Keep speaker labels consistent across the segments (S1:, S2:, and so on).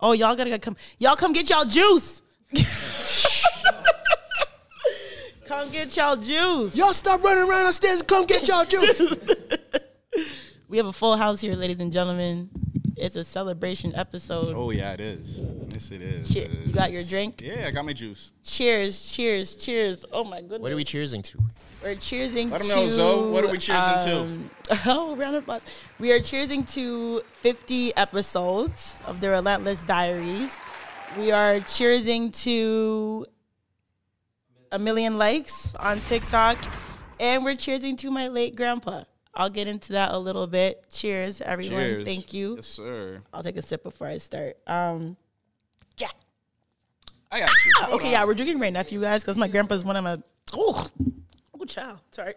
S1: Oh, y'all gotta come. Y'all come get y'all juice. Come get y'all juice.
S2: Y'all stop running around upstairs and come get y'all juice.
S1: We have a full house here, ladies and gentlemen. It's a celebration episode.
S3: Oh, yeah, it is. Yes, it is.
S1: You got your drink?
S3: Yeah, I got my juice.
S1: Cheers, cheers, cheers. Oh, my goodness.
S2: What are we cheersing to?
S1: We're cheersing to...
S3: Let them know, Zoe. What are we cheersing
S1: to? Oh, round of applause. We are cheersing to 50 episodes of the Relentless Diaries. We are cheersing to 1 million likes on TikTok. And we're cheersing to my late grandpa. I'll get into that a little bit. Cheers, everyone.
S3: Cheers.
S1: Thank you.
S3: Yes, sir.
S1: I'll take a sip before I start. Yeah.
S3: I got you.
S1: Okay, yeah, we're drinking right now for you guys because my grandpa's one of my... Oh, child. Sorry.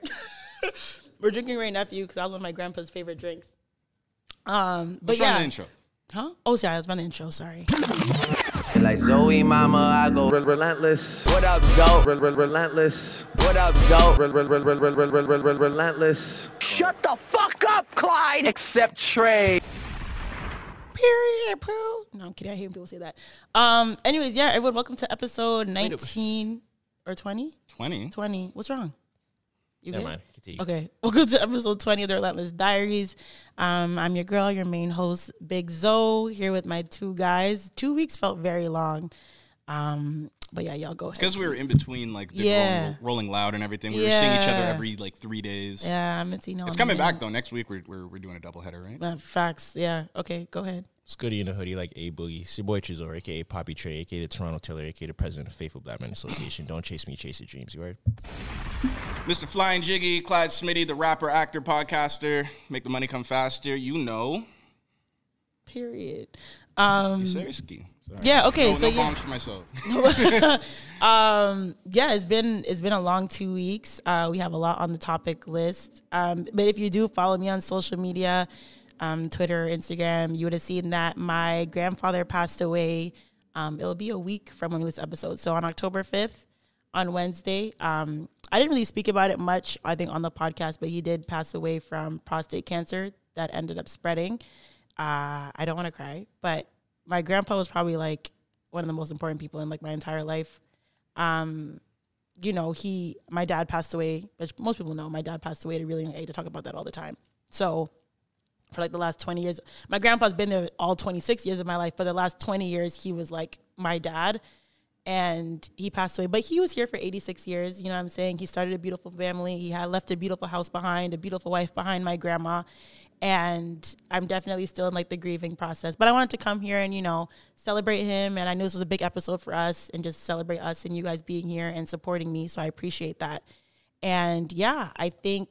S1: We're drinking right now for you because that was one of my grandpa's favorite drinks. But
S3: What's
S1: yeah.
S3: on the intro?
S1: Huh? Oh, sorry. I was on the intro. Sorry.
S4: Like Zoe, mama, I go relentless. What up, Zoe? Relentless. What up, Zoe? Relentless. Shut the fuck up, Clyde. Except Trey.
S1: Period, poo. No, I'm kidding. I hate when people say that. Anyways, yeah, everyone, welcome to episode 19 or 20?
S3: 20.
S1: 20. What's wrong? You
S2: Never
S1: good?
S2: mind. Continue.
S1: Okay. Welcome to episode 20 of the Relentless Diaries. I'm your girl, your main host, Big Zoe, here with my two guys. 2 weeks felt very long. But yeah, y'all go ahead.
S3: Because we were in between, like, the rolling loud and everything. We were seeing each other every, 3 days.
S1: Yeah, I'm seeing
S3: It's coming back, though. Next week, we're doing a doubleheader, right?
S1: Facts. Yeah. Okay, go ahead.
S2: It's Goody in the hoodie like A Boogie. It's your boy Tresor, a.k.a. Poppy Trey, a.k.a. the Toronto Tiller, a.k.a. the president of Faithful Black Men Association. Don't chase me, chase your dreams. You heard?
S3: Mr. Flying Jiggy, Clyde Smitty, the rapper, actor, podcaster. Make the money come faster. You know.
S1: Period.
S3: Sorry.
S1: Yeah, okay.
S3: No bombs for myself.
S1: Yeah, it's been a long 2 weeks. We have a lot on the topic list. But if you do follow me on social media, Twitter, Instagram, you would have seen that my grandfather passed away. It'll be a week from when this episode. So on October 5th, on Wednesday, I didn't really speak about it much, I think, on the podcast, but he did pass away from prostate cancer that ended up spreading. I don't want to cry, but my grandpa was probably like one of the most important people in like my entire life. You know, my dad passed away, which most people know my dad passed away at a really young age. I talk about that all the time. So for like the last 20 years, my grandpa's been there all 26 years of my life. For the last 20 years, he was like my dad, and he passed away. But he was here for 86 years. You know what I'm saying? He started a beautiful family. He had left a beautiful house behind, a beautiful wife behind, my grandma. And I'm definitely still in like the grieving process. But I wanted to come here and, you know, celebrate him. And I knew this was a big episode for us and just celebrate us and you guys being here and supporting me. So I appreciate that. And yeah, I feel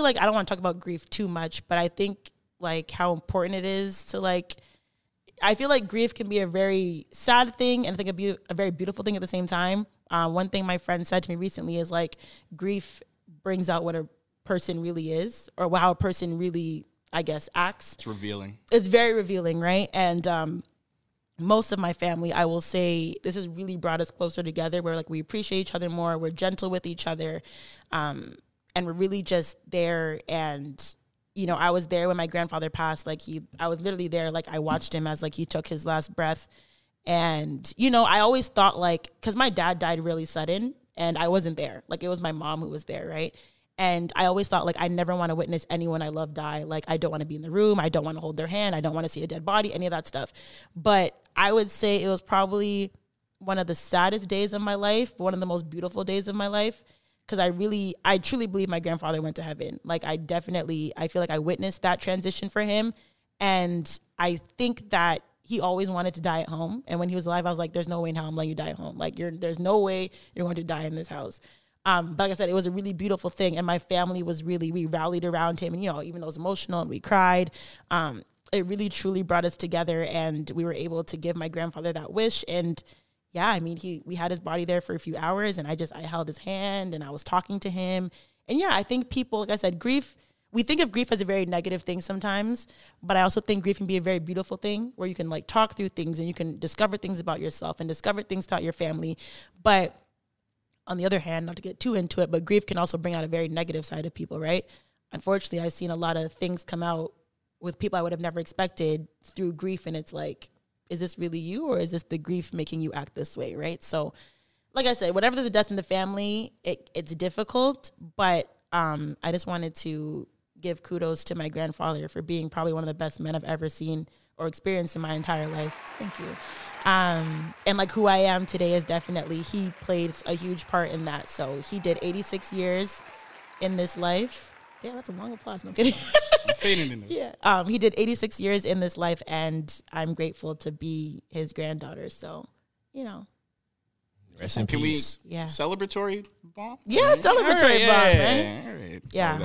S1: like I don't want to talk about grief too much, but I think like how important it is to like, I feel like grief can be a very sad thing and I think a very beautiful thing at the same time. One thing my friend said to me recently is like grief brings out what a person really is or how a person really, I guess, acts.
S3: It's revealing. It's
S1: very revealing, right? And most of my family, I will say, this has really brought us closer together where like we appreciate each other more, we're gentle with each other, and we're really just there. And you know, I was there when my grandfather passed. Like I was literally there. Like I watched him as like he took his last breath. And, you know, I always thought like, cause my dad died really sudden and I wasn't there. Like it was my mom who was there. Right. And I always thought like, I never want to witness anyone I love die. Like I don't want to be in the room. I don't want to hold their hand. I don't want to see a dead body, any of that stuff. But I would say it was probably one of the saddest days of my life, but one of the most beautiful days of my life. Because I truly believe my grandfather went to heaven. Like I feel like I witnessed that transition for him. And I think that he always wanted to die at home. And when he was alive, I was like, there's no way in hell I'm letting you die at home. Like there's no way you're going to die in this house. But like I said, it was a really beautiful thing. And my family we rallied around him. And, you know, even though it was emotional and we cried, it really truly brought us together. And we were able to give my grandfather that wish. And yeah, I mean, we had his body there for a few hours and I held his hand and I was talking to him. And yeah, I think people, like I said, we think of grief as a very negative thing sometimes, but I also think grief can be a very beautiful thing where you can like talk through things and you can discover things about yourself and discover things about your family. But on the other hand, not to get too into it, but grief can also bring out a very negative side of people, right? Unfortunately, I've seen a lot of things come out with people I would have never expected through grief. And it's like, is this really you, or is this the grief making you act this way, right? So, like I said, whenever there's a death in the family, it's difficult, but I just wanted to give kudos to my grandfather for being probably one of the best men I've ever seen or experienced in my entire life. Thank you. And like who I am today is definitely, he played a huge part in that. So he did 86 years in this life. Damn, that's a long applause. No kidding. Yeah. He did 86 years in this life, and I'm grateful to be his granddaughter. So, you know.
S2: Rest in peace.
S1: Yeah.
S3: Celebratory bomb?
S1: Yeah, celebratory bomb, right?
S3: All right.
S1: Yeah.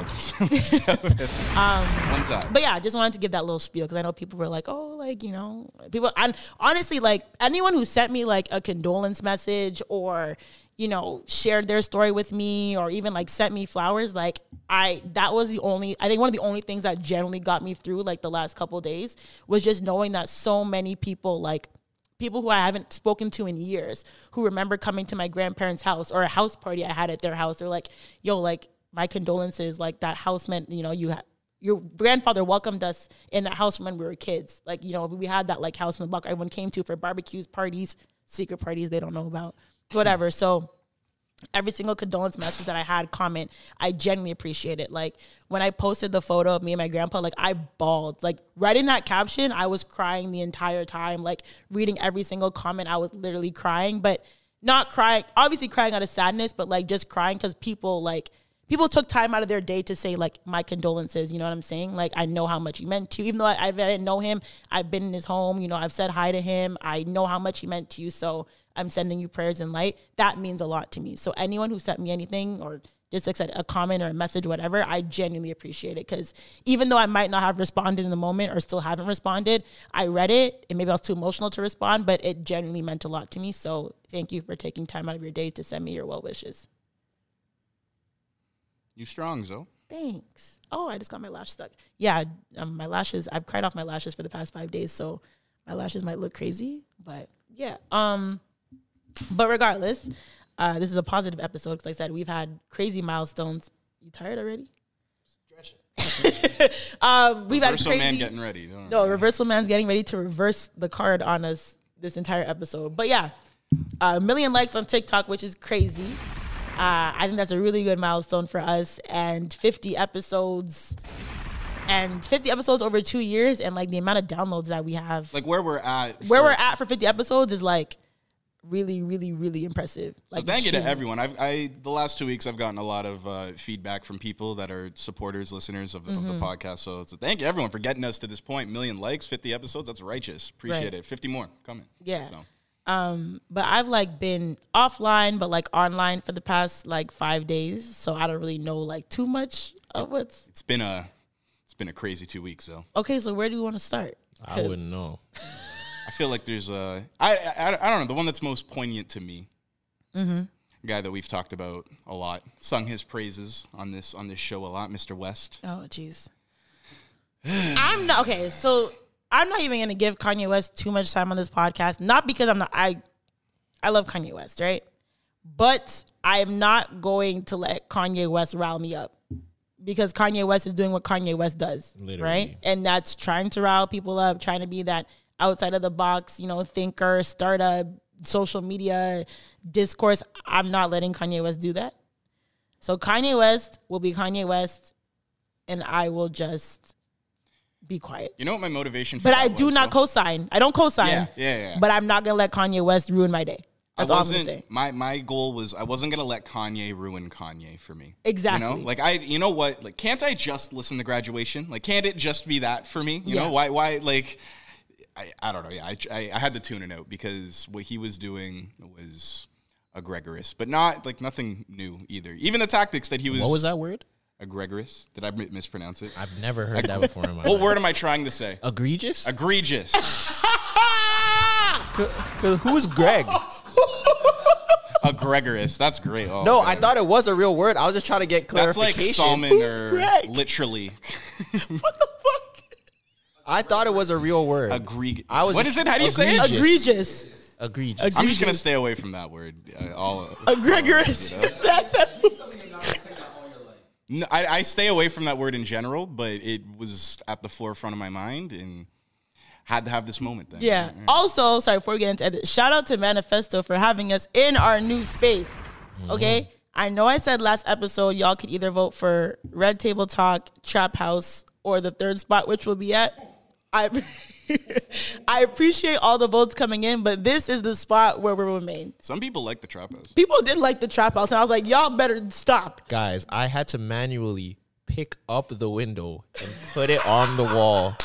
S3: One time.
S1: But yeah, I just wanted to give that little spiel because I know people were like, oh, like, you know, people, and honestly, like anyone who sent me like a condolence message or, you know, shared their story with me or even like sent me flowers, like that was I think one of the only things that generally got me through like the last couple of days was just knowing that so many people, like people who I haven't spoken to in years, who remember coming to my grandparents' house or a house party I had at their house. They're like, yo, like my condolences, like that house meant, you know, your grandfather welcomed us in that house when we were kids. Like, you know, we had that like house in the block everyone came to for barbecues, parties, secret parties they don't know about, whatever. So every single condolence message that I had comment, I genuinely appreciate it. Like when I posted the photo of me and my grandpa, like I bawled. Like writing that caption, I was crying the entire time. Like reading every single comment, I was literally crying, but not crying, obviously crying out of sadness, but like just crying because people took time out of their day to say like my condolences, you know what I'm saying? Like I know how much he meant to you. Even though I didn't know him, I've been in his home, you know, I've said hi to him. I know how much he meant to you. So I'm sending you prayers and light. That means a lot to me. So anyone who sent me anything or just like said a comment or a message, whatever, I genuinely appreciate it. Because even though I might not have responded in the moment or still haven't responded, I read it and maybe I was too emotional to respond, but it genuinely meant a lot to me. So thank you for taking time out of your day to send me your well wishes.
S3: You strong, Zoe.
S1: Thanks. Oh, I just got my lash stuck. Yeah, my lashes, I've cried off my lashes for the past 5 days, so my lashes might look crazy, but yeah. But regardless, this is a positive episode because like I said, we've had crazy milestones. You tired already? We've had crazy.
S3: Man getting ready.
S1: Reversal man's getting ready to reverse the card on us this entire episode. But yeah, 1 million likes on TikTok, which is crazy. I think that's a really good milestone for us, and 50 episodes over 2 years, and like the amount of downloads that we have,
S3: like where we're at
S1: for 50 episodes is like really, really, really impressive. Like,
S3: so thank you to everyone. The last 2 weeks I've gotten a lot of feedback from people that are supporters, listeners of the podcast. So thank you everyone for getting us to this point. 1 million likes, 50 episodes. That's righteous. Appreciate it. 50 more coming.
S1: Yeah.
S3: So.
S1: But I've like been offline, but like online for the past like 5 days. So I don't really know like too much of what's.
S3: It's been a crazy 2 weeks though.
S1: Okay, so where do you want to start?
S2: I wouldn't know.
S3: I feel like there's I don't know, the one that's most poignant to me. Mm-hmm. A guy that we've talked about a lot, sung his praises on this show a lot, Mr. West.
S1: Oh, jeez. I'm not okay. So I'm not even going to give Kanye West too much time on this podcast. Not because I love Kanye West, right? But I am not going to let Kanye West rile me up because Kanye West is doing what Kanye West does, literally. Right? And that's trying to rile people up, trying to be that outside of the box, you know, thinker, start a social media discourse. I'm not letting Kanye West do that. So Kanye West will be Kanye West, and I will just be quiet.
S3: You know what my motivation for
S1: but
S3: that
S1: I do
S3: was,
S1: not
S3: though?
S1: co-sign. I don't co-sign.
S3: Yeah.
S1: But I'm not going to let Kanye West ruin my day. That's all I'm going to say.
S3: My goal was I wasn't going to let Kanye ruin Kanye for me.
S1: Exactly.
S3: You know? Like, you know what? Like, can't I just listen to Graduation? Like, can't it just be that for me? You know? Why, like, I don't know. Yeah, I had to tune it out because what he was doing was egregious, but not, like, nothing new either. Even the tactics that he was...
S2: What was that word?
S3: Egregious. Did I mispronounce it?
S2: I've never heard that before in my life.
S3: What word am I trying to say?
S2: Egregious?
S3: Egregious.
S2: Who's Greg?
S3: Egregious. That's great. Oh,
S5: no,
S3: God.
S5: I thought it was a real word. I was just trying to get clarification.
S3: That's like Salmon or
S1: Greg?
S3: literally.
S1: What the fuck?
S5: I thought it was a real word.
S3: What is it? How do you say it?
S1: Egregious.
S2: Egregious.
S3: I'm just going to stay away from that word.
S1: Egregious.
S3: No, I stay away from that word in general, but it was at the forefront of my mind, and had to have this moment then.
S1: Yeah. Also, sorry, before we get into it, shout out to Manifesto for having us in our new space. Okay? I know I said last episode y'all could either vote for Red Table Talk, Trap House, or the third spot, which will be at. I appreciate all the votes coming in, but this is the spot where we remain.
S3: Some people like the Trap House.
S1: People did like the Trap House, and I was like, y'all better stop.
S2: Guys, I had to manually pick up the window and put it on the wall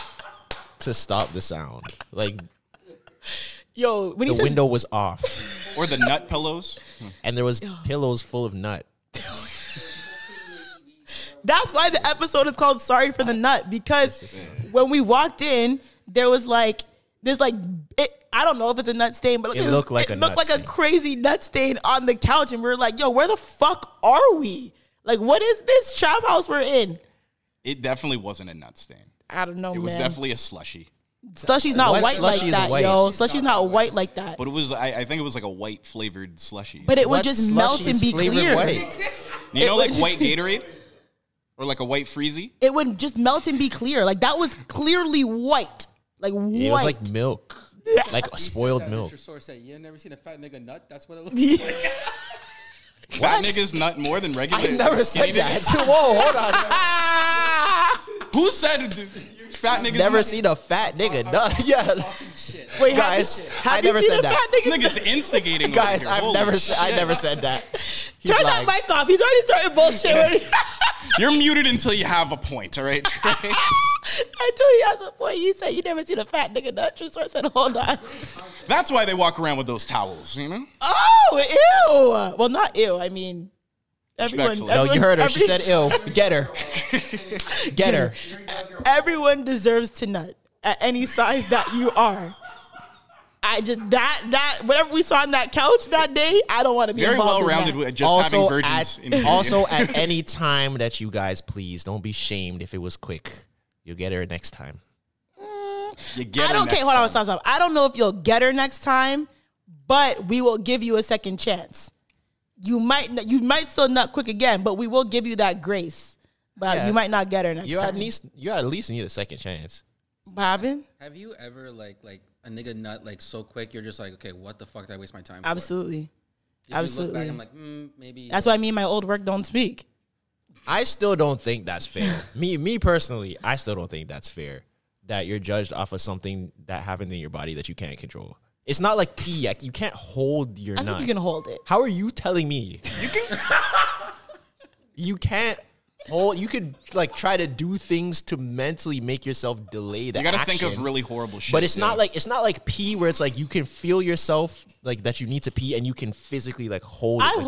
S2: to stop the sound. Like,
S1: yo, when
S2: the window was off.
S3: Or the nut pillows.
S2: And there was pillows full of nut.
S1: That's why the episode is called Sorry for the Nut, because when we walked in, there was like, there's like, I don't know if it's a nut stain, but
S2: it looked like
S1: a crazy nut stain on the couch. And we were like, yo, where the fuck are we? Like, what is this trap house we're in?
S3: It definitely wasn't a nut stain.
S1: I don't know, man.
S3: It was definitely a slushie.
S1: Slushy's not white like that,
S2: white?
S1: yo. Slushy's not white like that.
S3: But it was, I think it was like a white flavored slushie.
S1: But it would just melt and be clear.
S2: White?
S3: You know, like white Gatorade? Or like a white Freezy?
S1: It would just melt and be clear. Like, that was clearly white. Like, white.
S2: It was like milk. Like spoiled milk.
S6: Tresor said, you never seen a fat nigga nut? That's what it looks like.
S3: Fat niggas nut more than regular.
S2: I never said that. Whoa, hold on.
S3: Who said fat niggas
S2: Never
S3: nut?
S2: seen a fat nigga nut. Yeah.
S1: Wait,
S2: guys, I never said that.
S3: This nigga's instigating.
S2: Guys,
S3: over here.
S2: I never said that. He's
S1: Turn
S2: lying.
S1: that mic off. He's already started bullshit.
S3: You're muted until you have a point, all right?
S1: Until he has a point. You said you never seen a fat nigga nut. Tresor said, hold on.
S3: That's why they walk around with those towels, you know?
S1: Oh, ew. Well, not ew. I mean, everyone.
S3: Respectfully.
S2: No, you heard her. She said ill. Get her. Get her.
S1: Everyone deserves to nut at any size that you are. I did that whatever we saw on that couch that day, I don't want to be
S3: Very
S1: involved
S3: well rounded
S1: in
S3: with just having virgins.
S2: Also, at any time that you guys please, don't be shamed if it was quick. You'll get her next time.
S3: You get
S1: I don't care. Hold on, stop. I don't know if you'll get her next time, but we will give you a second chance. You might still nut quick again, but we will give you that grace. But you might not get her next time.
S2: You at least need a second chance.
S1: Bobbin?
S6: Have you ever like a nigga nut like so quick you're just like, okay, what the fuck did I waste my time for?
S1: Absolutely.
S6: Did
S1: Absolutely.
S6: You look back and like, maybe.
S1: That's why me and my old work don't speak.
S2: I still don't think that's fair. me personally, I still don't think that's fair. That you're judged off of something that happened in your body that you can't control. It's not like pee. Like, you can't hold your nut.
S1: I think you can hold it.
S2: How are you telling me? You can't hold. You could like try to do things to mentally make yourself delay the
S3: You gotta
S2: action.
S3: think of really horrible shit.
S2: But it's not like pee where it's like you can feel yourself like that you need to pee and you can physically like hold.
S1: I've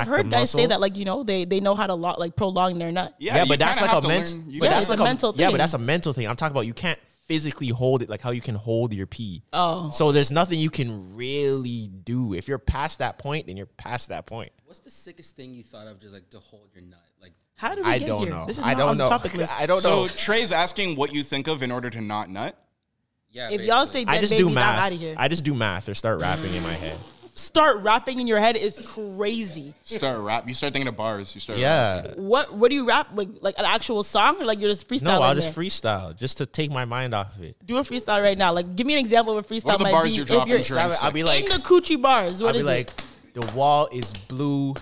S1: heard guys say that, like, you know, they know how to prolong their nut.
S2: Yeah, but that's like a mental. But that's like a
S1: mental thing.
S2: Yeah, but that's a mental thing. I'm talking about you can't physically hold it like how you can hold your pee.
S1: Oh,
S2: so there's nothing you can really do. If you're past that point, then you're past that point.
S6: What's the sickest thing you thought of just like to hold your nut? Like,
S1: how did we
S2: I
S1: get
S2: don't
S1: here?
S2: know.
S1: This is
S2: I
S1: not
S2: don't
S1: on
S2: know.
S1: the topic list.
S2: I don't know.
S3: So Trey's asking what you think of in order to not nut.
S6: yeah.
S1: If y'all stay
S2: I
S1: dead
S2: just
S1: babies,
S2: do
S1: I'm
S2: math.
S1: out of here.
S2: I just do math or start rapping in my head.
S1: Start rapping in your head is crazy.
S3: Start rap. You start thinking of bars. You start.
S2: Yeah.
S1: What do you rap? Like an actual song, or like you're just freestyling?
S2: No, I'll just freestyle just to take my mind off of it.
S1: Do a freestyle right now. Like, give me an example of a freestyle.
S3: What are the
S1: might
S3: bars
S1: be
S3: you're
S1: if
S3: dropping during
S2: I'll be like,
S1: in the coochie bars. What
S2: I'll
S1: is
S2: be like,
S1: it?
S2: the wall is blue,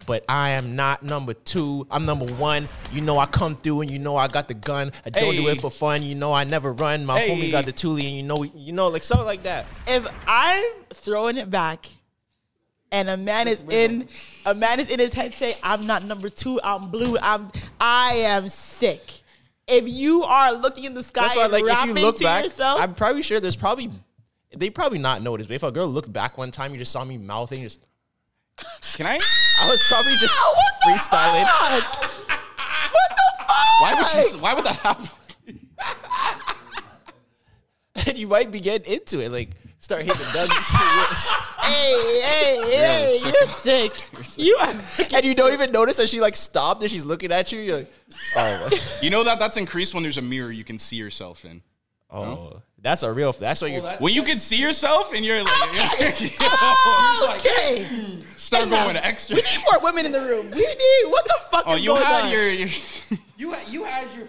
S2: but I am not number 2. I'm number 1. You know I come through and you know I got the gun. I don't do it for fun. You know I never run. My homie got the toolie and you know like something like that.
S1: If I'm throwing it back and a man is in his head saying, I'm not number 2, I'm blue, I am sick. If you are looking in the sky
S2: That's why,
S1: and
S2: like, if
S1: rapping
S2: you look
S1: to
S2: back,
S1: yourself,
S2: I'm probably sure they probably not noticed. But if a girl looked back one time, you just saw me mouthing, just
S3: Can I?
S2: I was probably just freestyling.
S1: what the fuck?
S3: Why would that happen?
S2: And you might be getting into it, like start hitting the Dougie.
S1: Hey, you're sick. You are.
S2: And you don't even notice that she like stopped and she's looking at you. You're like, oh,
S3: You know that's increased when there's a mirror you can see yourself in.
S2: oh, that's a real. That's what you're.
S3: When you can see yourself and you're like,
S1: Okay.
S3: start going extra.
S1: We need more women in the room. What the fuck
S3: Oh,
S1: is
S3: you
S1: going
S3: had
S1: on?
S3: your
S6: you had your.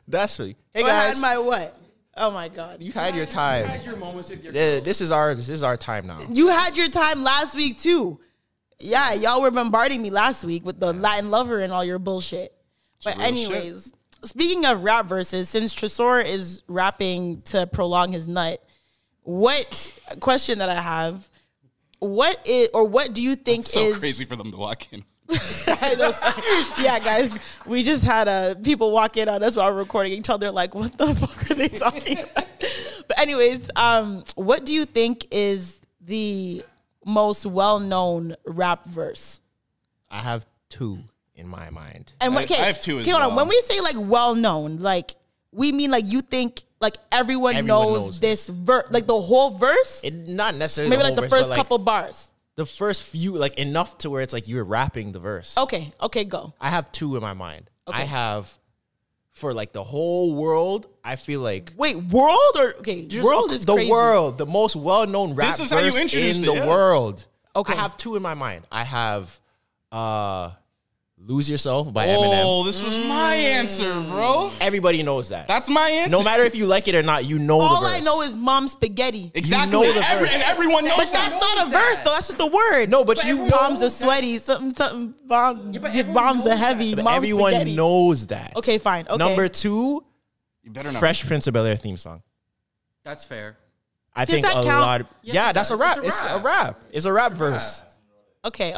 S2: That's what. Hey
S1: I had
S2: guys,
S1: my what? Oh my God.
S5: You had your time.
S6: You had your moments with your
S5: This is our time now.
S1: You had your time last week too. Yeah, y'all were bombarding me last week with the Latin lover and all your bullshit. But anyways, speaking of rap verses, since Tresor is rapping to prolong his nut, question that I have, what do you think
S3: That's so
S1: is
S3: crazy for them to walk in?
S1: I know, sorry. Yeah, guys, we just had people walk in on us while we're recording each other like, what the fuck are they talking about? But anyways, what do you think is the most well-known rap verse?
S2: I have 2 in my mind.
S1: And
S3: I have 2 as
S1: hold
S3: well.
S1: on. When we say like well-known, like we mean like you think like everyone knows this verse, like the whole verse?
S2: Not necessarily
S1: Maybe
S2: the
S1: like the
S2: whole
S1: first
S2: verse, but,
S1: couple bars.
S2: The first few, like enough to where it's like you're rapping the verse.
S1: Okay, go.
S2: I have 2 in my mind.
S1: Okay.
S2: I have, for like the whole world, I feel like.
S1: Wait, world or world is
S2: the
S1: crazy.
S2: world, the most well-known rap
S3: This is how you
S2: verse
S3: introduced
S2: in
S3: it,
S2: the
S3: yeah.
S2: world.
S1: Okay.
S2: I have 2 in my mind. I have Lose Yourself by Eminem.
S3: Oh, this was my answer, bro.
S2: Everybody knows that.
S3: That's my answer.
S2: No matter if you like it or not, you know
S1: All
S2: the verse.
S1: I know is mom spaghetti.
S3: Exactly.
S2: You know the verse.
S3: And everyone knows
S1: But
S3: that.
S1: that's not a verse though. That's just a word.
S2: No, but you
S1: bombs
S2: know
S1: are sweaty. Something bomb.
S6: but
S1: Your
S6: everyone
S1: bombs are
S6: knows
S1: heavy.
S2: But
S1: Mom's
S2: everyone
S1: spaghetti.
S2: knows that.
S1: Okay, fine. Okay.
S2: Number 2,
S3: You better not.
S2: Fresh Prince of Bel-Air theme song.
S6: That's fair.
S2: I
S1: Does
S2: think
S1: that
S2: a
S1: count?
S2: lot.
S6: Yes,
S2: Yeah,
S6: it
S2: that's a
S6: does.
S2: rap.
S6: It's
S2: It's
S6: a
S2: a rap. It's a rap verse.
S1: Okay.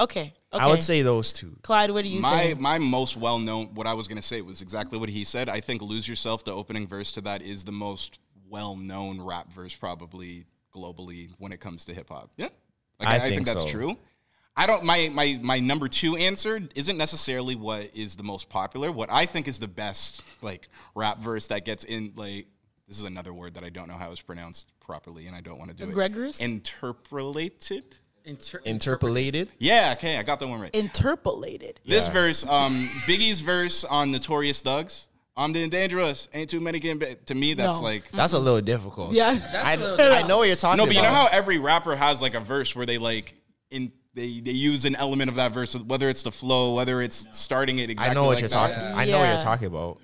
S2: I would say those 2.
S1: Clyde, what do you say?
S3: My most well-known, what I was going to say was exactly what he said. I think Lose Yourself, the opening verse to that, is the most well-known rap verse probably globally when it comes to hip-hop. Yeah. Like, I think that's
S2: so.
S3: true. I don't, my number 2 answer isn't necessarily what is the most popular. What I think is the best, like, rap verse that gets in, like, this is another word that I don't know how it's pronounced properly, and I don't want to do
S1: Egregious?
S3: it. Interpolated?
S2: Interpolated.
S3: Yeah, okay, I got that one right.
S1: Interpolated.
S3: This verse, Biggie's verse on Notorious Thugs, I'm doing dangerous, ain't too many getting to me, that's
S1: No.
S3: like...
S2: That's a little difficult.
S1: Yeah.
S2: I know what you're talking
S3: No,
S2: about.
S3: but you know how every rapper has like a verse where they like... They use an element of that verse, whether it's the flow, whether it's starting it exactly
S2: I know what
S3: like
S2: you're
S3: that.
S2: talking. I know what
S1: Yeah.
S2: you're talking about.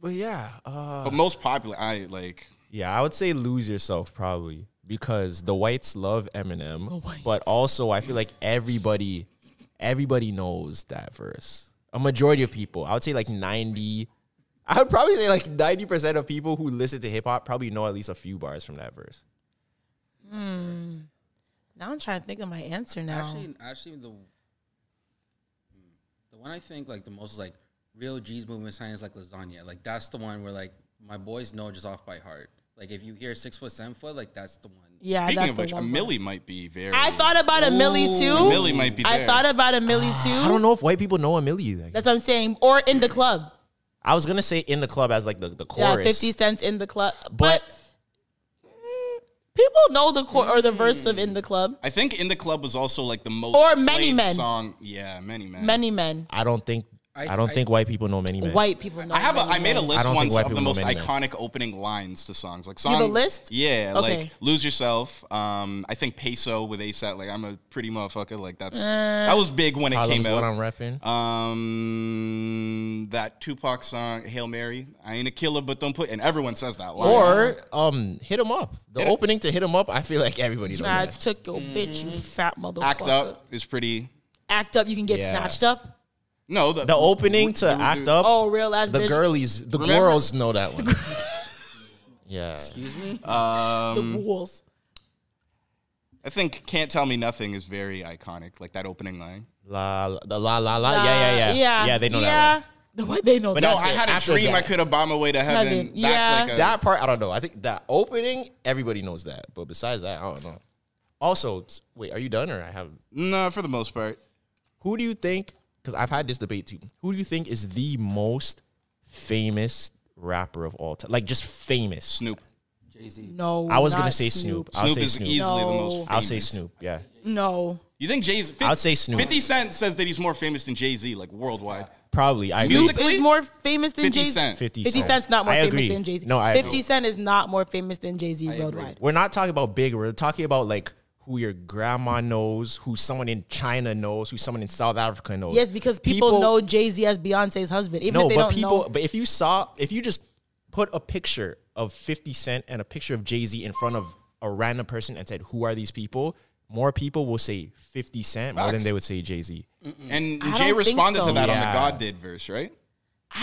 S2: But yeah,
S3: But most popular, I like...
S2: I would say Lose Yourself probably because the whites love Eminem, but also I feel like everybody knows that verse. A majority of people, I would say like 90. I would probably say like 90% of people who listen to hip hop probably know at least a few bars from that verse.
S1: Now I'm trying to think of my answer now.
S6: Actually, the one I think like the most is like Real G's movement science like lasagna. Like that's the one where like my boys know just off by heart. Like if you hear 6 foot, 7 foot, like that's the one.
S1: Yeah,
S3: Speaking
S1: that's
S3: of
S1: the
S3: which, a
S1: one.
S3: Millie might be very...
S1: I thought about a Millie too.
S3: A Millie might be there.
S1: I thought about a Millie too.
S2: I don't know if white people know a Millie.
S1: That's what I'm saying. Or In the Club.
S2: I was gonna say In the Club as like the chorus.
S1: Yeah, 50 Cents In the Club. But people know the or the verse of In the Club.
S3: I think In the Club was also like the most
S1: Or Many
S3: played
S1: Men.
S3: song. Yeah, Many Men.
S1: Many Men.
S2: I don't think white people know Many Men.
S1: White people know.
S3: I made a
S2: I
S3: list
S2: don't think
S3: once
S2: white
S3: of the
S2: people know
S3: most
S2: Many Men.
S3: iconic opening lines to songs. Like
S1: You have
S3: song,
S1: a list?
S3: Yeah,
S1: Okay.
S3: like Lose Yourself. I think Peso with ASAP. Like I'm a pretty motherfucker. Like that was big when it
S2: Problems
S3: came
S2: what
S3: out.
S2: I'm repping.
S3: That Tupac song, Hail Mary. I ain't a killer, but don't put. And everyone says that line.
S2: Or Hit 'Em Up. The opening to Hit 'Em Up, I feel like everybody knows
S1: I
S2: that.
S1: took your bitch, you fat motherfucker.
S3: Act Up is pretty.
S1: Act Up, you can get
S2: Yeah.
S1: snatched up.
S3: No,
S2: The opening to Act Up,
S1: Oh, real ass
S2: the
S1: bitch.
S2: girlies, the
S3: Remember?
S2: girls know that one. Yeah.
S6: Excuse me.
S1: The Bulls.
S3: I think Can't Tell Me Nothing is very iconic. Like that opening line.
S2: La. Yeah. Yeah, they know that one.
S1: Why they know
S2: But
S1: that?
S3: No,
S2: That's
S3: I
S2: it.
S3: had a
S2: After
S3: dream
S2: that.
S3: I could have bombed my way to heaven.
S1: Heaven,
S3: That's
S1: yeah.
S3: like a,
S2: That part, I don't know. I think that opening, everybody knows that. But besides that, I don't know. Also, wait, are you done or I have?
S3: no, for the most part.
S2: Who do you think, because I've had this debate too, who do you think is the most famous rapper of all time? Like just famous.
S3: Snoop.
S6: Jay-Z.
S1: No,
S2: I was going
S1: not
S2: to say Snoop. I'll
S3: Snoop
S2: say
S3: is
S2: Snoop.
S3: easily the
S1: No.
S3: most famous.
S2: I'll say Snoop, yeah.
S1: No.
S3: You think Jay-Z?
S2: I'd say Snoop.
S3: 50 Cent says that he's more famous than Jay-Z, like worldwide.
S2: Probably. I agree.
S1: Snoop
S3: Musically?
S1: is more famous than
S3: 50
S1: Jay-Z.
S3: Cent.
S2: 50
S1: 50
S2: Cent.
S1: Cent's not more
S2: I
S1: famous
S2: agree.
S1: than Jay-Z.
S2: No, I
S1: 50
S2: agree.
S1: Cent is not more famous than Jay-Z worldwide.
S2: We're not talking about big. We're talking about like who your grandma knows, who someone in China knows, who someone in South Africa knows.
S1: Yes, because people know Jay-Z as Beyonce's husband. Even
S2: No,
S1: if they
S2: but
S1: don't
S2: people.
S1: know.
S2: But if you just put a picture of 50 Cent and a picture of Jay-Z in front of a random person and said, who are these people? More people will say 50 Cent more than they would say Jay-Z.
S3: And Jay responded to that on the God Did verse, right?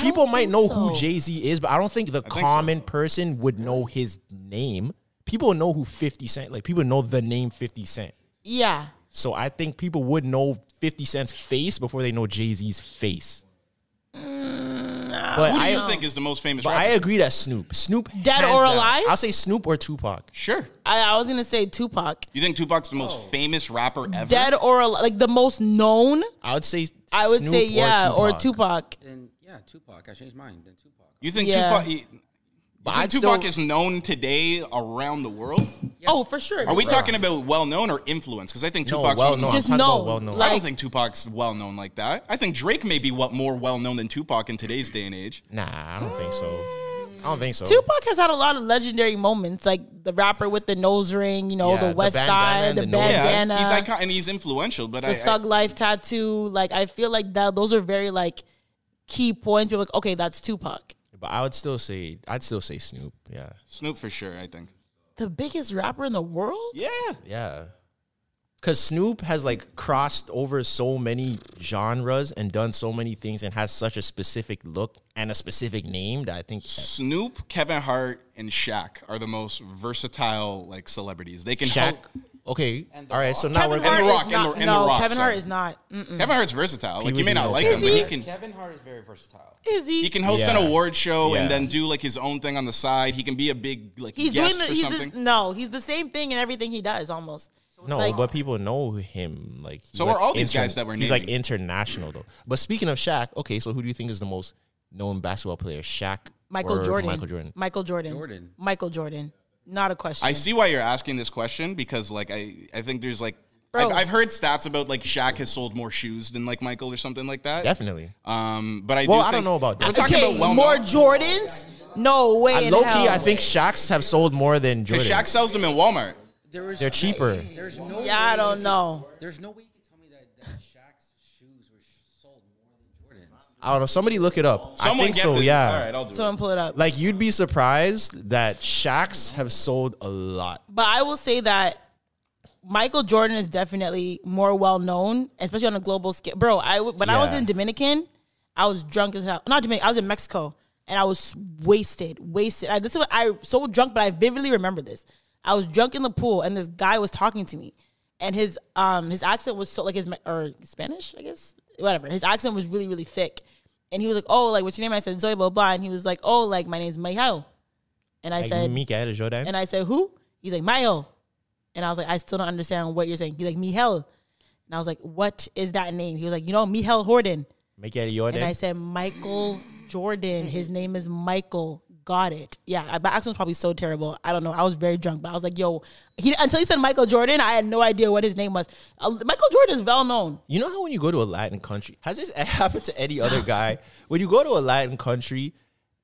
S2: People might know who Jay-Z is, but I don't think the common person would know his name. People know who 50 Cent, like people know the name 50 Cent.
S1: Yeah.
S2: So I think people would know 50 Cent's face before they know Jay-Z's face. But
S3: Who do you think is the most famous rapper?
S2: I agree that Snoop.
S1: Dead or alive?
S2: I'll say Snoop or Tupac.
S3: Sure.
S1: I was gonna say Tupac.
S3: You think Tupac's the most famous rapper ever?
S1: Dead or alive, like the most known?
S2: I would say
S1: say yeah, or Tupac.
S6: Then yeah, Tupac. I changed mine. Then Tupac.
S3: You think
S1: Yeah.
S3: Tupac is known today around the world?
S1: Oh, for sure.
S3: Are we talking about well-known or influence? Because I think
S2: No,
S3: Tupac's
S2: well-known.
S1: Just
S2: I'm talking
S1: known.
S2: about well-known.
S3: I
S1: Like-
S3: don't think Tupac's well-known like that. I think Drake may be more well-known than Tupac in today's day and age.
S2: Nah, I don't think so. I don't think so.
S1: Tupac has had a lot of legendary moments, like the rapper with the nose ring, you know,
S2: Yeah,
S1: the
S2: the
S1: West
S2: bandana
S1: Side,
S2: and
S1: the
S2: the nose ring.
S1: bandana,
S3: He's iconic and he's influential, but
S1: the Thug Life tattoo. Like, I feel like those are very like key points. You're like, okay, that's Tupac.
S2: But I'd still say Snoop. Yeah.
S3: Snoop for sure, I think.
S1: The biggest rapper in the world?
S3: Yeah.
S2: Yeah. Because Snoop has like crossed over so many genres and done so many things and has such a specific look and a specific name that I think
S3: Snoop, Kevin Hart, and Shaq are the most versatile like celebrities. They can
S2: Shaq.
S3: help.
S2: Okay.
S6: And The
S2: All right.
S6: Rock.
S2: So now
S1: Kevin
S2: we're
S1: Hart
S3: The
S1: is
S3: Rock,
S1: not.
S3: and The
S1: No,
S3: Rock,
S1: Kevin
S3: sorry.
S1: Hart is not.
S3: Kevin Hart's versatile. Like you may
S2: would
S3: not
S2: know.
S3: like
S2: Is
S3: him, but he can.
S6: Kevin Hart is very versatile.
S1: Is he?
S3: He can host
S2: Yeah.
S3: an award show
S2: Yeah.
S3: and then do like his own thing on the side. He can be a big like
S1: He's
S3: guest
S1: doing the.
S3: for something.
S1: He's the same thing in everything he does almost.
S2: no,
S1: like-
S2: but people know him. Like he's
S3: So
S2: like
S3: are all these guys that we're
S2: He's like
S3: naming.
S2: international though. But speaking of Shaq, okay, so who do you think is the most known basketball player? Shaq,
S1: Michael
S2: or
S1: Jordan.
S2: Michael Jordan.
S1: Michael Jordan. Michael Jordan. Not a question.
S3: I see why you're asking this question because like I think there's like
S1: Bro.
S3: I've heard stats about like Shaq has sold more shoes than like Michael or something like that.
S2: Definitely.
S3: But I
S2: Well,
S3: do
S2: I don't know about that.
S3: We're talking
S1: Okay,
S3: about
S1: more
S3: well-known.
S1: Jordans? No way in
S2: Low
S1: hell.
S2: key, I think Shaq's have sold more than
S3: Because
S2: Jordan.
S3: Shaq sells them in Walmart.
S2: They're cheaper.
S6: There's no.
S1: Yeah, I don't know.
S6: There's no way you can tell me that Shaq's shoes were sold more than Jordan's.
S2: I don't know. Somebody look it up. I
S3: Someone
S2: think
S3: get
S2: so.
S3: this.
S2: Yeah.
S3: All right, I'll do
S1: Someone pull it up.
S2: Like you'd be surprised that Shaq's have sold a lot.
S1: But I will say that Michael Jordan is definitely more well known, especially on a global scale. Bro, when I was
S2: Yeah.
S1: in Dominican, I was drunk as hell. Not Dominican, I was in Mexico, and I was wasted. This is what I so drunk, but I vividly remember this. I was drunk in the pool, and this guy was talking to me, and his accent was so like or Spanish, I guess, whatever. His accent was really really thick, and he was like, "Oh, like what's your name?" I said, "Zoie, blah blah," and he was like, "Oh, like my name's Michael," and I
S2: Like
S1: said,
S2: Mikael Jordan.
S1: and I said, "Who?" He's like, Michael. And I was like, I still don't understand what you're saying. He's like, Michael. And I was like, what is that name? He was like, Michael Jordan.
S2: Mikael Jordan.
S1: And I said, Michael Jordan. His name is Michael. Got it. Yeah, my accent was probably so terrible. I don't know. I was very drunk, but I was like, until he said Michael Jordan, I had no idea what his name was. Michael Jordan is well known.
S2: You know how when you go to a Latin country, has this happened to any other guy? When you go to a Latin country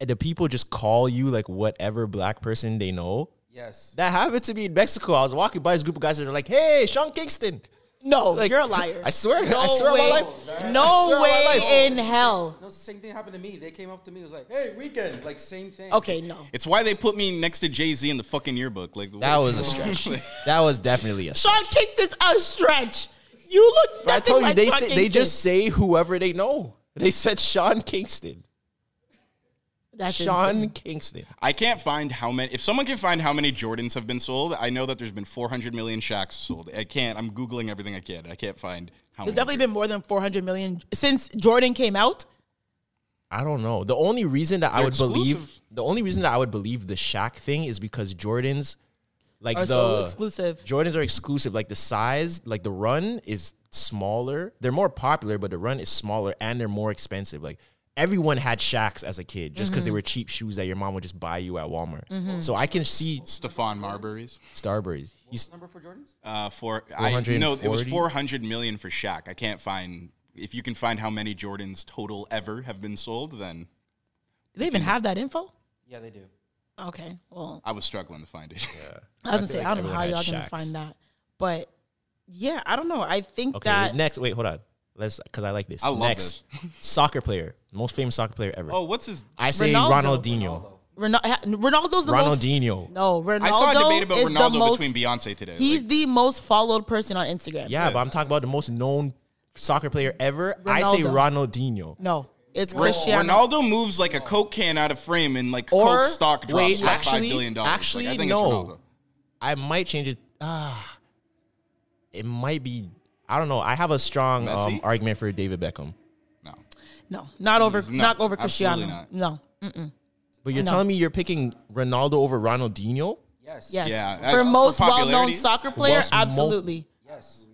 S2: and the people just call you like whatever black person they know?
S6: Yes.
S2: That happened to me in Mexico. I was walking by this group of guys and they're like, hey, Sean Kingston.
S1: No,
S2: Like,
S1: you're a liar.
S2: I swear,
S1: No
S2: I swear on my
S1: way.
S2: life.
S1: No
S2: I swear on my
S1: way
S2: life.
S1: in hell.
S6: No, it's the same thing happened to me. They came up to me, it was like, "Hey, weekend," like same thing.
S1: Okay, no.
S3: It's why they put me next to Jay-Z in the fucking yearbook. Like
S2: That was a stretch. That was definitely a stretch.
S1: Sean Kingston's a stretch. You look
S2: But I
S1: nothing
S2: told you,
S1: like
S2: they
S1: Sean
S2: say, they
S1: Kingston.
S2: just say whoever they know. They said Sean Kingston.
S1: That's
S2: Sean
S1: insane.
S2: Kingston.
S3: I can't find how many. If someone can find how many Jordans have been sold, I know that there's been 400 million Shaqs sold. I can't. I'm googling everything I can. I can't find how
S1: There's
S3: many.
S1: definitely been more than 400 million since Jordan came out.
S2: I don't know. The only reason that I
S3: They're
S2: would believe
S3: exclusive.
S2: the Shaq thing is because Jordans, like
S1: Are so exclusive.
S2: Jordans are exclusive. Like the size, like the run is smaller. They're more popular, but the run is smaller and they're more expensive. Like everyone had Shaqs as a kid just because they were cheap shoes that your mom would just buy you at Walmart. So I can see
S3: Stephon Marbury's.
S2: Starburys. He's
S6: Number for Jordans?
S3: No, it was
S2: 440?
S3: 400 million for Shaq. I can't find. If you can find how many Jordans total ever have been sold, then
S1: Do they even have that info?
S6: Yeah, they do.
S1: Okay, well,
S3: I was struggling to find it.
S1: I was gonna
S2: feel
S1: say
S2: like
S1: I don't know how
S2: everyone
S1: y'all
S2: had
S1: gonna
S2: Shaqs.
S1: find that, but yeah, I don't know. I think
S2: okay.
S1: that
S2: Next, wait, hold on. Let's because I like this.
S3: I love
S2: Next, soccer player, most famous soccer player ever.
S3: Oh, what's his?
S2: I say
S1: Ronaldo.
S2: Ronaldinho.
S1: Ronaldo's the most.
S2: Ronaldinho.
S1: No, Ronaldo
S3: I saw a debate about
S1: is
S3: Ronaldo
S1: the most,
S3: between Beyonce today.
S1: He's the most followed person on Instagram.
S2: Yeah, but I'm talking about the most known soccer player ever. I say Ronaldinho.
S1: No, it's Cristiano.
S3: Ronaldo moves like a Coke can out of frame and like
S2: Or,
S3: Coke stock drops
S2: wait,
S3: like
S2: actually-
S3: $5 billion.
S2: actually,
S3: like, I think
S2: no.
S3: it's Ronaldo.
S2: I might change it. It might be. I don't know. I have a strong
S3: Messi?
S2: argument for David Beckham.
S3: No.
S1: Not over
S3: absolutely
S1: Cristiano.
S3: not.
S1: No.
S2: But you're
S1: No.
S2: telling me you're picking Ronaldo over Ronaldinho?
S6: Yes.
S1: Yes.
S3: Yeah,
S1: For
S3: for
S1: most
S3: popularity?
S1: well-known soccer player,
S2: Most
S1: absolutely.
S6: Yes.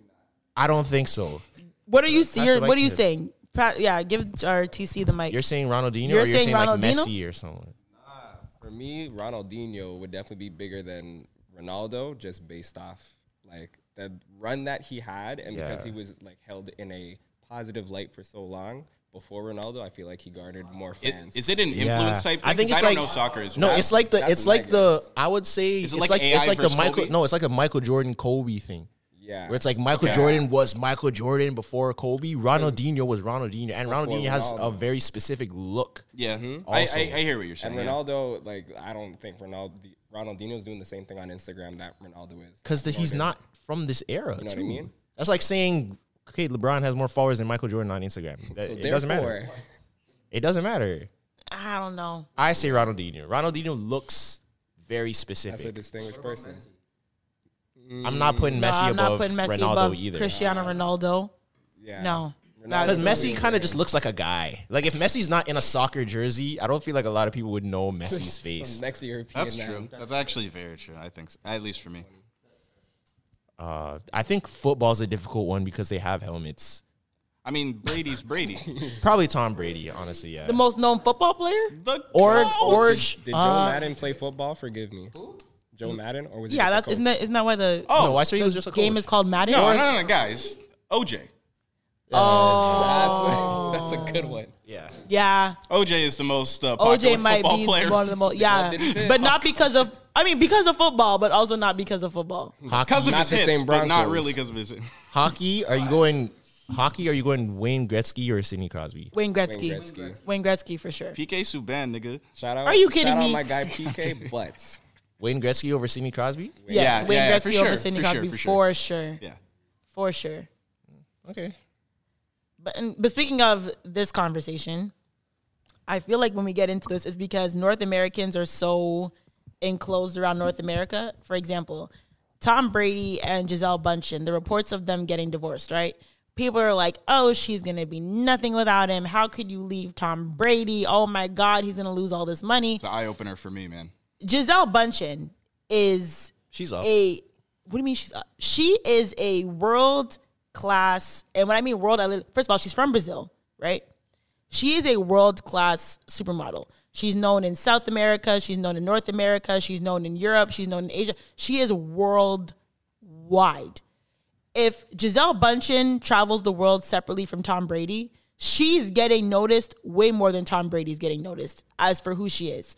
S2: I don't think so.
S1: What are you
S2: That's
S1: saying?
S2: what
S1: What
S2: I
S1: are you
S2: said.
S1: saying? Yeah, give our TC the mic.
S2: You're saying Ronaldinho
S1: You're
S2: or you're
S1: saying
S2: saying like
S1: Ronaldinho?
S2: Messi or someone?
S7: For me, Ronaldinho would definitely be bigger than Ronaldo, just based off like the run that he had, and because
S2: Yeah.
S7: he was like held in a positive light for so long. Before Ronaldo, I feel like he garnered more fans.
S3: Is it an influence type thing?
S2: I think
S3: 'Cause
S2: it's
S3: I
S2: like
S3: don't know soccer as
S2: no.
S3: well.
S2: It's like the.
S7: That's
S2: It's
S7: my
S2: like the.
S7: guess.
S2: I would say
S3: Is it
S2: it's
S3: like
S2: like it's
S3: AI
S2: like the
S3: versus
S2: Michael.
S3: Kobe?
S2: No, it's like a Michael Jordan Kobe thing.
S7: Yeah.
S2: Where it's like Michael Jordan was Michael Jordan before Kobe. Ronaldinho was Ronaldinho, and Ronaldinho has a
S7: Ronaldo.
S2: very specific look.
S3: Yeah,
S2: Also.
S3: I hear what you're saying.
S7: And
S3: yeah.
S7: Ronaldo, like I don't think Ronaldinho's doing the same thing on Instagram that Ronaldo is.
S2: Because he's
S7: Morgan.
S2: not from this era.
S7: You know
S2: too.
S7: what I mean?
S2: That's like saying, okay, LeBron has more followers than Michael Jordan on Instagram.
S7: So
S2: It doesn't matter.
S7: therefore,
S2: It doesn't matter.
S1: I don't know.
S2: I say Ronaldinho. Ronaldinho looks very
S7: that's a
S2: specific.
S7: distinguished person.
S2: I'm not putting
S1: No,
S2: Messi
S1: I'm
S2: above
S1: not putting Messi
S2: Ronaldo
S1: above
S2: either.
S1: Cristiano Ronaldo.
S7: Yeah.
S1: No.
S2: Because
S7: Ronaldo's
S2: Messi
S7: really
S2: kind of
S7: good.
S2: just looks like a guy. Like if Messi's not in a soccer jersey, I don't feel like a lot of people would know Messi's face.
S7: Some next European.
S3: That's
S7: man.
S3: true. That's actually very true. I think so. At least for me.
S2: I think football's a difficult one because they have helmets.
S3: I mean, Brady's Brady.
S2: Probably Tom Brady, honestly, yeah.
S1: The most known football player?
S2: Or
S7: Did Joe Madden play football? Forgive me. Joe Madden, or was he
S1: Yeah,
S7: just a
S1: isn't
S7: coach?
S1: that why the
S2: no, I swear he was just a
S1: game
S2: coach.
S1: is called Madden?
S3: No, guys. OJ.
S7: That's a good one.
S2: Yeah.
S1: Yeah.
S3: OJ is the most popular
S1: OJ might
S3: football
S1: be
S3: player.
S1: one of the most. Yeah,
S7: did he fit?
S1: but not because of. I mean, because of football, but also not because of football.
S3: Because of
S7: Not
S3: his
S7: the
S3: hits,
S7: same
S3: but not
S7: Broncos.
S3: really because of his hits.
S2: Hockey, are you going Wayne Gretzky or Sidney Crosby?
S1: Wayne Gretzky.
S7: Wayne Gretzky.
S1: Wayne Gretzky for sure.
S3: PK Subban, nigga.
S7: Shout out.
S1: Are you kidding
S7: shout
S1: me?
S7: Out my guy PK, but
S2: Wayne Gretzky over Sidney Crosby?
S1: Yes,
S3: Yeah,
S1: Wayne
S3: yeah, for
S1: Gretzky over
S3: sure,
S1: Sidney
S3: for sure,
S1: Crosby
S3: for
S1: for
S3: sure.
S1: sure.
S3: Yeah.
S1: For sure.
S2: Okay.
S1: But speaking of this conversation, I feel like when we get into this, it's because North Americans are so enclosed around North America. For example, Tom Brady and Gisele Bündchen, the reports of them getting divorced, right? People are like, oh, she's going to be nothing without him. How could you leave Tom Brady? Oh my God, he's going to lose all this money.
S3: It's an eye-opener for me, man.
S1: Gisele Bündchen is
S2: She's up.
S1: what do you mean she's up? She is a world class, and when I mean world, first of all, she's from Brazil, right? She is a world class supermodel. She's known in South America, she's known in North America, she's known in Europe, she's known in Asia. She is worldwide. If Gisele Bündchen travels the world separately from Tom Brady, she's getting noticed way more than Tom Brady's getting noticed as for who she is.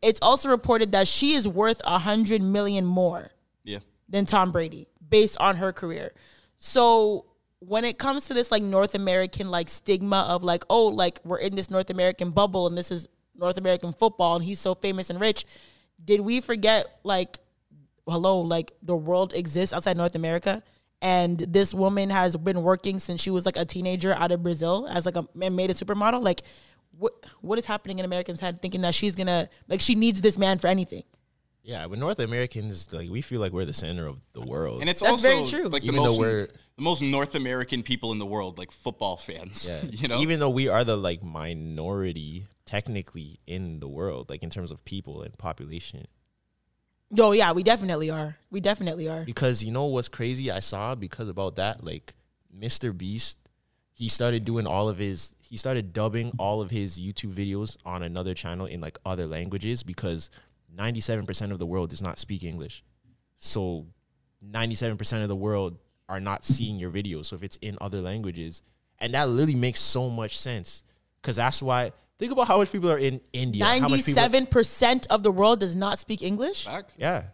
S1: It's also reported that she is worth $100 million more
S3: Yeah.
S1: than Tom Brady based on her career. So when it comes to this like North American like stigma of like, oh, like we're in this North American bubble and this is North American football and he's so famous and rich, did we forget like, hello, like the world exists outside North America? And this woman has been working since she was like a teenager out of Brazil as like made a supermodel. Like what is happening in Americans' head thinking that she's gonna like she needs this man for anything?
S2: Yeah, but North Americans, like, we feel like we're the center of the world.
S3: And it's
S1: That's
S3: also
S1: very true.
S3: like
S2: Even though we're-
S3: the most North American people in the world, like football fans.
S2: Yeah.
S3: You know?
S2: Even though we are the like minority technically in the world, like in terms of people and population.
S1: Oh yeah, we definitely are. We definitely are.
S2: Because you know what's crazy? I saw because about that, like Mr. Beast, he started dubbing all of his YouTube videos on another channel in like other languages because 97% of the world does not speak English. So 97% of the world are not seeing your videos. So if it's in other languages, and that literally makes so much sense. Because that's why, think about how much people are in India. How much people,
S1: 97% of the world does not speak English.
S3: Facts.
S2: yeah.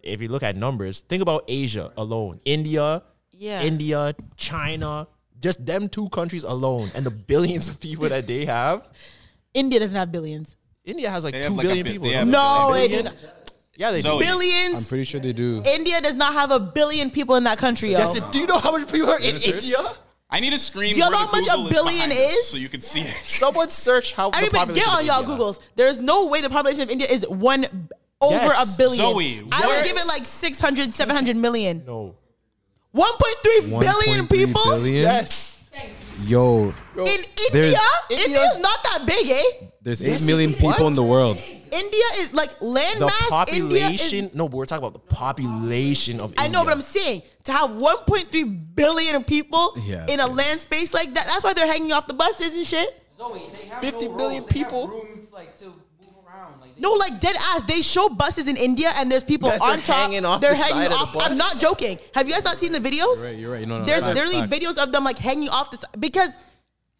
S2: If you look at numbers, think about Asia alone. India, China, just them two countries alone and the billions of people that they have.
S1: India doesn't have billions.
S2: India has like
S3: They
S2: 2
S3: have like
S2: billion
S3: a bit-
S2: people.
S3: they have a
S1: No,
S3: billion.
S1: it did not.
S2: Yeah, they
S3: Zoe.
S2: do.
S1: Billions.
S8: I'm pretty sure they do.
S1: India does not have 1 billion people in that country, yo.
S2: Yes, do you know how many people are in India?
S3: I need a screen.
S1: Do you know
S3: where
S1: how
S3: the
S1: much a
S3: Google
S1: billion
S3: behind us
S1: is?
S3: So you can see it.
S2: Someone search how the
S1: Everybody
S2: population
S1: get on
S2: of
S1: y'all
S2: India.
S1: Googles. There's no way the population of India is over
S2: Yes.
S1: a billion.
S3: Zoe,
S1: I would
S3: where-
S1: give it like 600, 700 million.
S2: No.
S1: 1.3 billion
S8: 1.3
S1: people
S8: billion?
S2: Yes.
S8: Yo,
S1: in
S8: There's-
S1: India. India's not that big, eh?
S8: there's
S2: Yes,
S8: 8 million
S2: what?
S8: people in the world.
S1: India is like land
S2: The
S1: mass. India
S2: population.
S1: is,
S2: No, but we're talking about the population of India.
S1: I know, but I'm saying to have 1.3 billion people
S8: Yeah,
S1: in a
S8: okay.
S1: land space like that, that's why they're hanging off the buses and shit.
S6: Zoe, they have
S2: 50
S6: no
S2: billion
S6: roads. They have
S2: people.
S6: rooms, like, to move around. Like,
S1: No, like dead ass. They show buses in India and there's people
S2: That
S1: on
S2: they're
S1: top.
S2: hanging off
S1: they're
S2: the
S1: hanging
S2: side of the
S1: off.
S2: bus.
S1: I'm not joking. Have you guys not seen the videos?
S8: You're right. No,
S1: There's
S8: facts,
S1: literally
S8: facts.
S1: videos of them like hanging off the side because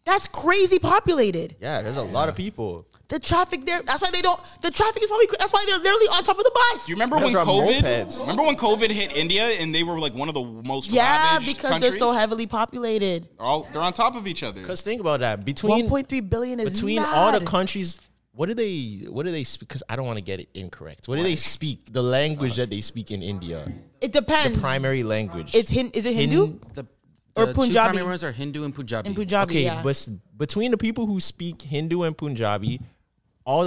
S1: that's crazy populated.
S2: Yeah, there's a lot of people.
S1: The traffic there. That's why they don't. The traffic is probably. That's why they're literally on top of the bus.
S3: Do you remember
S2: Those
S3: when
S2: are
S3: COVID?
S2: mopeds.
S3: Remember when COVID hit India and they were like one of the most
S1: Yeah,
S3: ravaged
S1: because
S3: countries?
S1: they're so heavily populated.
S3: They're on top of each other.
S2: Because think about that. Between
S1: 1.3 billion is
S2: between
S1: mad.
S2: all the countries, what do they speak? Because I don't want to get it incorrect. What do they speak? The language that they speak in India,
S1: It depends.
S2: the primary language.
S1: Is it Hindu
S6: the
S1: or
S6: two
S1: Punjabi?
S6: primary ones are Hindu and Punjabi.
S1: In Punjabi,
S2: Okay,
S1: yeah.
S2: but between the people who speak Hindu and Punjabi, all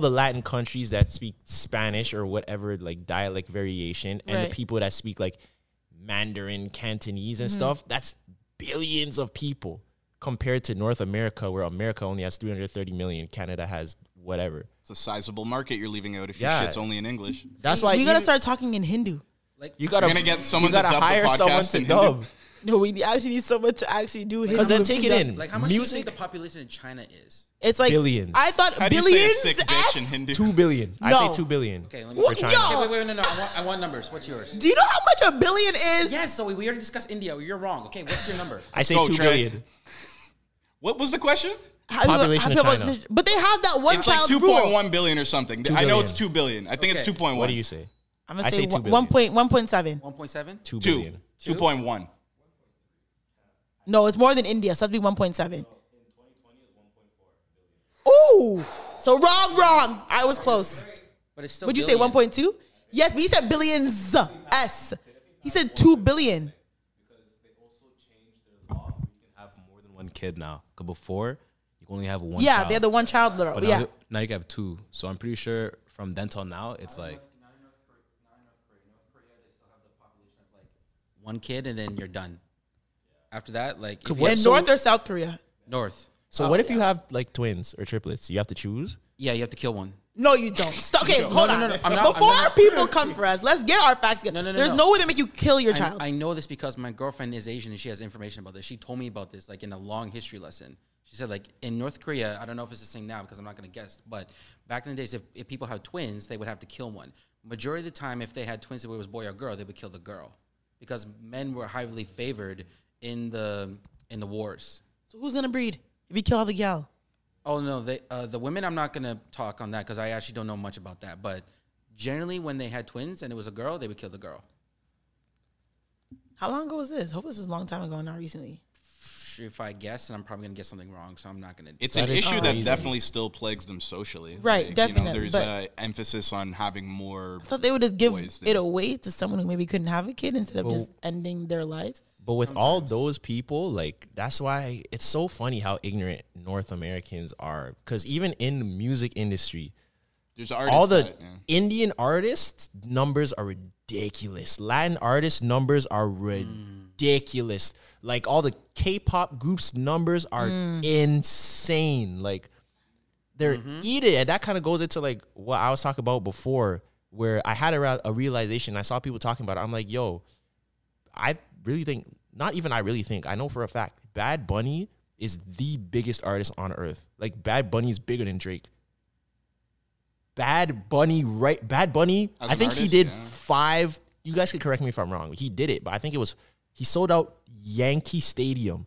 S2: the Latin countries that speak Spanish or whatever like dialect variation, and
S1: Right.
S2: the people that speak like Mandarin, Cantonese, and stuff, that's billions of people compared to North America, where America only has 330 million, Canada has whatever.
S3: It's a sizable market you're leaving out if
S2: Yeah.
S3: your shit's only in English.
S2: That's why
S1: we gotta start talking in Hindu.
S2: You gotta
S3: We're gonna get someone
S2: you gotta
S3: to dub the
S2: hire someone
S3: podcast
S2: to
S3: in Hindu.
S2: dub.
S1: No, we actually need someone to actually do Hindu.
S2: Because then
S1: and
S2: take it
S1: Punjabi.
S2: in.
S6: Like, how much do you
S2: Music,
S6: think the population in China is?
S1: It's like
S2: Billions.
S1: I thought
S3: How do you say a
S1: billions.
S3: sick bitch in Hindu?
S2: 2 billion. I
S1: No.
S2: say 2 billion.
S6: Okay, let me.
S1: What?
S2: China.
S1: Yo,
S6: Wait, no. I want numbers. What's yours?
S1: do you know how much a billion is?
S6: Yes, Zoe, we already discussed India. You're wrong. Okay, what's your number?
S2: I say
S3: Go,
S2: 2
S3: Trey.
S2: billion.
S3: What was the question?
S2: Population of China.
S1: But they have that one
S3: It's like
S1: child
S3: 2.1
S1: rule.
S3: billion or something.
S2: 2
S3: I know
S2: billion.
S3: it's 2 billion. I think it's
S6: Okay.
S3: 2.1.
S2: What do you say?
S1: I'm gonna
S2: I
S1: say
S2: say 2
S1: 1.7.
S6: 1.7?
S2: 2
S3: 2.
S2: billion.
S3: 2.1.
S1: No, it's more than India. So it's be 1.7. Ooh, so wrong. I was close.
S6: But it's still.
S1: Would you say
S6: billion.
S1: 1.2? Yes, but he said billions. S. He said 2 billion.
S9: Have more than one kid now. Because before, you can only have one
S1: Yeah,
S9: child.
S1: they're the one child rule.
S9: But
S1: Yeah.
S9: now you can have 2. So I'm pretty sure from then till now, it's like
S6: One kid and then you're done. After that, like if
S2: what-
S6: you-
S1: In
S2: so-
S1: North or South Korea?
S6: North.
S2: So what if you have like twins or triplets? You have to choose.
S6: Yeah, you have to kill one.
S1: No, you don't. Okay, hold on.
S6: no. I'm not-
S1: Before
S6: I'm not-
S1: people come for us, let's get our facts together.
S6: No.
S1: There's no way they make you kill your child.
S6: I know this because my girlfriend is Asian and she has information about this. She told me about this like in a long history lesson. She said like in North Korea, I don't know if it's the same now because I'm not going to guess, but back in the days, if people had twins, they would have to kill one. Majority of the time, if they had twins, if it was boy or girl, they would kill the girl because men were highly favored in the wars.
S1: So who's gonna breed if you kill all the gal?
S6: Oh no, the women. I'm not gonna talk on that because I actually don't know much about that. But generally, when they had twins and it was a girl, they would kill the girl.
S1: How long ago was this? Hope this was a long time ago, not recently.
S6: If I guess, and I'm probably gonna get something wrong, so I'm not gonna.
S3: It's
S2: That
S3: an
S2: is
S3: issue
S2: crazy.
S3: that definitely still plagues them socially.
S1: Right,
S3: Like,
S1: definitely,
S3: there's
S1: but-
S3: emphasis on having more.
S1: I thought they would just give
S3: boys
S1: it
S3: than-
S1: away to someone who maybe couldn't have a kid instead of just ending their lives.
S2: But with all those people, like that's why it's so funny how ignorant North Americans are. Because even in the music industry,
S3: There's artists
S2: all the
S3: that, yeah.
S2: Indian artists numbers are ridiculous. Latin artist numbers are ridiculous. Like all the K-pop groups numbers are insane. Like they're eating, and that kind of goes into like what I was talking about before, where I had a realization. I saw people talking about it. I'm like, yo, I really think, not even I really think, I know for a fact, Bad Bunny is the biggest artist on earth. Like Bad Bunny is bigger than Drake. Bad Bunny,
S3: As
S2: I
S3: an
S2: think he
S3: artist,
S2: did
S3: yeah.
S2: 5, you guys could correct me if I'm wrong. He did it, but I think he sold out Yankee Stadium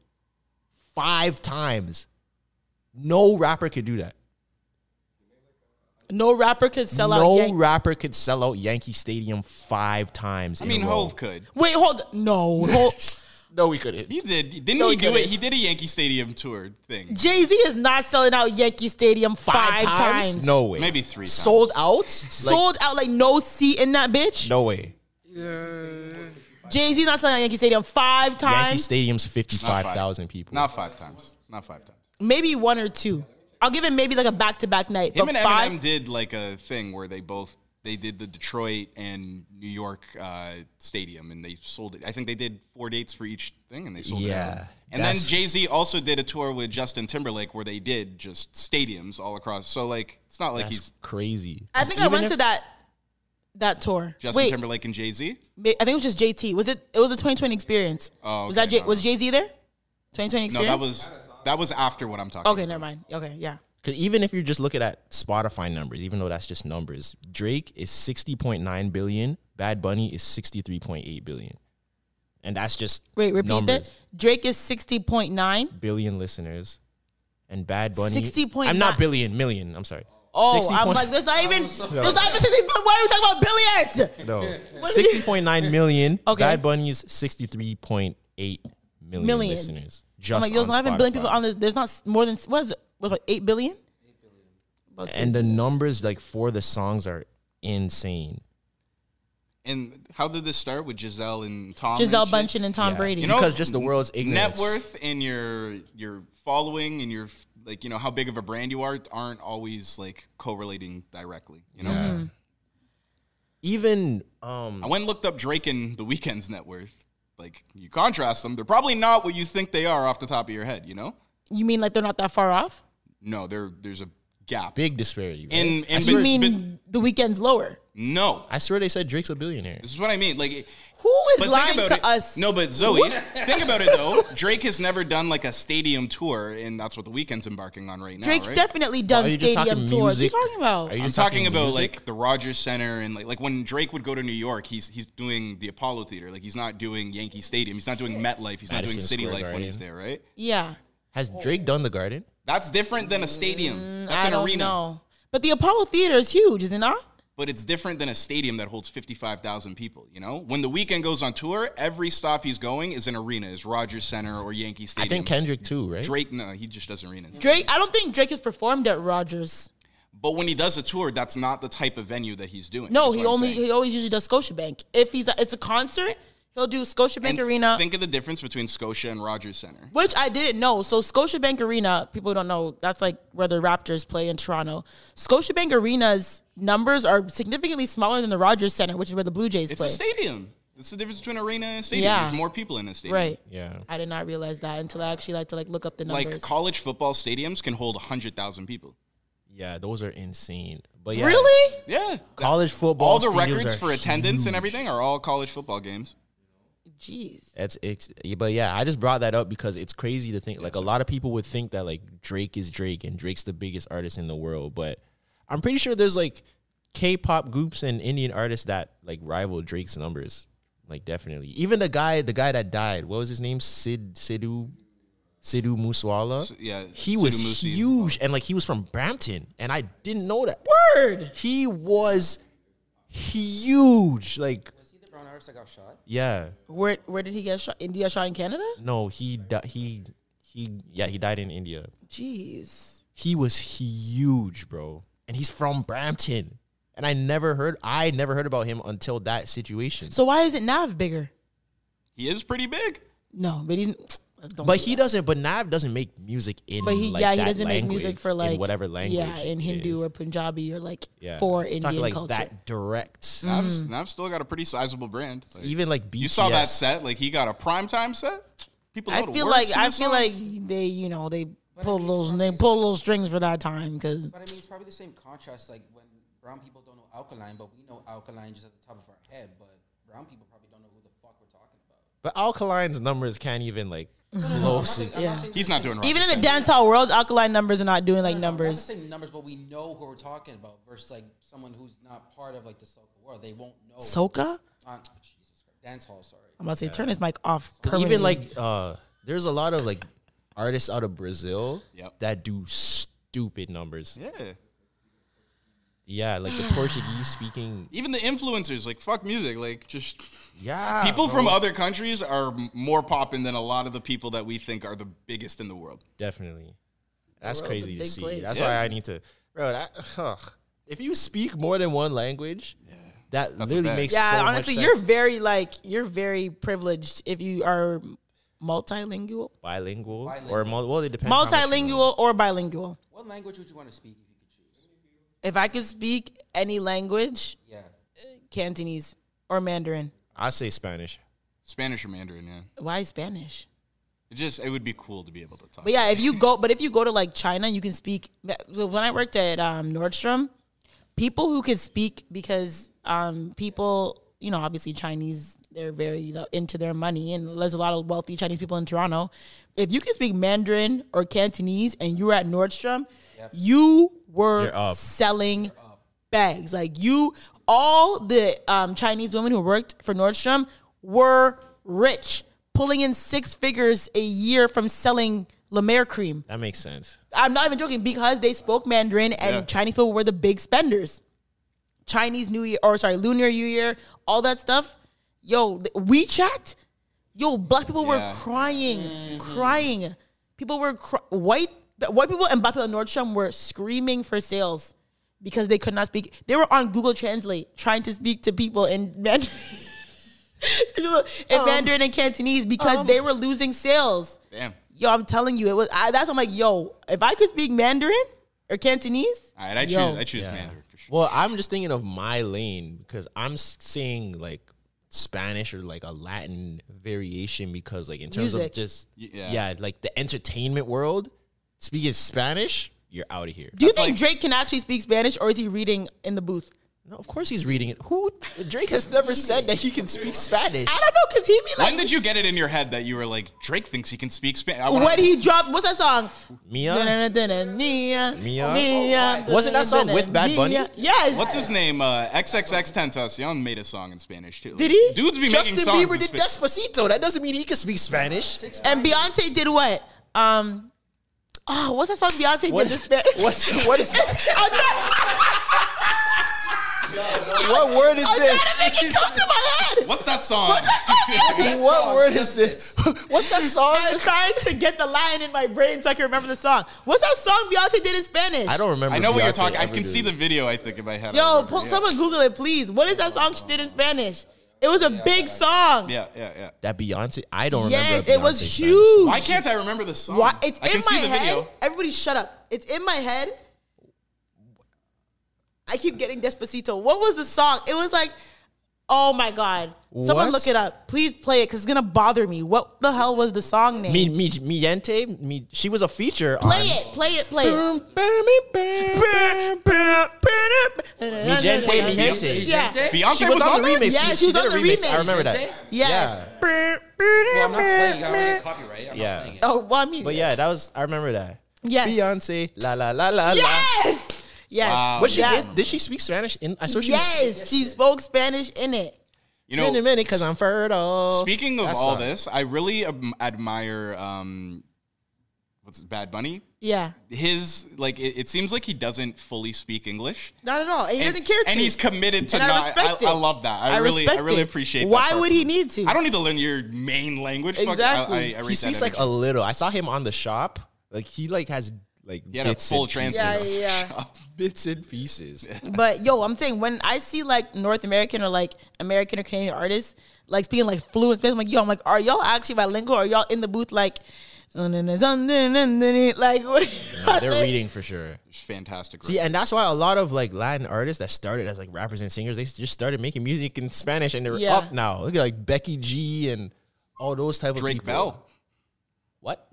S2: 5 times. No rapper could do that.
S1: No rapper could sell out.
S2: No rapper could sell out Yankee Stadium 5 times.
S3: I
S2: in
S3: mean,
S2: a row.
S3: Hove could.
S1: Wait, hold. No,
S2: No, we couldn't.
S3: He did. Didn't
S2: No,
S3: he
S2: he
S3: do it?
S2: couldn't.
S3: He did a Yankee Stadium tour thing.
S1: Jay-Z is not selling out Yankee Stadium five times.
S2: No way.
S3: Maybe 3 times.
S2: Sold out?
S1: Sold out like no seat in that bitch.
S2: No way.
S1: Jay-Z's not selling out Yankee Stadium 5
S2: Yankee
S1: times.
S2: Stadium's 55,000 people.
S3: Not 5 times. Not 5 times.
S1: Maybe 1 or 2. I'll give it maybe like a back-to-back night.
S3: Him
S1: but
S3: and
S1: 5,
S3: Eminem did like a thing where they did the Detroit and New York stadium, and they sold it. I think they did 4 dates for each thing, and they sold it out. And then Jay-Z also did a tour with Justin Timberlake where they did just stadiums all across. So like, it's not like he's
S2: crazy.
S1: I think I went to that tour.
S3: Justin Timberlake and Jay-Z.
S1: I think it was just JT. It was a 2020 Experience.
S3: Oh,
S1: was
S3: okay,
S1: that was Jay-Z there? 2020 Experience.
S3: No, that was after what I'm talking.
S1: Okay,
S3: about.
S1: never mind. Okay, yeah.
S2: Because even if you're just looking at Spotify numbers, even though that's just numbers, Drake is 60.9 billion. Bad Bunny is 63.8 billion. And that's just
S1: repeat
S2: numbers.
S1: that. Drake is 60.9
S2: billion listeners. And Bad Bunny.
S1: 60.9.
S2: I'm not billion, million. I'm sorry.
S1: Oh, I'm like, there's not even 60. Why are we talking about billions?
S2: No. 60.9 million.
S1: Okay.
S2: Bad Bunny's 63.8 million listeners. Just
S1: I'm like, there's
S2: on
S1: not even billion
S2: Spotify.
S1: people on this. There's not more than, what is it? What, 8 billion?
S2: And the numbers like for the songs are insane.
S3: And how did this start with Giselle and Tom?
S1: Giselle Bündchen and Tom Brady.
S3: You know,
S2: because just the world's ignorance.
S3: Net worth and your following and your like, you know, how big of a brand you are aren't always like correlating directly. You know,
S2: Even
S3: I went and looked up Drake and The Weeknd's net worth. Like, you contrast them, they're probably not what you think they are off the top of your head. You know?
S1: You mean like they're not that far off?
S3: No, there's a gap.
S2: big disparity. Right?
S3: And
S1: You mean The Weeknd's lower?
S3: no.
S2: I swear they said Drake's a billionaire.
S3: This is what I mean. Like,
S1: Who is
S3: but
S1: lying
S3: think about
S1: to us?
S3: No, but Zoe, think about it though. Drake has never done like a stadium tour, and that's what The Weeknd's embarking on right now.
S1: Drake's
S3: right?
S1: definitely done
S2: Are you just
S1: stadium
S2: talking
S1: tours. What are you
S2: music?
S1: talking about?
S2: Are you
S3: I'm
S2: just
S3: talking about
S2: music?
S3: like the Rogers Center and like when Drake would go to New York, he's doing the Apollo Theater. Like, he's not doing Yankee Stadium. He's not doing MetLife. He's not
S2: Madison
S3: doing City
S2: Square
S3: Life when
S2: Garden.
S3: he's there, right?
S1: Yeah.
S2: Has Drake done the Garden?
S3: That's different than a stadium. That's
S1: I
S3: an
S1: don't
S3: arena.
S1: know. But the Apollo Theater is huge, is it not?
S3: But it's different than a stadium that holds 55,000 people, you know? When The Weeknd goes on tour, every stop he's going is an arena, is Rogers Center or Yankee Stadium.
S2: I think Kendrick too, right?
S3: Drake, no, he just does arenas.
S1: Drake, I don't think Drake has performed at Rogers.
S3: But when he does a tour, that's not the type of venue that he's doing.
S1: No,
S3: That's what I'm saying.
S1: he always usually does Scotiabank. If it's a concert, he'll do Scotiabank
S3: And
S1: Arena,
S3: think of the difference between Scotia and Rogers Center.
S1: which I didn't know. So Scotiabank Arena, people don't know, that's like where the Raptors play in Toronto. Scotiabank Arena's numbers are significantly smaller than the Rogers Center, which is where the Blue Jays
S3: It's
S1: play.
S3: a stadium. It's the difference between arena and a stadium.
S1: Yeah.
S3: There's more people in a stadium.
S1: Right.
S2: Yeah.
S1: I did not realize that until I actually like to look up the numbers.
S3: Like college football stadiums can hold 100,000 people.
S2: Yeah, those are insane. But yeah,
S1: Really?
S3: Yeah.
S2: college football.
S3: All the
S2: stadiums
S3: records
S2: are
S3: for attendance
S2: huge.
S3: and everything are all college football games.
S1: Jeez.
S2: But yeah, I just brought that up because it's crazy to think like a lot of people would think that like Drake is Drake and Drake's the biggest artist in the world, but I'm pretty sure there's like K-pop groups and Indian artists that rival Drake's numbers. Like definitely. Even the guy that died, what was his name? Sidhu Moosewala.
S3: Yeah,
S2: He was
S3: Sidhu Moosey.
S2: huge and he was from Brampton and I didn't know that.
S1: Word.
S2: He was huge.
S6: Was he the brown artist that got shot?
S2: Yeah.
S1: Where did he get shot? India shot in Canada?
S2: No, he died in India.
S1: Jeez.
S2: He was huge, bro. And he's from Brampton. And I never heard about him until that situation.
S1: So why isn't Nav bigger?
S3: He is pretty big.
S1: No, but he's.
S2: But Nav doesn't make music in
S1: But he
S2: that
S1: doesn't make
S2: language,
S1: music for
S2: in whatever language.
S1: Yeah, in
S2: it
S1: Hindu
S2: is.
S1: or Punjabi or
S2: Yeah.
S1: for
S2: I'm talking
S1: Indian
S2: like
S1: culture.
S2: that direct.
S3: Nav's still got a pretty sizable brand. Like,
S2: Even like BTS.
S3: you saw that set? Like, he got a primetime set? People know
S1: I
S3: the
S1: feel
S3: words
S1: like
S3: to the
S1: I feel
S3: songs.
S1: like they pull those strings for that time because
S6: But I mean, it's probably the same contrast like when brown people don't know alkaline, but we know alkaline just at the top of our head, but brown people probably don't know who the fuck we're talking about.
S2: But Alkaline's numbers can't even closely.
S1: Yeah.
S3: He's not doing
S1: even in
S3: Rogers
S1: the
S3: Center.
S1: dancehall world, alkaline numbers are not doing
S6: I'm not
S1: numbers.
S6: saying numbers, but we know who we're talking about versus like someone who's not part of like the soca world. They won't know.
S1: Soca?
S6: Jesus Christ. Dancehall, sorry.
S1: I'm about to say turn this mic off.
S2: Because even
S1: permanently.
S2: there's a lot of artists out of Brazil
S3: Yep.
S2: that do stupid numbers.
S3: Yeah.
S2: Yeah, like the Portuguese speaking.
S3: Even the influencers, like, fuck music. Like, just
S2: bro.
S3: people from other countries are more popping than a lot of the people that we think are the biggest in the world.
S2: Definitely. That's
S1: world's a
S2: crazy to
S1: big
S2: see.
S1: place.
S2: That's
S3: Yeah.
S2: why I need to, bro. If you speak more than one language, that
S3: That's
S2: literally
S3: a fact.
S2: makes
S1: Yeah,
S2: so
S1: honestly,
S2: much
S1: you're
S2: sense.
S1: very privileged if you are multilingual,
S2: Bilingual,
S6: Bilingual.
S2: or well, it depends. how much you know.
S1: multilingual or bilingual.
S6: What language would you want to speak if you could choose?
S1: If I could speak any language,
S6: Yeah.
S1: Cantonese or Mandarin.
S2: I say Spanish.
S3: Spanish or Mandarin, yeah.
S1: Why Spanish?
S3: It would be cool to be able to talk.
S1: But yeah, if you go to like China, you can speak. When I worked at Nordstrom, people who could speak, because people, you know, obviously Chinese, they're very into their money, and there's a lot of wealthy Chinese people in Toronto. If you can speak Mandarin or Cantonese and you were at Nordstrom, you were
S2: You're up.
S1: selling bags. Like all the Chinese women who worked for Nordstrom were rich, pulling in 6 figures a year from selling La Mer cream.
S2: That makes sense.
S1: I'm not even joking, because they spoke Mandarin and Chinese people were the big spenders. Chinese New Year, Lunar New Year, all that stuff. Yo, WeChat, black people were crying. People were white people and black people in Nordstrom were screaming for sales because they could not speak. They were on Google Translate trying to speak to people in Mandarin. Mandarin and Cantonese because they were losing sales.
S3: Damn.
S1: Yo, I'm telling you, I'm like, yo, if I could speak Mandarin or Cantonese,
S3: All right, I choose Mandarin for sure.
S2: Well, I'm just thinking of my lane because I'm saying like Spanish or like a Latin variation, because like in terms
S1: Music.
S2: of just
S3: Yeah.
S2: like the entertainment world, speaking Spanish, you're out of here.
S1: Do you think Drake can actually speak Spanish, or is he reading in the booth?
S2: No, of course he's reading it. Drake has never said that he can speak Spanish.
S1: I don't know, because he be like,
S3: When did you get it in your head that you were like, Drake thinks he can speak Spanish?
S1: when he dropped, what's that song?
S2: Mia?
S1: Mia.
S2: Wasn't that song with Bad Bunny?
S1: Yes.
S3: What's his name? XXX Tentacion made a song in Spanish too.
S1: Did he?
S3: Dudes be
S2: Justin
S3: making songs
S2: Bieber
S3: in
S2: did Despacito. That doesn't mean he can speak Spanish.
S1: And Beyonce did what? What's that song Beyonce did in Spanish?
S2: What is what word is this?
S1: Make it come to my head.
S3: What's that song?
S2: What word is this? What's that song?
S1: I'm trying to get the line in my brain so I can remember the song. What's that song Beyonce did in Spanish?
S2: I don't remember.
S3: I know what you're
S2: Beyonce
S3: talking. I
S2: ever
S3: can
S2: did.
S3: see the video, I think, in my head.
S1: Yo, someone Google it, please. What is that song she did in Spanish? It was a big song.
S3: Yeah.
S2: That Beyonce. I don't remember.
S1: Yes,
S2: a
S1: it was
S2: Beyonce Spanish
S1: huge.
S2: song.
S3: Why can't I remember the song?
S1: Why? It's
S3: I
S1: in
S3: can see
S1: my
S3: the
S1: head.
S3: video.
S1: Everybody shut up. It's in my head. I keep getting Despacito. What was the song? It was like, oh my God. Someone
S2: What?
S1: look it up. Please play it because it's going to bother me. What the hell was the song name?
S2: Miente. She was a feature.
S1: Play
S2: on,
S1: it. Play it. Play it.
S2: Mi gente.
S1: Yeah.
S3: Beyonce
S2: She was on the
S3: there?
S2: remix.
S1: Yeah, she was
S2: did
S1: on
S2: a
S1: the
S2: remix.
S1: remix.
S2: I remember that.
S1: Yes.
S6: Well, I'm not playing. I don't get copyright. I'm
S2: Yeah.
S6: not playing it.
S1: Oh, well, I mean,
S2: But yeah, that was. I remember that.
S1: Yes.
S2: Beyonce. La la la la la.
S1: Yes. Yes.
S3: Wow.
S2: What she
S1: Yeah.
S2: did she speak Spanish? I saw she
S1: Yes. She spoke Spanish in it.
S3: You
S2: was in a
S3: know,
S2: minute because I'm fertile.
S3: speaking of
S2: That
S3: all
S2: song.
S3: this, I really admire what's it, Bad Bunny.
S1: Yeah.
S3: His it seems like he doesn't fully speak English.
S1: Not at all. And he doesn't care to.
S3: And he's committed to
S1: And I
S3: not.
S1: respect it.
S3: I love that. I
S1: respect
S3: really
S1: it.
S3: appreciate that.
S1: Why
S3: part
S1: would
S3: from
S1: he
S3: him.
S1: need to?
S3: I don't need to learn your main language. Fuck,
S1: Exactly.
S3: I rate
S2: He speaks
S3: that
S2: like a
S3: energy.
S2: little. I saw him on the shop. Like he has
S3: He had a
S2: bits
S3: full
S2: and
S3: translate.
S2: pieces.
S1: Yeah.
S2: Bits and pieces.
S1: But yo, I'm saying when I see like North American or like American or Canadian artists like speaking like fluent Spanish, I'm like, yo, I'm like, are y'all actually bilingual? Or are y'all in the booth like, like
S2: Yeah, they're reading for sure.
S3: It's fantastic.
S2: See, and that's why a lot of like Latin artists that started as like rappers and singers, they just started making music in Spanish and they're
S1: Yeah.
S2: up now. Look at like Becky G and all those type of
S3: Drake
S2: people.
S3: Bell.
S1: what?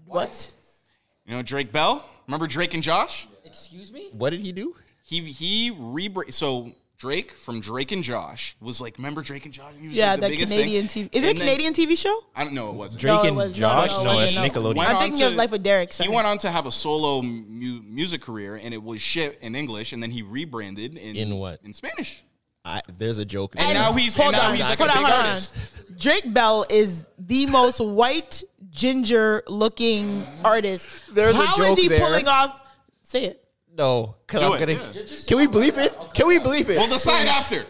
S3: You know Drake Bell? Remember Drake and Josh?
S6: Excuse me?
S2: What did he do?
S3: So Drake from Drake and Josh was like, remember Drake and Josh? He was
S1: Yeah,
S3: like the
S1: that
S3: biggest
S1: Canadian
S3: thing.
S1: TV. Is it a
S3: And then-
S1: Canadian TV show?
S3: I don't know. It wasn't.
S2: Drake
S1: No, it
S2: and
S1: was- no,
S2: Josh?
S1: no,
S2: No,
S1: it
S2: it's
S1: wasn't.
S2: Nickelodeon.
S1: I'm
S3: on
S1: thinking
S3: to-
S1: of Life with Derek.
S3: He
S1: Sorry.
S3: went on to have a solo music career, and it was shit in English, and then he rebranded
S2: In what?
S3: In Spanish.
S2: There's a joke.
S3: And now he's
S1: hold
S3: like
S1: on,
S3: a
S1: hold
S3: big
S1: on, hold on.
S3: artist.
S1: Drake Bell is the most white ginger looking artist.
S2: There's a
S1: How is
S2: joke
S1: he
S2: there.
S1: pulling off? Say it.
S2: No, because
S3: Do
S2: I'm
S3: it,
S2: gonna.
S3: yeah.
S2: Can we bleep it? Can we bleep it?
S3: We'll decide after.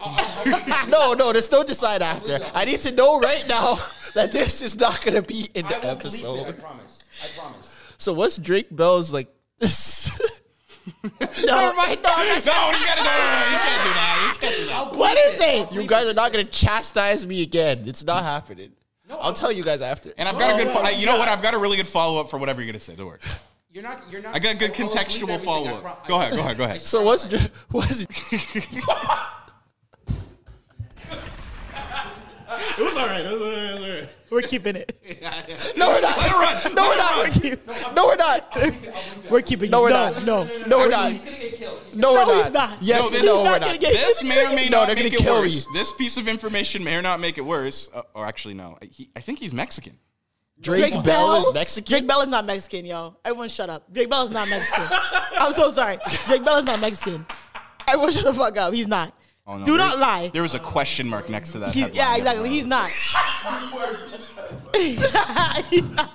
S2: No, there's no decide after. I need to know right now that this is not gonna be in the episode.
S6: I promise.
S2: So what's Drake Bell's like? Never mind. No,
S3: You can't do that. You can't do that.
S2: what is it? You guys are not gonna chastise me again. It's not happening. I'll tell you guys after.
S3: And I've got a good. You know what? I've got a really good follow up for whatever you're gonna say. Don't worry.
S6: You're not.
S3: I got good contextual follow up. Go ahead.
S2: So what's
S3: It was all right.
S1: We're keeping it.
S2: No, we're not.
S3: Let it run.
S2: No, we're not. No, we're not.
S1: We're keeping
S2: No,
S1: it.
S2: we're not.
S1: No.
S2: No, we're not.
S6: He's gonna get killed.
S2: No, we're
S1: he's
S2: not.
S1: not.
S2: Yes,
S3: No,
S2: no,
S3: this-
S2: we're
S1: not
S2: not.
S1: gonna get-
S3: This may or may
S2: No,
S3: not
S2: they're gonna
S3: make it
S2: kill
S3: worse.
S2: me.
S3: This piece of information may or not make it worse. Or actually, no. I think he's Mexican.
S2: Drake Bell is Mexican.
S1: Drake Bell is not Mexican, yo. Everyone shut up. Drake Bell is not Mexican. I'm so sorry. Drake Bell is not Mexican. Everyone shut the fuck up. He's not.
S3: Oh, no,
S1: Do not lie.
S3: There was a question mark next to that. headline.
S1: Yeah, exactly. He's not. He's not.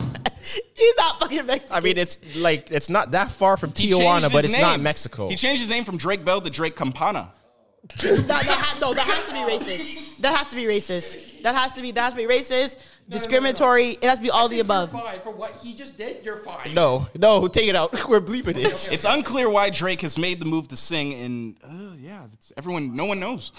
S1: He's not fucking Mexican.
S2: I mean, it's not that far from
S3: He changed
S2: Tijuana, but
S3: his
S2: it's not
S3: name.
S2: Mexico.
S3: He changed his name from Drake Bell to Drake Campana.
S1: that has to be racist. That has to be racist. That has to be racist, discriminatory. It has to be all the above.
S6: You're fine for what he just did. You're fine.
S2: No, take it out. We're bleeping it.
S3: It's unclear why Drake has made the move to sing, and no one knows.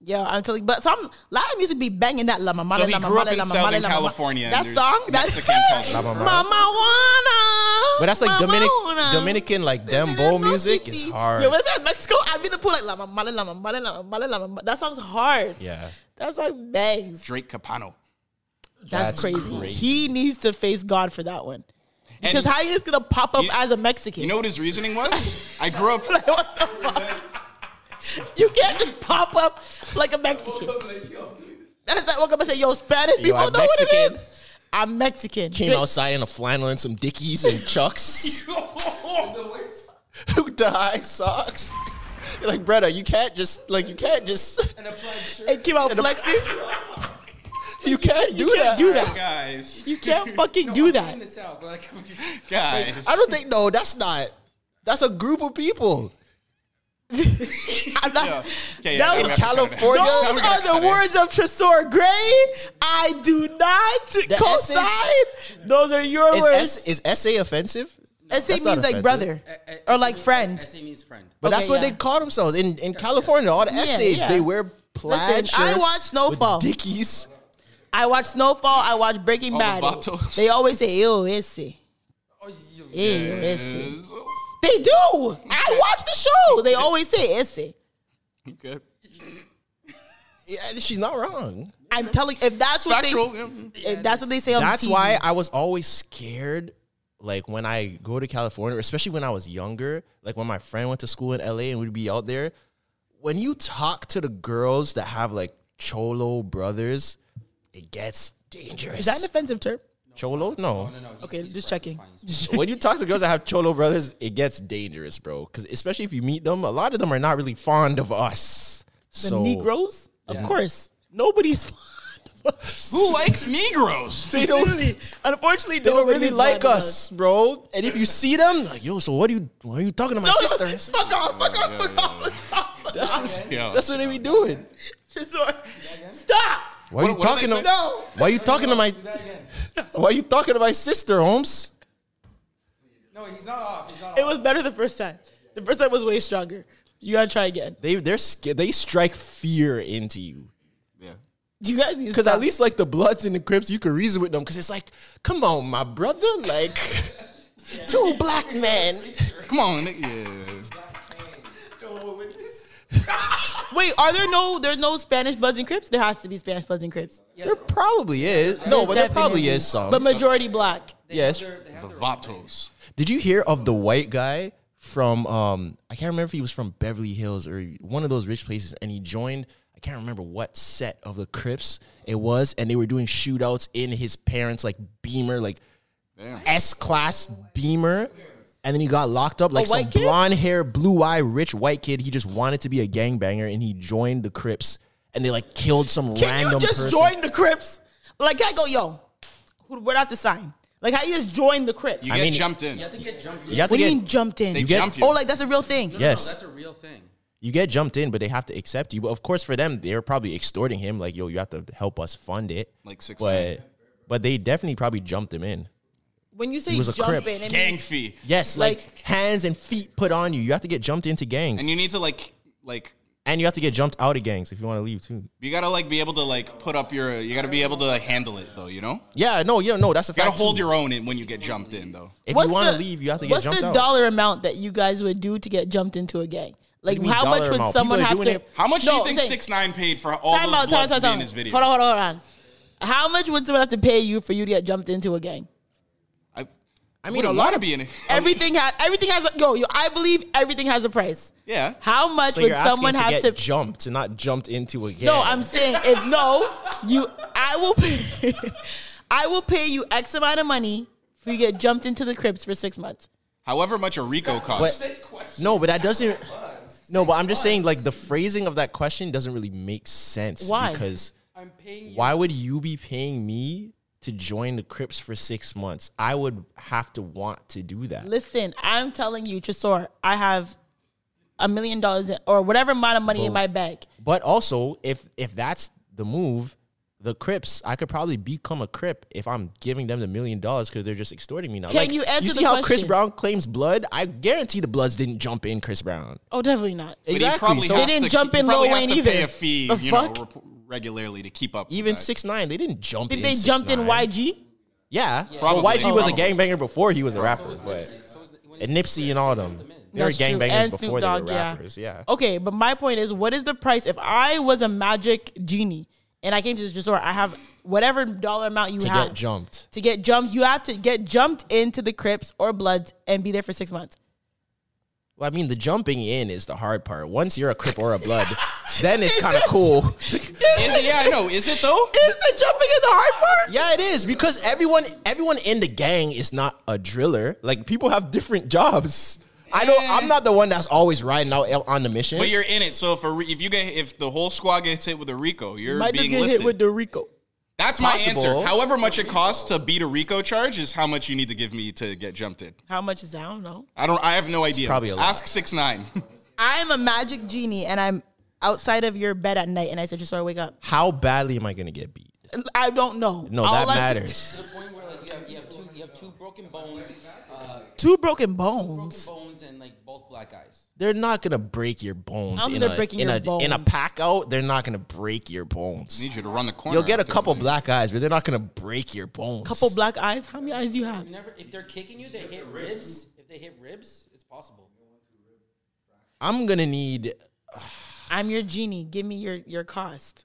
S1: Yeah, I'm telling you. But some Latin music be banging that la mama.
S3: So he grew up in Southern California, and
S1: That
S3: there's
S1: song,
S3: Mexican culture.
S1: Mama wanna.
S2: But that's like
S1: Mama wanna.
S2: Dominican, like dembow music is hard.
S1: Yeah, when I'm in Mexico, I'd be the pool like la mama, la mama, la mama, la mama. That song's hard.
S2: Yeah.
S1: That song bangs.
S3: Drake Capano.
S1: That's crazy. He needs to face God for that one. Because how he is gonna pop up as a Mexican?
S3: You know what his reasoning was? I grew up.
S1: Like, what the fuck? You can't just pop up like a Mexican. That's like walk up and say, "Yo, Spanish people
S2: I'm
S1: know what
S2: Mexican.
S1: it is." I'm Mexican.
S2: Came outside in a flannel and some Dickies and Chucks. Who the high socks? You're like, brother, you can't just.
S1: And came out flexing.
S2: You can't do
S1: can't
S2: that.
S1: do that.
S3: Guys.
S1: You can't fucking do that.
S3: Guys.
S2: I don't think. No, that's not. That's a group of people.
S1: I'm not.
S3: Okay,
S1: That was
S3: we have to cut it.
S2: California.
S1: Those are the words of Tresor Gray. I do not co-sign. Those are your words.
S2: Is SA offensive?
S1: SA
S2: That's not
S1: means like
S2: offensive.
S1: brother or like friend.
S6: SA means friend.
S2: But
S1: Okay,
S2: that's what
S1: yeah.
S2: they call themselves in California. All the essays,
S1: yeah.
S2: they wear plaid
S1: Listen, I
S2: shirts
S1: watch Snowfall.
S2: with Dickies.
S1: I watch Snowfall. I watch Breaking
S3: the
S1: Bad.
S3: vatos.
S1: They always say, "Ew, esse." Ew, esse. They do. I watch the show. They always say esse.
S3: Okay.
S2: Yeah, she's not wrong.
S1: I'm telling. If that's what
S3: Factual.
S1: if that's what they say on
S2: That's
S1: TV.
S2: why I was always scared. Like when I go to California, especially when I was younger, like when my friend went to school in LA and we'd be out there, when you talk to the girls that have like cholo brothers, it gets dangerous.
S1: Is that an offensive term?
S2: Cholo? No.
S6: No.
S1: Okay, just checking.
S2: When you talk to girls that have cholo brothers, it gets dangerous, bro. Because especially if you meet them, a lot of them are not really fond of us.
S1: The Negroes, of course, nobody's fond of us.
S3: Who likes Negroes?
S2: They don't
S1: Unfortunately,
S2: They don't really
S1: nobody's
S2: like
S1: fond of
S2: us, bro. And if you see them, like, yo, so what are you talking to my sister?
S1: Fuck off.
S2: That's what they be doing.
S1: Tresor, stop.
S2: Why are you
S3: What do
S2: talking
S3: they
S2: to?
S3: say?
S1: No.
S2: Why are you talking to my? Why are you talking to my sister, Holmes?
S6: No, he's not off.
S1: It was better the first time. The first time was way stronger. You gotta try again.
S2: They're scared. They strike fear into you.
S3: Yeah.
S1: You guys need to
S2: Because
S1: stop.
S2: at least like the Bloods and the Crips, you can reason with them. Because it's like, come on, my brother, like two black men.
S3: Come on. Yeah.
S1: Wait, there's no Spanish Bloods and Crips? There has to be Spanish Bloods and Crips.
S2: There probably is. No, but there probably is some.
S1: But majority black.
S2: Yes.
S3: The Vatos.
S2: Did you hear of the white guy from I can't remember if he was from Beverly Hills or one of those rich places, and he joined, I can't remember what set of the Crips it was, and they were doing shootouts in his parents' like Beamer, like S-class Beamer, and then he got locked up like some
S1: white kid?
S2: blonde hair, blue eye, rich white kid. He just wanted to be a gangbanger, and he joined the Crips, and they like killed some
S1: Can
S2: random
S1: you just
S2: person.
S1: join the Crips? Like, I go, yo, we're not to sign. Like, how you just join the Crips?
S3: You get jumped in.
S6: You have to get jumped in.
S2: You have
S1: What
S2: to
S1: do you
S2: get
S1: mean jumped in?
S3: They jump you.
S1: Oh, like that's a real thing.
S2: yes.
S6: No, that's a real thing.
S2: You get jumped in, but they have to accept you. But of course, for them, they're probably extorting him. Like, yo, you have to help us fund it.
S3: Like 6
S2: But they definitely probably jumped him in.
S1: When you say
S2: He was a
S1: jump
S2: Crip.
S1: in, it
S3: gang
S1: means
S3: fee.
S2: Yes, like hands and feet put on you. You have to get jumped into gangs,
S3: And you need to like
S2: and you have to get jumped out of gangs if you want to leave too.
S3: you gotta like be able to like put up your. You gotta be able to like, handle it though. You know.
S2: Yeah, no, that's a
S3: You gotta
S2: fact.
S3: hold
S2: too.
S3: your own when you get jumped in though.
S2: If
S1: What's
S2: you want to
S1: the-
S2: leave, you have to get
S1: what's
S2: jumped
S1: the
S2: out.
S1: dollar amount that you guys would do to get jumped into a gang? Like,
S2: do you mean
S1: how much
S2: dollar
S1: would
S2: amount?
S1: someone
S2: People are
S1: have
S2: doing
S1: to?
S2: it-
S3: How much
S1: No,
S3: do you
S1: I'm
S3: think
S1: saying-
S3: 6ix9ine paid for all
S1: Time
S3: those
S1: out,
S3: bloods to be
S1: time.
S3: in his video?
S1: Hold on. How much would someone have to pay you for you to get jumped into a gang?
S2: I mean, a
S3: Wouldn't
S2: lot
S3: wanna
S2: of
S3: be in it.
S1: Everything has yo. I believe everything has a price.
S3: Yeah.
S1: How much
S2: So
S1: would
S2: you're asking
S1: someone
S2: to
S1: have
S2: get
S1: to?
S2: jumped, and not jumped into a gang.
S1: No, I'm saying I will pay. I will pay you X amount of money for you to get jumped into the Crips for 6 months.
S3: However much a Rico costs.
S2: No, but that doesn't. No, but I'm just saying, like, the phrasing of that question doesn't really make sense.
S1: Why?
S2: Because
S6: I'm paying you.
S2: why would you be paying me to join the Crips for 6 months? I would have to want to do that.
S1: Listen, I'm telling you, Tresor, I have $1 million or whatever amount of money in my bank.
S2: But also, if that's the move, the Crips, I could probably become a Crip if I'm giving them the $1 million because they're just extorting me now.
S1: Can you answer
S2: You see
S1: the
S2: how Chris
S1: question?
S2: Brown claims blood? I guarantee the Bloods didn't jump in Chris Brown.
S1: Oh, definitely not.
S3: But he
S2: Exactly.
S3: probably
S2: So
S3: has
S1: They didn't
S3: to-
S1: jump
S3: he
S1: in
S3: probably
S1: Lil
S3: has
S1: Wayne
S3: to pay
S1: either.
S3: a fee,
S1: The
S3: you
S1: fuck?
S3: know, regularly to keep up.
S2: Even
S3: with that.
S2: 6ix9ine, they didn't jump
S1: Did
S2: in.
S1: they jumped in
S2: 6ix9ine.
S1: YG?
S2: Yeah.
S3: Probably.
S2: Well, YG was a
S3: Oh.
S2: gangbanger before he was a rapper, but and Nipsey and all of them. They were
S1: That's true.
S2: gangbangers
S1: And
S2: before
S1: Snoop
S2: they
S1: Dogg,
S2: were
S1: yeah.
S2: rappers. Yeah.
S1: Okay, but my point is, what is the price? If I was a magic genie and I came to this resort, I have whatever dollar amount you
S2: To
S1: have
S2: get jumped.
S1: to get jumped. You have to get jumped into the Crips or Bloods and be there for 6 months.
S2: Well, I mean, the jumping in is the hard part. Once you're a Crip or a Blood, then it's kind of cool.
S3: Is it? Yeah, I know. Is it though?
S1: Is the jumping is the hard part?
S2: Yeah, it is because everyone in the gang is not a driller. Like, people have different jobs. I'm not the one that's always riding out on the mission.
S3: But you're in it. So if the whole squad gets hit with a Rico, you're
S1: Might just
S3: being
S1: get
S3: listed.
S1: hit with the Rico.
S3: That's my
S2: Possible.
S3: answer. However much it costs to beat a Rico charge is how much you need to give me to get jumped in.
S1: How much is that? I don't know.
S3: I have no idea.
S2: probably a lot.
S3: Ask 6ix9ine.
S1: I'm a magic genie and I'm outside of your bed at night and I said, just wake up.
S2: How badly am I going to get beat?
S1: I don't know.
S2: No,
S1: All
S2: that
S1: I-
S2: matters.
S6: To the point where like you have two broken bones,
S1: Two broken bones.
S6: and like both black eyes.
S2: They're not going to break your bones.
S1: I'm gonna break your
S2: in a
S1: bones.
S2: pack out. They're not going to break your bones.
S3: I need you to run the corner.
S2: You'll get a
S3: after.
S2: couple black eyes, but they're not going to break your bones.
S1: Couple black eyes. How many eyes do you have?
S6: If they're kicking you, they hit ribs. If they hit ribs, it's possible.
S2: I'm going to need...
S1: I'm your genie. Give me your cost.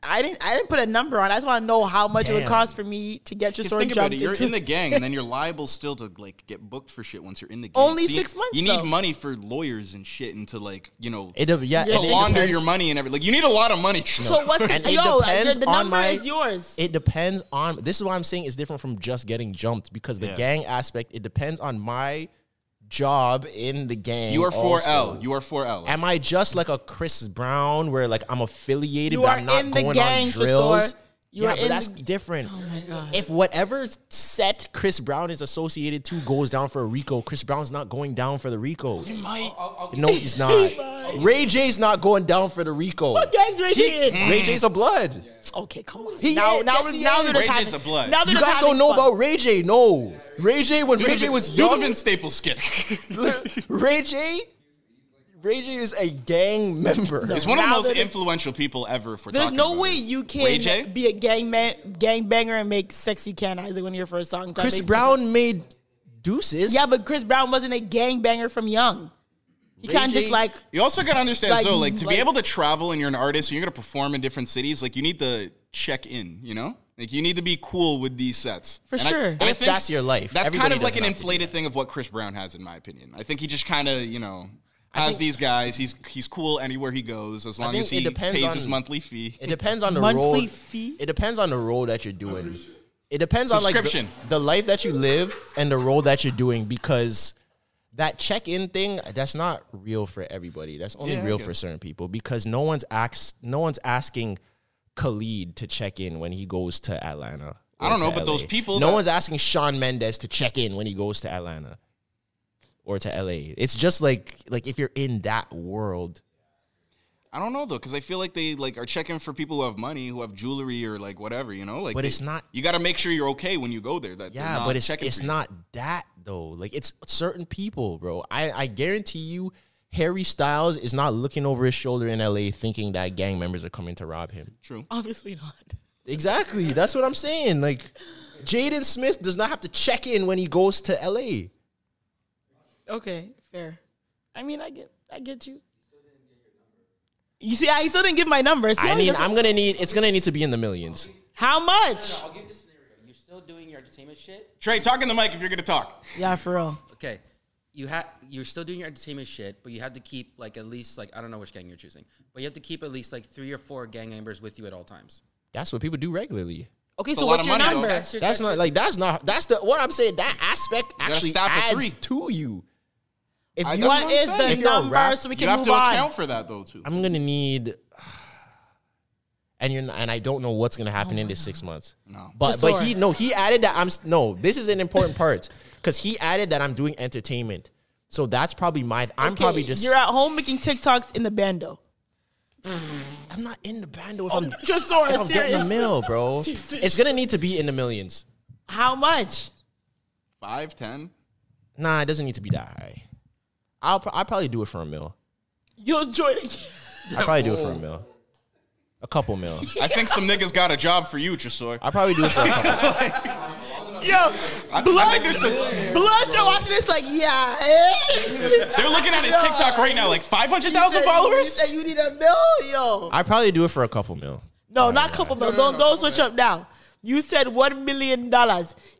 S1: I didn't put a number on. I just want to know how much it would
S2: Damn.
S1: cost for me to get your
S3: Just
S1: sword
S3: think about
S1: jumped
S3: it. You're
S1: into.
S3: in the gang, and then you're liable still to like get booked for shit once you're in the gang.
S1: Only
S3: So
S1: 6 months,
S3: You
S1: though.
S3: need money for lawyers and shit, and to like
S2: It, yeah,
S3: to
S2: and it
S3: launder
S2: depends-
S3: your money and everything. Like you need a lot of money.
S1: So what's
S2: And
S1: the,
S2: it
S1: yo?
S2: depends
S1: The
S2: on
S1: number
S2: my-
S1: is yours.
S2: It depends on... This is why I'm saying it's different from just getting jumped, because the gang aspect, it depends on my job in the gang.
S3: You are 4L.
S2: also.
S3: You are 4L.
S2: Am I just like a Chris Brown where like I'm affiliated,
S1: You
S2: but
S1: are
S2: I'm not
S1: in the
S2: going
S1: gang,
S2: on drills?
S1: Tresor. You
S2: Yeah,
S1: are
S2: but
S1: in
S2: that's
S1: the-
S2: different.
S1: Oh my God.
S2: If whatever set Chris Brown is associated to goes down for a Rico, Chris Brown's not going down for the Rico. No, he's not. Ray J's not going down for the Rico.
S1: What gang's Ray J in?
S2: Ray J's a blood.
S1: Okay, come on.
S2: He
S1: now,
S2: is.
S1: now,
S2: Yes, he
S1: now
S2: is.
S1: they're
S3: Ray
S1: just
S3: J's
S1: having,
S3: a blood.
S1: Now they're
S2: You
S1: just
S2: guys
S1: having
S2: don't know
S1: fun.
S2: about Ray J. No. Ray J, when Ray J was
S3: you
S2: young,
S3: live in Staples skit.
S2: Ray J is a gang member.
S3: He's one of the
S1: Now
S3: most
S1: that it's-
S3: influential people ever. For
S1: There's
S3: talking
S1: no
S3: about
S1: way
S3: it.
S1: you
S3: Ray J?
S1: can be a gang banger and make "Sexy Can I" like one of your first songs. That
S2: Chris
S1: makes no
S2: Brown
S1: sense.
S2: made Deuces.
S1: Yeah, but Chris Brown wasn't a gang banger from young. He
S2: Ray
S1: kind of
S2: J-
S1: just like
S3: You also gotta understand,
S1: Like-
S3: so like to
S1: like-
S3: be able to travel and you're an artist and you're gonna perform in different cities, like you need to check in, you know? Like you need to be cool with these sets.
S1: For
S3: And
S1: sure.
S3: I
S2: If
S3: think
S2: that's your life.
S3: That's
S2: Everybody
S3: kind of like
S2: doesn't
S3: an
S2: have to do
S3: inflated
S2: that.
S3: thing of what Chris Brown has, in my opinion. I think he just kind of, has these guys. He's cool anywhere he goes as long
S2: think
S3: as
S2: it
S3: he
S2: depends
S3: pays
S2: on-
S3: his monthly fee.
S2: It depends on the
S1: Monthly
S2: role.
S1: fee?
S2: It depends on the role that you're doing. It depends on like
S3: Subscription.
S2: the life that you live and the role that you're doing, because that check-in thing, that's not real for everybody. That's only
S3: Yeah, I
S2: real
S3: guess.
S2: for certain people, because no one's asking Khalid to check in when he goes to Atlanta.
S3: I don't know,
S2: to
S3: but
S2: LA.
S3: those people.
S2: No one's asking Shawn Mendes to check in when he goes to Atlanta or to LA. It's just like if you're in that world.
S3: I don't know though, because I feel like they like are checking for people who have money, who have jewelry or like whatever, you know. Like,
S2: but it's not.
S3: You got to make sure you're okay when you go there.
S2: Yeah, but it's not that though. Like it's certain people, bro. I guarantee you, Harry Styles is not looking over his shoulder in LA thinking that gang members are coming to rob him.
S3: True.
S1: Obviously not.
S2: Exactly. That's what I'm saying. Like Jaden Smith does not have to check in when he goes to LA.
S1: Okay, fair. I mean, I get you. You see, I still didn't give my number. See,
S2: it's gonna need to be in the millions.
S1: How much?
S6: I'll give you the scenario. You're still doing your entertainment shit.
S3: Trey, talk in the mic if you're gonna talk.
S1: Yeah, for real.
S6: Okay. You're still doing your entertainment shit, but you have to keep like at least like I don't know which gang you're choosing, but you have to keep at least like 3 or 4 gang members with you at all times.
S2: That's what people do regularly.
S1: Okay, so what's your number?
S2: That's the what I'm saying. That aspect actually adds to you.
S1: What is the number so we can move on?
S3: You have to account for that though too.
S2: I'm gonna need, and I don't know what's gonna happen in this 6 months.
S3: No,
S2: but he added that this is an important part because he added that I'm doing entertainment. So that's probably probably just
S1: you're at home making TikToks in the bando.
S2: I'm not in the bando if I'm
S1: Tresor,
S2: getting the mill, bro. It's gonna need to be in the millions.
S1: How much?
S3: 5, 10?
S2: Nah, it doesn't need to be that high. I'll probably do it for $1 million.
S1: You'll join again.
S2: I'll probably do it for $1 million. A couple mil.
S3: I think some niggas got a job for you, Tresor.
S2: I'll probably do it for a couple.
S1: Yo, Bloods are watching this like, yeah.
S3: They're looking at his TikTok right now, like 500,000 followers?
S1: You said you need $1 million, yo.
S2: I'll probably do it for a couple mil.
S1: No, not a couple mil. Don't switch up now. You said $1 million.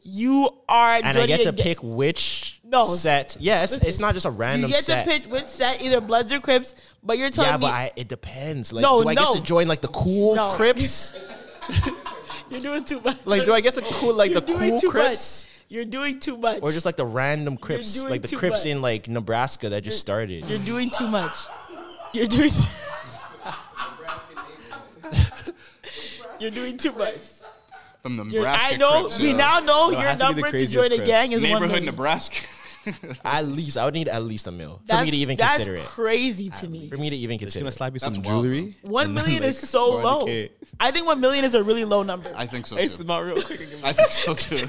S1: You are
S2: and I get to pick which set. Yes, it's not just a random set.
S1: You get to pick which set, either Bloods or Crips, but you're telling me.
S2: Yeah, but it depends. Like, do I get to join like the cool Crips?
S1: You're doing too much.
S2: Like, do I get to cool like the cool Crips?
S1: You're doing too much.
S2: Or just like the random Crips, like the Crips in like Nebraska that just started.
S1: You're doing too much. You're doing. You're doing too much.
S3: From the Nebraska
S1: I know.
S3: Crips,
S1: we now know your number to join a gang is
S3: neighborhood
S1: 1 million.
S3: Nebraska.
S2: I would need at least $1 million for me to even consider it.
S1: That's crazy to me.
S2: For me to even consider it.
S8: Slap you some jewelry.
S1: 1 million is so low. I think 1 million is a really low number.
S3: I think so
S8: Hey,
S3: too.
S8: smile real quick.
S3: I think so too.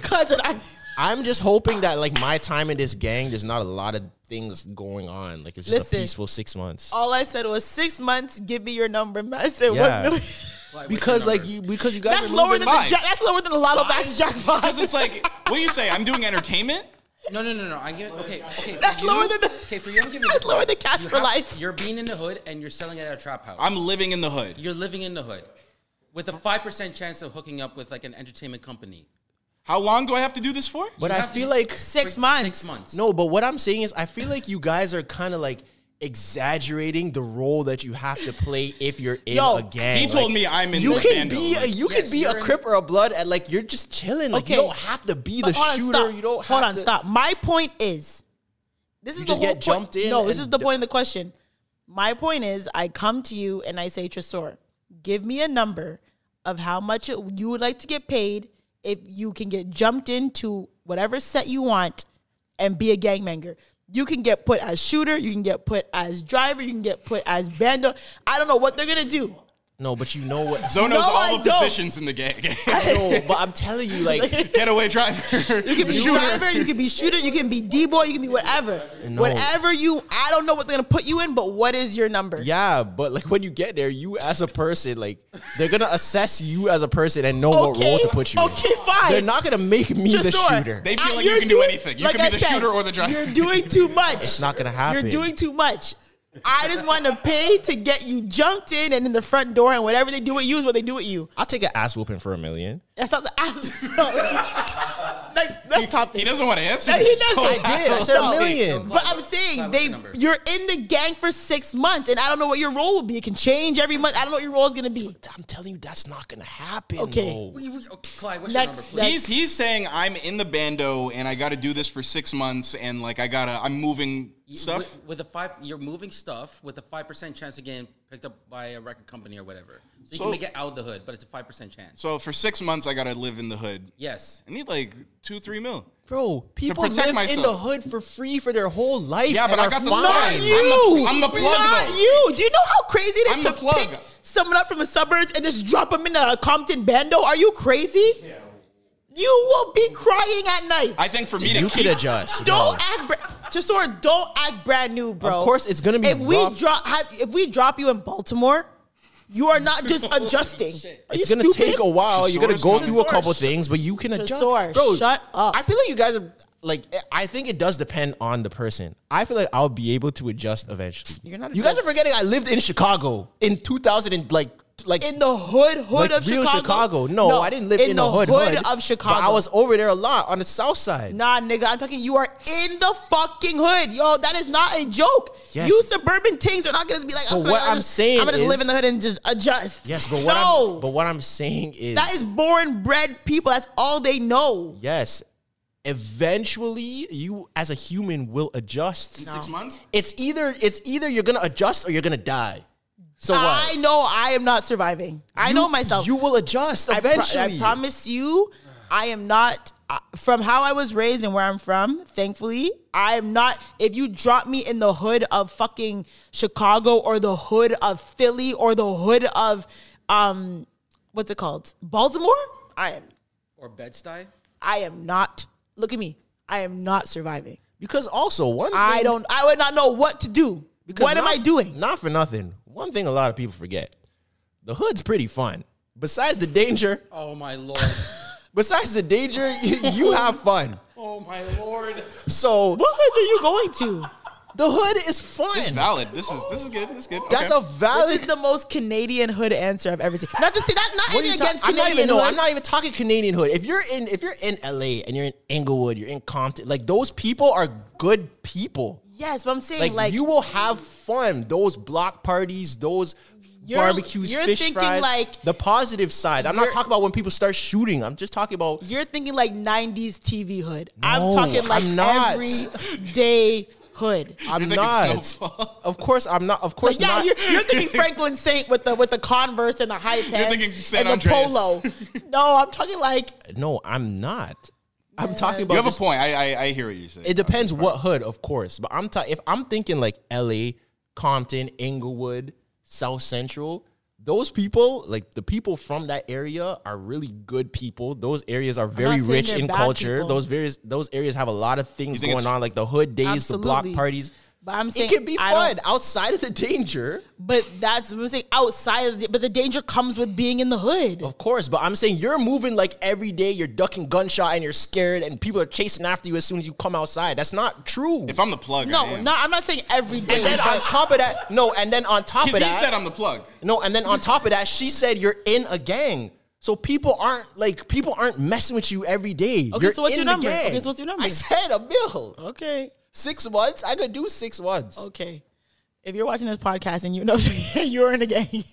S2: I'm just hoping that like my time in this gang, there's not a lot of things going on. Like it's just a peaceful 6 months.
S1: All I said was 6 months. Give me your number. I said 1 million.
S2: Because you guys
S1: that's lower than that's lower than a lot of max jackpot.
S3: Because it's like, what do you say? I'm doing entertainment.
S6: No. I get okay.
S1: That's lower than
S6: for you. I'm giving
S1: that's lower than cash for life.
S6: You're being in the hood and you're selling at a trap house.
S3: I'm living in the hood.
S6: You're living in the hood with a 5% chance of hooking up with like an entertainment company.
S3: How long do I have to do this for?
S2: But I feel like
S1: 6 months.
S6: 6 months.
S2: No, but what I'm saying is I feel like you guys are kind of like exaggerating the role that you have to play if you're in a gang.
S3: He told me I'm in
S2: you
S3: the
S2: can
S3: bando.
S2: You can be a Crip or a Blood and like you're just chilling. Like you don't have to be the shooter. You don't have to
S1: stop. My point is this is
S2: you
S1: the
S2: just
S1: whole
S2: get jumped in.
S1: No, this is the point of the question. My point is I come to you and I say, Tresor, give me a number of how much you would like to get paid if you can get jumped into whatever set you want and be a gangbanger. You can get put as shooter, you can get put as driver, you can get put as bando. I don't know what they're gonna do.
S2: No, but you know what?
S3: Zoe knows all the positions in the gang.
S2: No, but I'm telling you, like,
S3: getaway driver.
S1: You can be driver, you can be shooter, you can be D-boy, you can be whatever.
S2: No.
S1: Whatever I don't know what they're gonna put you in, but what is your number?
S2: Yeah, but like when you get there, you as a person, like they're gonna assess you as a person and know what role to put you in.
S1: Okay, fine.
S2: They're not gonna make me the shooter.
S3: They feel like you can do anything. You can be the shooter or the driver.
S1: You're doing too much.
S2: It's not gonna happen.
S1: You're doing too much. I just want to pay to get you jumped in and in the front door, and whatever they do with you is what they do with you.
S2: I'll take an ass whooping for $1 million.
S1: That's not the ass. Next topic.
S3: He doesn't want to answer.
S1: He doesn't.
S2: I did. I said $1 million.
S1: But I'm saying you're in the gang for 6 months, and I don't know what your role will be. It can change every month. I don't know what your role is going to be.
S2: I'm telling you, that's not going to happen.
S1: Okay.
S6: Clyde, what's your number, please?
S3: He's saying I'm in the bando and I got to do this for 6 months and like I'm moving stuff.
S6: With the you're moving stuff with a 5% chance of getting picked up by a record company or whatever. So you can make it out of the hood, but it's a 5% chance.
S3: So for 6 months, I gotta live in the hood.
S6: Yes.
S3: I need like 2-3 mil.
S2: Bro, people live in the hood for free for their whole life.
S3: Yeah, but I got the
S1: Not
S3: spine.
S1: you.
S3: I'm the plug.
S1: Not
S3: though.
S1: you. Do you know how crazy it is
S3: I'm
S1: to
S3: the plug.
S1: pick someone up from the suburbs and just drop them in a Compton bando? Are you crazy? Yeah. You will be crying at night.
S3: I think for me to
S2: You can adjust.
S1: Don't act, Tresor, don't act brand new, bro.
S2: Of course, it's gonna be
S1: if
S2: rough.
S1: if we drop you in Baltimore, you are not just adjusting.
S2: It's gonna take a while. You're gonna go through a couple things, but you can adjust.
S1: Tresor,
S2: Bro,
S1: shut up.
S2: I feel like you guys are like. I think it does depend on the person. I feel like I'll be able to adjust eventually.
S1: You're not.
S2: You guys are forgetting I lived in Chicago in 2000 and like
S1: in the hood
S2: like
S1: of
S2: real
S1: Chicago.
S2: No, I didn't live in the hood
S1: of Chicago.
S2: But I was over there a lot on the south side.
S1: Nah, nigga, I'm talking. You are in the fucking hood, yo. That is not a joke.
S2: Yes.
S1: You suburban things are not gonna be like.
S2: But what I'm saying
S1: I'm gonna just
S2: is-
S1: live in the hood and just adjust.
S2: Yes, but
S1: no.
S2: what I'm saying is
S1: That is born bred people. That's all they know.
S2: yes. Eventually, you as a human will adjust.
S3: In 6 months?
S2: It's either you're gonna adjust or you're gonna die. So what?
S1: I know I am not surviving. I know myself.
S2: You will adjust eventually.
S1: I promise you, I am not. From how I was raised and where I'm from, thankfully, I am not. If you drop me in the hood of fucking Chicago or the hood of Philly or the hood of what's it called, Baltimore,
S6: Or Bed-Stuy.
S1: I am not. Look at me. I am not surviving.
S2: Because also one thing,
S1: I would not know what to do. What am I doing?
S2: Not for nothing. One thing a lot of people forget: the hood's pretty fun. Besides the danger,
S6: Oh my lord.
S2: besides the danger, you have fun.
S6: Oh my lord.
S2: So
S1: What hoods are you going to?
S2: the hood is fun.
S3: It's valid. This is good. This is good.
S2: That's
S3: Okay.
S2: a valid.
S1: This is the most Canadian hood answer I've ever seen. Not to say that. Not
S2: What are
S1: even
S2: you ta-
S1: against
S2: I'm not
S1: Canadian
S2: even. No,
S1: hoods.
S2: I'm not even talking Canadian hood. If you're in LA and you're in Inglewood, you're in Compton, like those people are good people.
S1: Yes, but I'm saying
S2: Like you will have fun. Those block parties, those barbecues,
S1: you're
S2: fish
S1: thinking
S2: fries.
S1: like-
S2: the positive side. I'm not talking about when people start shooting. I'm just talking about.
S1: You're thinking like 90s TV hood.
S2: No,
S1: I'm talking like
S2: I'm not.
S1: everyday hood.
S2: I'm
S3: You're thinking
S2: not.
S3: Snowfall.
S2: Of course, I'm not. Of course
S1: Like, yeah,
S2: not.
S1: you're thinking Franklin Saint with the Converse and the high pants
S3: thinking San
S1: and the
S3: Andreas.
S1: polo. No, I'm talking like
S2: No, I'm not. I'm talking about.
S3: You have a
S2: just-
S3: point. I hear what you're saying.
S2: It depends what hood, of course. But if I'm thinking like LA, Compton, Inglewood, South Central, those people, like the people from that area are really good people. Those areas are very
S1: saying
S2: rich
S1: they're
S2: in
S1: bad
S2: culture.
S1: people.
S2: Those areas have a lot of things
S3: think
S2: going
S3: it's-
S2: on, like the hood days, the block
S1: Absolutely.
S2: parties.
S1: But I'm
S2: It
S1: saying
S2: can be
S1: I
S2: fun
S1: don't-
S2: outside of the danger.
S1: But that's what I'm saying. Outside of but the danger comes with being in the hood.
S2: Of course, but I'm saying you're moving like every day, you're ducking gunshot and you're scared and people are chasing after you as soon as you come outside. That's not true.
S3: If I'm the plug, I
S1: No,
S3: am.
S1: I'm not saying every day.
S2: And then on top of that,
S3: Because he said I'm the plug.
S2: No, and then on top of that, she said you're in a gang. So people aren't messing with you every day.
S1: Okay,
S2: You're
S1: so what's
S2: in
S1: your
S2: the
S1: number?
S2: gang.
S1: Okay, so what's your number?
S2: I said a mil.
S1: Okay.
S2: 6 months? I could do 6 months.
S1: Okay. If you're watching this podcast and you know you're in a gang,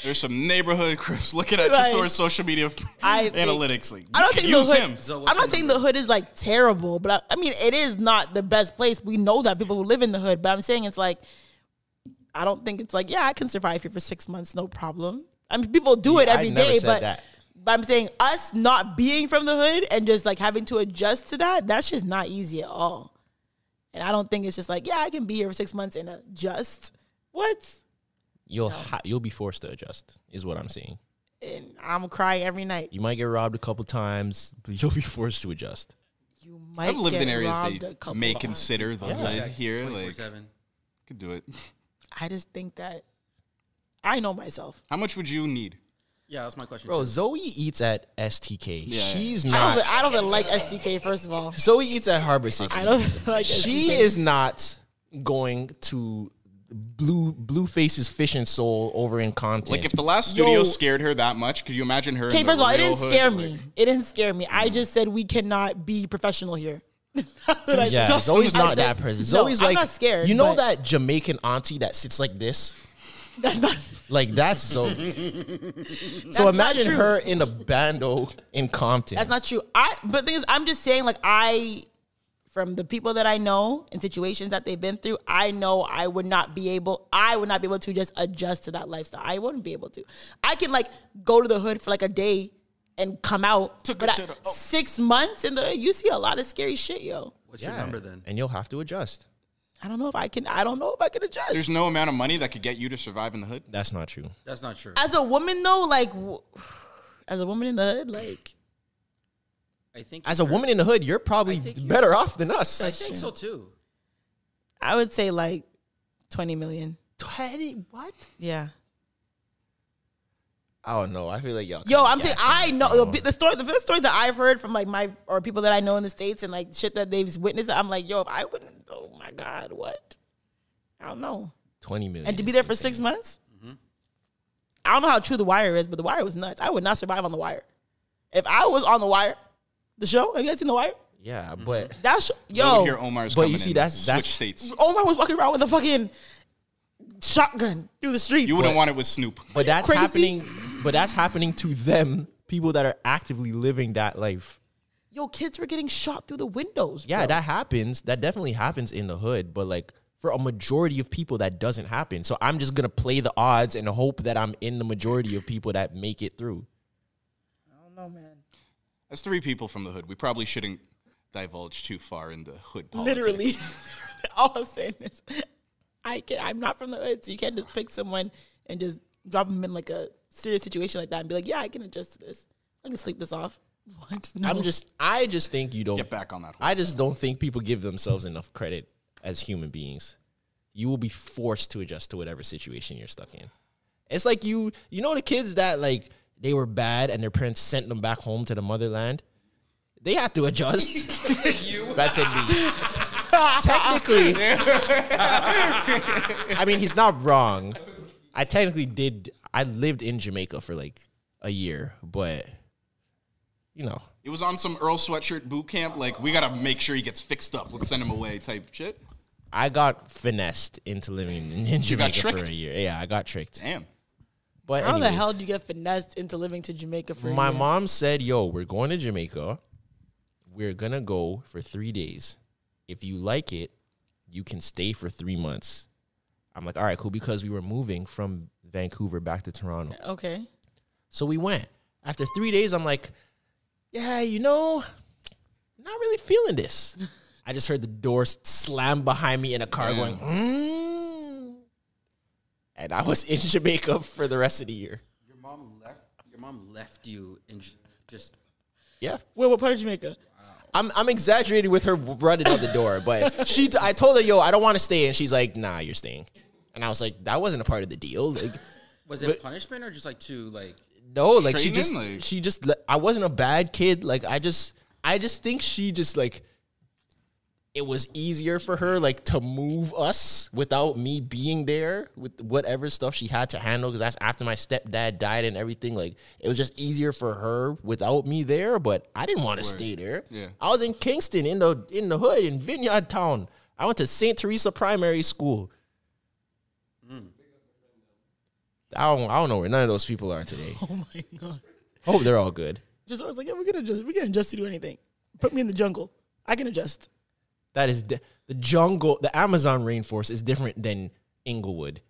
S3: There's some neighborhood Crips looking at
S1: Like,
S3: Tresor's social media analytics. Like,
S1: I don't
S3: you
S1: think
S3: can
S1: the
S3: use
S1: hood.
S3: him.
S6: So what's
S1: I'm not
S6: your
S1: saying
S6: number?
S1: the hood is like terrible, but I mean it is not the best place. We know that people who live in the hood, but I'm saying it's like I don't think it's like I can survive here for 6 months, no problem. I mean people do it
S2: I
S1: every
S2: never
S1: day,
S2: said
S1: but
S2: that.
S1: I'm saying us not being from the hood and just like having to adjust to that's just not easy at all. And I don't think it's just like I can be here for 6 months and adjust. What?
S2: You'll be forced to adjust, is what I'm saying.
S1: And I'm crying every night.
S2: You might get robbed a couple times, but you'll be forced to adjust.
S1: You might
S3: I've lived
S1: get
S3: in areas
S1: robbed
S3: they
S1: a couple
S3: may
S1: times.
S3: consider the hood here. Like,
S6: 24/7.
S3: could do it.
S1: I just think that I know myself.
S3: How much would you need?
S6: Yeah, that's my question.
S2: Bro,
S6: too.
S2: Zoe eats at STK.
S3: Yeah.
S2: She's
S1: I
S2: not.
S1: don't even like STK, first of all.
S2: Zoe eats at Harbor 60.
S1: I don't like
S2: She
S1: STK.
S2: is not going to Blueface's Fish and Soul over in Compton.
S3: Like, if the last studio
S1: Yo.
S3: scared her that much, could you imagine her?
S1: Okay,
S3: in the
S1: first of all, it
S3: real
S1: didn't
S3: hood?
S1: scare
S3: Like,
S1: me. It didn't scare me. I just said we cannot be professional here.
S2: yeah, Zoe's
S1: I
S2: not
S1: said-
S2: that person.
S1: No,
S2: Zoe's
S1: I'm
S2: like,
S1: not scared,
S2: you know
S1: but-
S2: that Jamaican auntie that sits like this?
S1: That's not.
S2: Like, that's Zoe. So
S1: not
S2: imagine
S1: true.
S2: her in a bando in Compton.
S1: That's not true. But the thing is, I'm just saying, like, from the people that I know and situations that they've been through, I know I would not be able to just adjust to that lifestyle. I wouldn't be able to. I can like go to the hood for like a day and come out. But 6 months in the hood, you see a lot of scary shit, yo.
S6: What's your number then?
S2: And you'll have to adjust.
S1: I don't know if I can adjust.
S3: There's no amount of money that could get you to survive in the hood.
S2: That's not true.
S6: That's not true.
S1: As a woman though, like as a woman in the hood, like
S6: I think
S2: as a woman in the hood, you're probably better off than us.
S6: I think so too.
S1: I would say like 20 million.
S2: 20? What?
S1: Yeah.
S2: I don't know. I feel like y'all.
S1: Yo, I'm saying I know the stories that I've heard from like or people that I know in the States and like shit that they've witnessed. I'm like, yo, if I wouldn't. Oh my God, what? I don't know.
S2: 20 million.
S1: And to be there for 6 months. Mm-hmm. I don't know how true The Wire is, but The Wire was nuts. I would not survive on The Wire. If I was on The Wire, the show. Have you guys seen The Wire?
S2: Yeah, but
S1: that's yo.
S3: Here Omar's
S2: but you see, that's
S3: states.
S1: Omar was walking around with a fucking shotgun through the street.
S3: You wouldn't want it with Snoop.
S2: But that's happening. But that's happening to them, people that are actively living that life.
S1: Yo, kids were getting shot through the windows.
S2: Yeah,
S1: bro.
S2: that happens. That definitely happens in the hood. But like for a majority of people, that doesn't happen. So I'm just gonna play the odds and hope that I'm in the majority of people that make it through.
S1: I don't know, man.
S3: As 3 people from the hood, we probably shouldn't divulge too far into hood politics.
S1: Literally, all I'm saying is, I'm not from the hood, so you can't just pick someone and just drop them in like a serious situation like that and be like, yeah, I can adjust to this. I can sleep this off. What? No.
S2: I just think you don't
S3: get back on that.
S2: I just don't think people give themselves enough credit as human beings. You will be forced to adjust to whatever situation you're stuck in. It's like you know the kids that like they were bad and their parents sent them back home to the motherland. They had to adjust. That's it. Technically, I mean, he's not wrong. I technically did. I lived in Jamaica for like a year, but you know,
S3: it was on some Earl Sweatshirt boot camp. Like, we gotta make sure he gets fixed up. Let's send him away, type shit.
S2: I got finessed into living in Jamaica for a year. Yeah, I got tricked.
S3: Damn.
S2: But
S1: how the hell do you get finessed into living to Jamaica for a year?
S2: My mom said, yo, we're going to Jamaica. We're going to go for 3 days. If you like it, you can stay for 3 months. I'm like, all right, cool, because we were moving from Vancouver back to Toronto.
S1: Okay.
S2: So we went. After 3 days, I'm like, yeah, you know, I'm not really feeling this. I just heard the door slam behind me in a car going, and I was in Jamaica for the rest of the year.
S6: Your mom left you in just.
S2: Yeah.
S1: Wait, what part of Jamaica?
S2: I'm exaggerating with her running out the door, but I told her, yo, I don't want to stay, and she's like, nah, you're staying. And I was like, that wasn't a part of the deal. Like,
S6: was it punishment or just like to like?
S2: No, like she just I wasn't a bad kid. Like I just think she just like. It was easier for her, like, to move us without me being there with whatever stuff she had to handle, because that's after my stepdad died and everything. Like, it was just easier for her without me there, but I didn't want to stay there.
S3: Yeah.
S2: I was in Kingston, in the hood, in Vineyard Town. I went to St. Teresa Primary School. I don't know where none of those people are today.
S1: Oh, my God.
S2: I hope they're all good.
S1: I was like, yeah, we can adjust to do anything. Put me in the jungle. I can adjust.
S2: That is the jungle. The Amazon rainforest is different than Inglewood.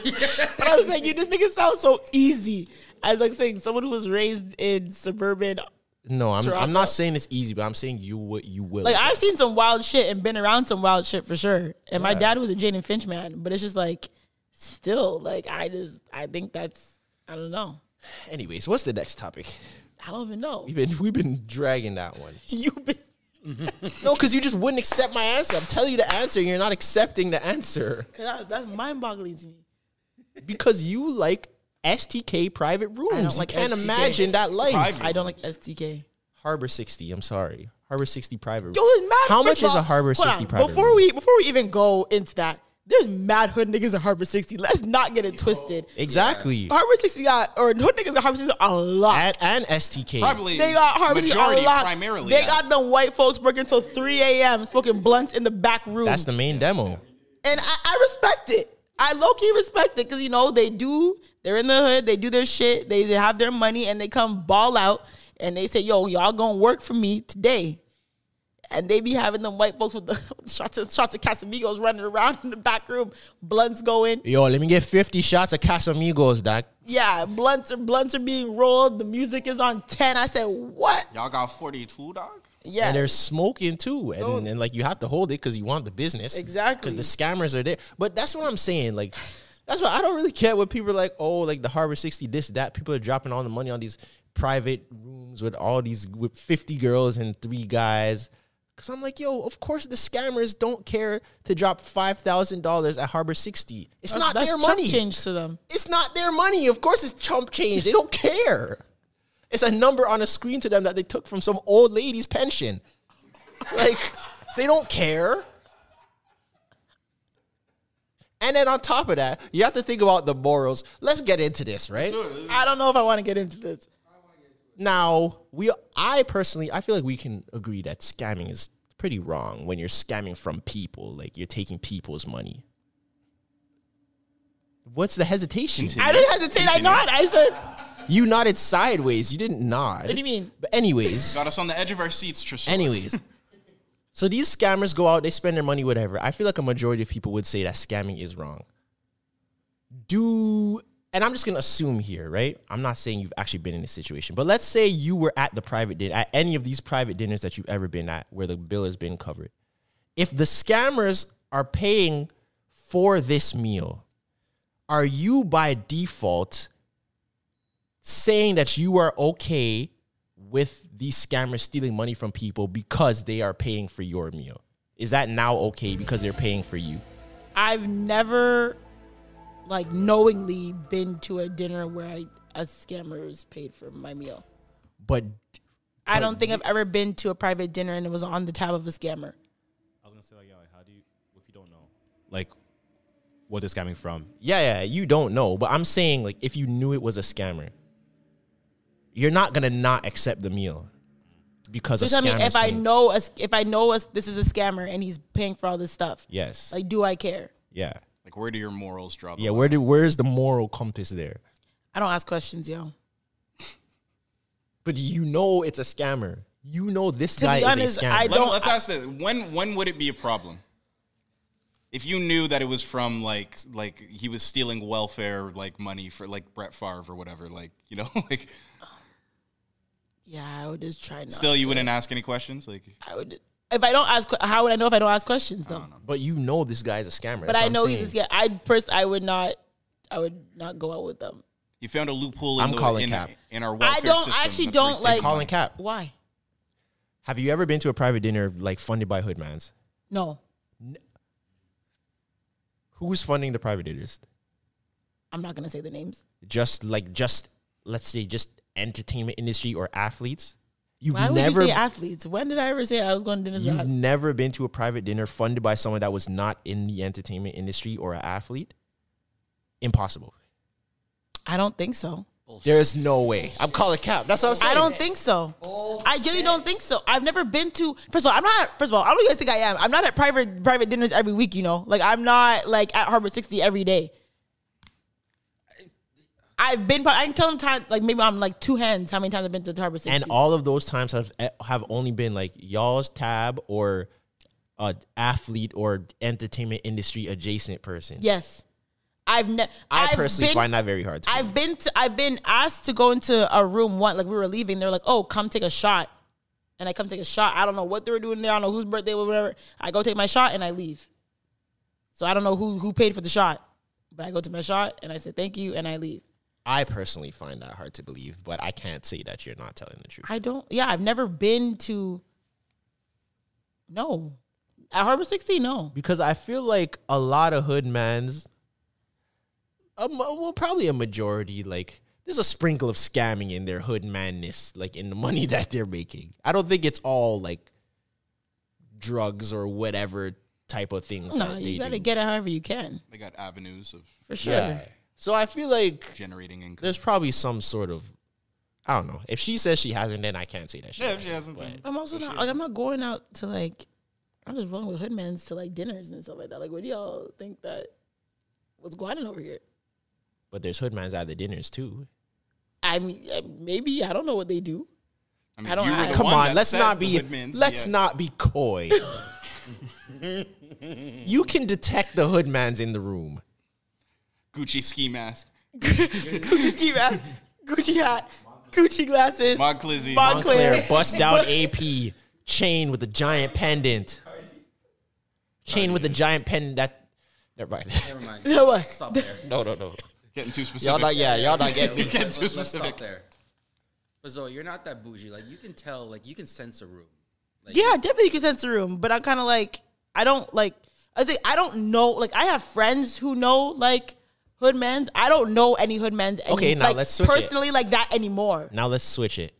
S1: But I was like, you just make it sound so easy. I was like saying someone who was raised in suburban.
S2: No, I'm not saying it's easy, but I'm saying you will.
S1: Like, I've seen some wild shit and been around some wild shit for sure. And my dad was a Jaden Finch man, but it's just like, still, like, I think that's, I don't know.
S2: Anyways, what's the next topic?
S1: I don't even know.
S2: We've been dragging that one.
S1: You've been.
S2: No, because you just wouldn't accept my answer. I'm telling you the answer, and you're not accepting the answer.
S1: That's mind-boggling to me.
S2: Because you like STK private rooms.
S1: I don't like
S2: can't
S1: STK.
S2: Imagine that life.
S1: I don't like STK.
S2: Harbor 60. I'm sorry. Harbor 60 private room.
S1: Yo, there's mad.
S2: How much is a Harbor 60 private
S1: before
S2: room?
S1: Before we even go into that, there's mad hood niggas at Harbor 60. Let's not get it twisted.
S2: Exactly.
S1: Harbor 60 hood niggas at Harbor 60 a lot.
S2: And STK.
S3: Probably
S1: they got Harbor 60 a lot.
S3: Primarily.
S1: They got them white folks working until 3 a.m. smoking blunts in the back room.
S2: That's the main demo.
S1: And I respect it. I low-key respect it because, you know, they're in the hood, they do their shit, they have their money, and they come ball out, and they say, yo, y'all gonna work for me today. And they be having them white folks with the shots of Casamigos running around in the back room, blunts going.
S2: Yo, let me get 50 shots of Casamigos, doc.
S1: Yeah, blunts are being rolled. The music is on 10. I said, what?
S3: Y'all got 42, dog?
S1: Yeah.
S2: And they're smoking too. And like you have to hold it because you want the business.
S1: Exactly.
S2: Because the scammers are there. But that's what I'm saying. Like, that's why I don't really care what people are like, oh, like the Harbor 60, this, that. People are dropping all the money on these private rooms with with 50 girls and 3 guys. Because I'm like, yo, of course the scammers don't care to drop $5,000 at Harbor 60. It's not their money.
S1: Chump change to them.
S2: It's not their money. Of course it's chump change. They don't care. It's a number on a screen to them that they took from some old lady's pension. Like, they don't care. And then on top of that, you have to think about the morals. Let's get into this, right?
S1: I don't know if I want to get into this.
S2: Now, I feel like we can agree that scamming is pretty wrong when you're scamming from people. Like, you're taking people's money. What's the hesitation?
S1: I didn't hesitate. I nodded. I said...
S2: You nodded sideways. You didn't nod.
S1: What do you mean?
S2: But anyways.
S3: Got us on the edge of our seats, Tresor.
S2: Anyways. So these scammers go out, they spend their money, whatever. I feel like a majority of people would say that scamming is wrong. And I'm just going to assume here, right? I'm not saying you've actually been in this situation. But let's say you were at the private dinner, at any of these private dinners that you've ever been at where the bill has been covered. If the scammers are paying for this meal, are you by default saying that you are okay with these scammers stealing money from people because they are paying for your meal? Is that now okay because they're paying for you?
S1: I've never, like, knowingly been to a dinner where a scammer's paid for my meal.
S2: But
S1: I don't think I've ever been to a private dinner and it was on the tab of a scammer.
S9: I was gonna say, like, yeah, like, how do you, if you don't know, like, what they're scamming from?
S2: Yeah, you don't know. But I'm saying, like, if you knew it was a scammer, you're not gonna not accept the meal because of scammers.
S1: I mean, if I know this is a scammer and he's paying for all this stuff,
S2: yes,
S1: like, do I care?
S2: Yeah.
S3: Like, where do your morals drop?
S2: Yeah, where's the moral compass there?
S1: I don't ask questions, yo.
S2: But you know it's a scammer. You know this
S1: To
S2: guy
S1: be honest,
S2: is a scammer.
S3: Let's ask this: when would it be a problem? If you knew that it was from like he was stealing welfare like money for like Brett Favre or whatever, like, you know, like.
S1: Yeah, I would just try not.
S3: Still, you wouldn't ask any questions, like.
S1: I would. If I don't ask, how would I know if I don't ask questions though?
S2: But you know this guy's a scammer.
S1: But I know he's a scammer. I would not go out with them.
S3: You found a loophole
S2: I'm calling cap.
S3: in our welfare system.
S1: I actually don't like.
S2: I'm calling cap.
S1: Why?
S2: Have you ever been to a private dinner like funded by Hoodmans?
S1: No.
S2: Who's funding the private dinners?
S1: I'm not gonna say the names.
S2: Just let's say entertainment industry or athletes.
S1: Why would you say athletes? When did I ever say I was going to dinner?
S2: You've never been to a private dinner funded by someone that was not in the entertainment industry or an athlete? Impossible.
S1: I don't think so.
S6: Bullshit.
S2: There's no way. I'm calling cap. That's what I'm saying.
S1: I don't think so. I really don't think so. I've never been to. First of all, I don't know who you guys think I am. I'm not at private dinners every week. You know, like I'm not like at Harbor 60 every day. I've been. I can tell them time. Like maybe I'm like two hands. How many times I've been to Harbor 60?
S2: And all of those times have only been like y'all's tab or athlete or entertainment industry adjacent person.
S1: Yes. I
S2: personally find that very hard to do.
S1: I've been asked to go into a room once, like we were leaving. They're like, "Oh, come take a shot," and I come take a shot. I don't know what they were doing there. I don't know whose birthday or whatever. I go take my shot and I leave. So I don't know who paid for the shot, but I go to my shot and I say thank you and I leave.
S2: I personally find that hard to believe, but I can't say that you're not telling the truth.
S1: I don't. Yeah, I've never been to. No, at Harbor 60, no.
S2: Because I feel like a lot of Hoodmans. Well, probably a majority, like, there's a sprinkle of scamming in their hood madness, like, in the money that they're making. I don't think it's all, like, drugs or whatever type of things.
S1: No, you got to get it however you can.
S3: They got avenues of...
S1: For sure.
S2: Yeah. So I feel like...
S3: generating income.
S2: There's probably some sort of... I don't know. If she says she hasn't, then I can't say that she
S3: if she hasn't.
S1: I'm also not... Like, I'm not going out to, like... I'm just rolling with hoodmans to, like, dinners and stuff like that. Like, what do y'all think that... What's going on over here?
S2: But there's hoodmans at the dinners too.
S1: I mean, maybe I don't know what they do.
S3: I mean,
S1: I don't
S3: you were
S1: ask.
S3: the
S2: Come
S3: one
S2: on,
S3: that
S2: let's
S3: said
S2: not
S3: the
S2: be
S3: hoodmans,
S2: let's
S3: yeah.
S2: not be coy. You can detect the hoodmans in the room.
S3: Gucci ski mask,
S1: Gucci ski mask, Gucci hat, Gucci glasses,
S3: Monclizzy,
S1: Moncler.
S2: Bust down AP chain with a giant pendant. Chain with a giant pendant. That never mind.
S6: Never mind.
S1: You know what?
S6: Stop there.
S2: No.
S3: Getting too specific.
S2: Y'all not getting me.
S3: Getting too
S6: Let's
S3: specific.
S6: stop there. But Zoe, you're not that bougie. Like you can tell. Like you can sense a room. Like,
S1: Yeah, definitely you can sense the room, but I'm kind of like, I don't know. Like I have friends who know like hoodmans. I don't know any hoodmans.
S2: Okay, now
S1: like,
S2: let's switch it.
S1: personally like that anymore.
S2: Now let's switch it.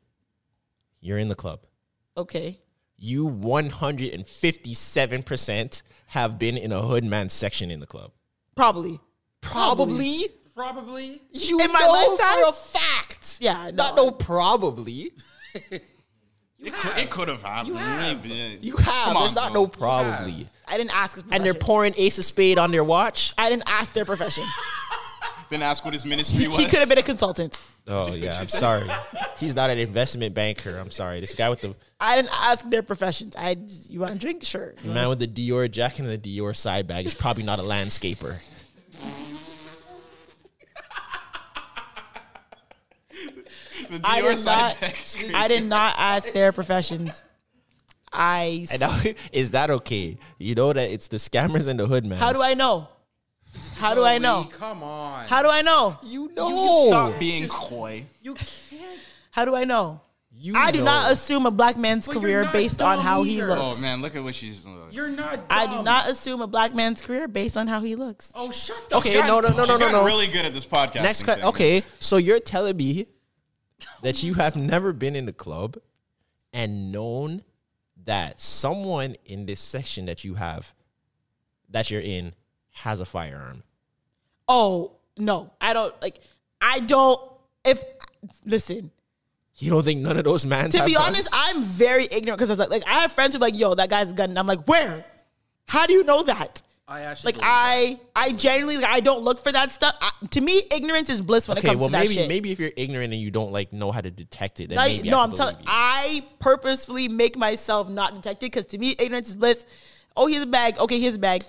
S2: You're in the club.
S1: Okay.
S2: You 157% have been in a hoodman section in the club.
S1: Probably.
S2: Probably. You
S1: In my
S2: know
S1: lifetime?
S2: for a fact.
S1: Yeah,
S2: Not
S1: no.
S2: no probably.
S3: It could have happened.
S2: You have.
S3: Come on,
S2: There's not
S3: bro.
S2: no probably.
S1: I didn't ask his profession.
S2: And they're pouring Ace of Spade on their watch.
S1: I didn't ask their profession.
S3: Then ask what his ministry was.
S1: He could have been a consultant.
S2: Oh, yeah. I'm sorry. He's not an investment banker. I'm sorry. This guy with the
S1: I didn't ask their professions. You want to drink? Sure.
S2: man with the Dior jacket and the Dior side bag is probably not a landscaper.
S3: The
S1: I
S3: Dior
S1: did
S3: side
S1: not.
S3: bag is crazy.
S1: I did not ask their professions.
S2: And now, is that okay? You know that it's the scammers and the hoodmans.
S1: How do I know? How do I know?
S6: Come on.
S1: How do I know?
S2: You know.
S3: Stop being coy.
S6: You can't.
S1: How do I know?
S2: You
S1: I do
S2: know.
S1: not assume a black man's
S6: But you're
S1: career
S6: not
S1: based on
S6: dumb
S1: how he
S6: either.
S1: looks.
S3: Oh man, look at what she's.
S6: You're not dumb.
S1: I do not assume a black man's career based on how he looks.
S6: Oh, shut the
S2: Okay, no.
S3: She's gotten really good at this podcast.
S2: Next, okay. So you're telling me that you have never been in the club and known that someone in this section that you're in has a firearm.
S1: Oh, no. Listen,
S2: You don't think none of those mans
S1: to
S2: have
S1: be
S2: guns?
S1: honest, I'm very ignorant because like I have friends who are like, yo, that guy's a gun. And I'm like, where? How do you know that?
S6: I actually
S1: Like I genuinely I don't look for that stuff. To me, ignorance is bliss when it comes to that shit.
S2: maybe if you're ignorant and you don't like know how to detect it, then
S1: No,
S2: maybe
S1: no,
S2: I
S1: I'm
S2: can
S1: telling.
S2: believe you.
S1: I purposefully make myself not detect it because to me, ignorance is bliss. Oh, here's a bag. Okay, here's a bag.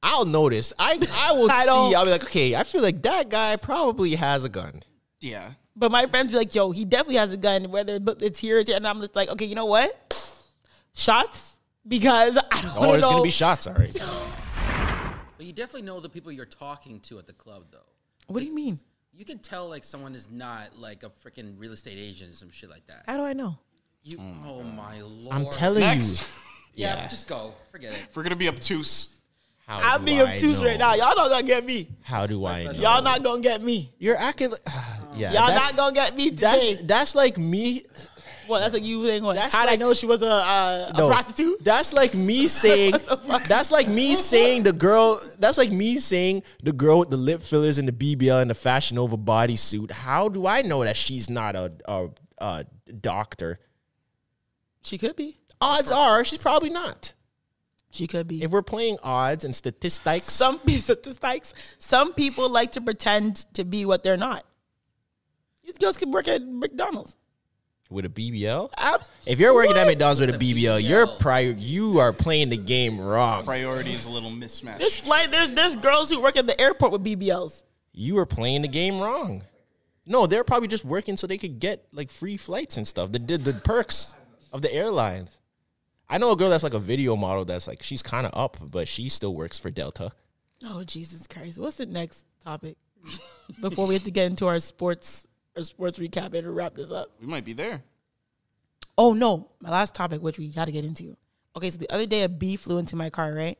S2: I'll notice. I will
S1: I
S2: see.
S1: don't-
S2: I'll be like, okay, I feel like that guy probably has a gun.
S3: Yeah.
S1: But my friends be like, yo, he definitely has a gun, whether it's here or there. And I'm just like, okay, you know what? Shots? Because I don't
S2: Oh,
S1: want
S2: there's
S1: to know.
S2: gonna be shots. All right.
S6: But you definitely know the people you're talking to at the club, though.
S1: What do you mean?
S6: You can tell like someone is not like a freaking real estate agent or some shit like that.
S1: How do I know?
S6: You, oh my lord!
S2: I'm telling
S3: Next.
S2: you.
S6: Yeah, just go. Forget it.
S3: If we're gonna be obtuse.
S2: How
S1: I'm
S2: do
S1: being
S2: I
S1: obtuse
S2: know?
S1: right now. Y'all not gonna get me.
S2: How do I know?
S1: Y'all not gonna get me.
S2: You're acting. Yeah.
S1: Y'all
S2: that's-
S1: not gonna get me today.
S2: That's like me.
S1: What? That's like you saying what?
S2: That's
S1: How'd I
S2: like-
S1: know she was a
S2: No,
S1: prostitute?
S2: That's like me saying. That's like me saying the girl. That's like me saying the girl with the lip fillers and the BBL and the Fashion Nova bodysuit. How do I know that she's not a doctor?
S1: She could be.
S2: Odds are she's probably not.
S1: She could be.
S2: If we're playing odds and statistics,
S1: Some people like to pretend to be what they're not. These girls can work at McDonald's.
S2: with a BBL.
S1: Abs-
S2: If you're working at
S1: What?
S2: McDonald's with a BBL, you are playing the game wrong.
S3: Priority is a little mismatched.
S1: There's girls who work at the airport with BBLs.
S2: You are playing the game wrong. No, they're probably just working so they could get like free flights and stuff. The perks of the airlines. I know a girl that's like a video model that's like she's kind of up, but she still works for Delta.
S1: Oh, Jesus Christ. What's the next topic? Before we have to get into our sports recap and wrap this up.
S3: We might be there.
S1: Oh, no. My last topic, which we got to get into. Okay, so the other day a bee flew into my car, right?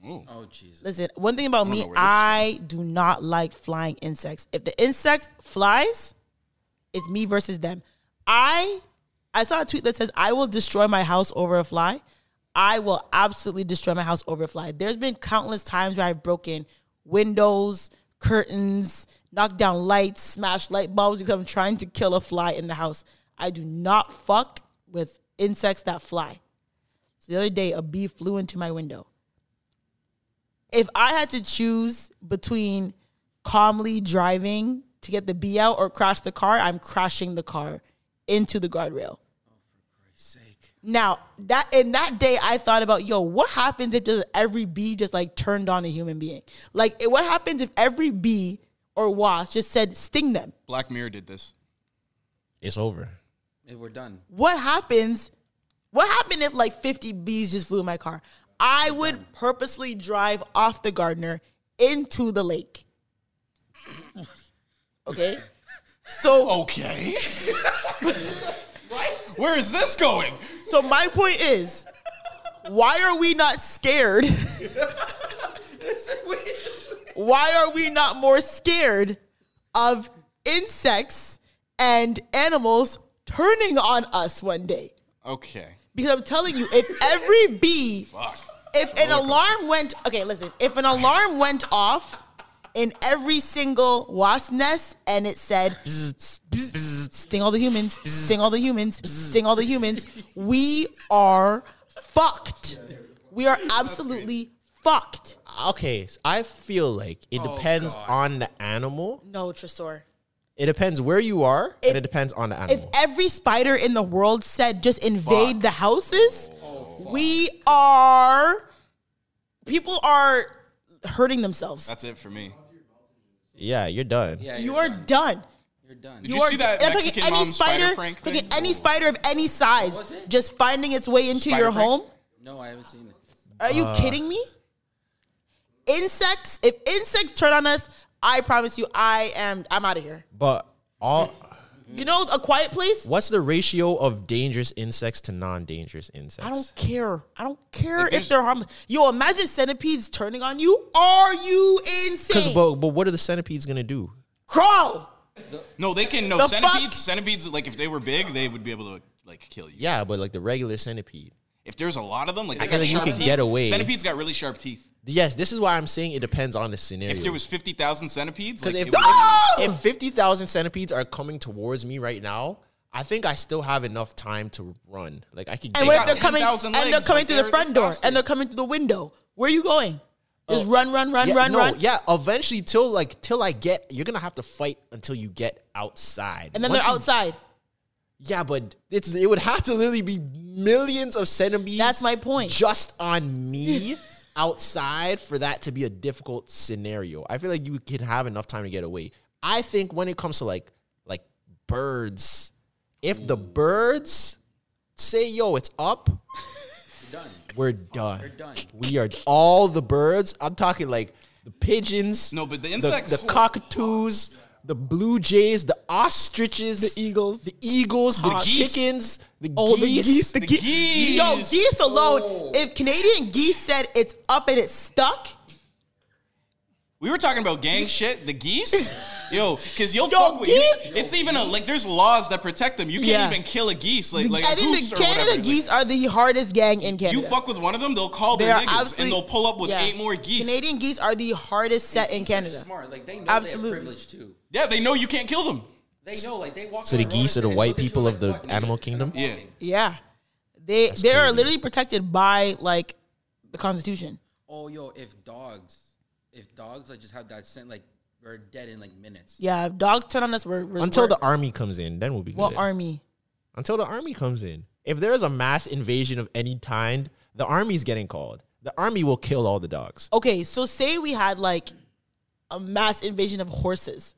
S6: Oh, Jesus.
S1: Listen, one thing about me,
S3: know where this
S1: I do not like flying insects. If the insect flies, it's me versus them. I saw a tweet that says, I will destroy my house over a fly. I will absolutely destroy my house over a fly. There's been countless times where I've broken windows, curtains, knocked down lights, smashed light bulbs because I'm trying to kill a fly in the house. I do not fuck with insects that fly. So the other day, a bee flew into my window. If I had to choose between calmly driving to get the bee out or crash the car, I'm crashing the car into the guardrail. Now, in that day, I thought about, what happens if just every bee just like turned on a human being? Like, what happens if every bee or wasp just said, sting them?
S3: Black Mirror did this.
S2: It's over.
S6: We're done.
S1: What happens? What happened if like 50 bees just flew in my car? I would purposely drive off the Gardner into the lake. Okay? So.
S3: Okay. Where is this going?
S1: So my point is, why are we not scared? Why are we not more scared of insects and animals turning on us one day?
S3: Okay.
S1: Because I'm telling you, if every bee, if an alarm went off in every single wasp nest and it said, sting all the humans, sting all the humans, sting all the humans, we are fucked. We are absolutely fucked.
S2: Okay, I feel like it depends on the animal.
S1: No, Tresor.
S2: It depends where you are, and it depends on the animal.
S1: If every spider in the world said just invade the houses, people are hurting themselves.
S3: That's it for me.
S2: Yeah, you're done.
S6: Yeah,
S1: You are done.
S6: You're done.
S3: Did you see that Mexican mom spider prank thing?
S1: Any spider of any size just finding its way into
S3: Spider
S1: your
S3: prank?
S1: home.
S6: No, I haven't seen it.
S1: Are you kidding me? Insects, if insects turn on us, I promise you I'm out of here.
S2: But
S1: You know A Quiet Place?
S2: what's the ratio of dangerous insects to non-dangerous insects?
S1: I don't care. I don't care
S3: Like,
S1: if they're harmless. Yo, imagine centipedes turning on you. Are you insane?
S2: But what are the centipedes gonna do?
S1: Crawl.
S3: No, they can. No,
S1: The
S3: centipedes.
S1: fuck?
S3: Centipedes, like if they were big, they would be able to like kill you.
S2: Yeah, but like the regular centipede.
S3: If there's a lot of them, like they
S2: feel
S3: got
S2: like you
S3: sharp
S2: could
S3: teeth.
S2: get away.
S3: Centipedes got really sharp teeth.
S2: Yes, this is why I'm saying it depends on the scenario.
S3: If there was 50,000 centipedes, like,
S2: Because
S3: it would-
S2: if 50,000 centipedes are coming towards me right now, I think I still have enough time to run. Like I could.
S1: And
S3: They
S1: what
S3: got
S1: if they're coming
S3: 10,000
S1: and they're
S3: legs,
S1: coming
S3: like,
S1: through the
S3: they're
S1: front door
S3: faster.
S1: and they're coming through the window? Where are you going? Just run.
S2: Yeah, eventually till I get, you're gonna have to fight until you get outside.
S1: And then
S2: Once
S1: they're
S2: you-
S1: outside.
S2: Yeah, but it would have to literally be millions of centipedes.
S1: That's my point.
S2: Just on me outside for that to be a difficult scenario. I feel like you can have enough time to get away. I think when it comes to like birds, if the birds say, yo, it's up, we're done.
S6: We're done.
S2: We are all the birds. I'm talking like the pigeons.
S3: No, but the insects-
S2: the cockatoos, the blue jays, the ostriches, the
S1: eagles,
S2: the
S3: geese.
S2: chickens, the
S1: Oh,
S2: geese.
S1: the geese. Yo, geese alone. If Canadian geese said it's up and it's stuck,
S3: We were talking about gang shit. The geese, yo, because you'll
S1: Yo,
S3: fuck with.
S1: geese?
S3: It's even there's laws that protect them. You can't
S1: Yeah.
S3: even kill a geese. Like
S1: I
S3: a
S1: think
S3: goose
S1: the
S3: or
S1: Canada
S3: whatever.
S1: geese are the hardest gang in Canada.
S3: You fuck with one of them, they'll call
S1: They
S3: their
S1: are
S3: niggas
S1: absolutely-
S3: and they'll pull up with
S1: Yeah.
S3: 8 more geese.
S1: Canadian geese are the hardest set in Canada.
S6: Smart, like they know
S1: Absolutely.
S6: they have privilege too.
S3: Yeah, they know you can't kill them.
S6: They know, like they walk.
S2: So the
S6: around road
S2: geese are
S6: and
S2: the
S6: say,
S2: white
S6: "Look at you,"
S2: people
S6: like,
S2: of the
S6: "Fuck, nigga,"
S2: animal
S6: and
S2: kingdom?
S6: I'm
S3: Yeah.
S6: walking.
S1: Yeah, they are
S2: crazy.
S1: literally protected by like the Constitution.
S6: Oh, yo, if dogs like just have that scent, like we're dead in like minutes.
S1: Yeah, if dogs turn on us, we're
S2: Until the army comes in, then we'll be
S1: what
S2: good.
S1: army?
S2: Until the army comes in. If there is a mass invasion of any kind, the army's getting called. The army will kill all the dogs.
S1: Okay, so say we had like a mass invasion of horses.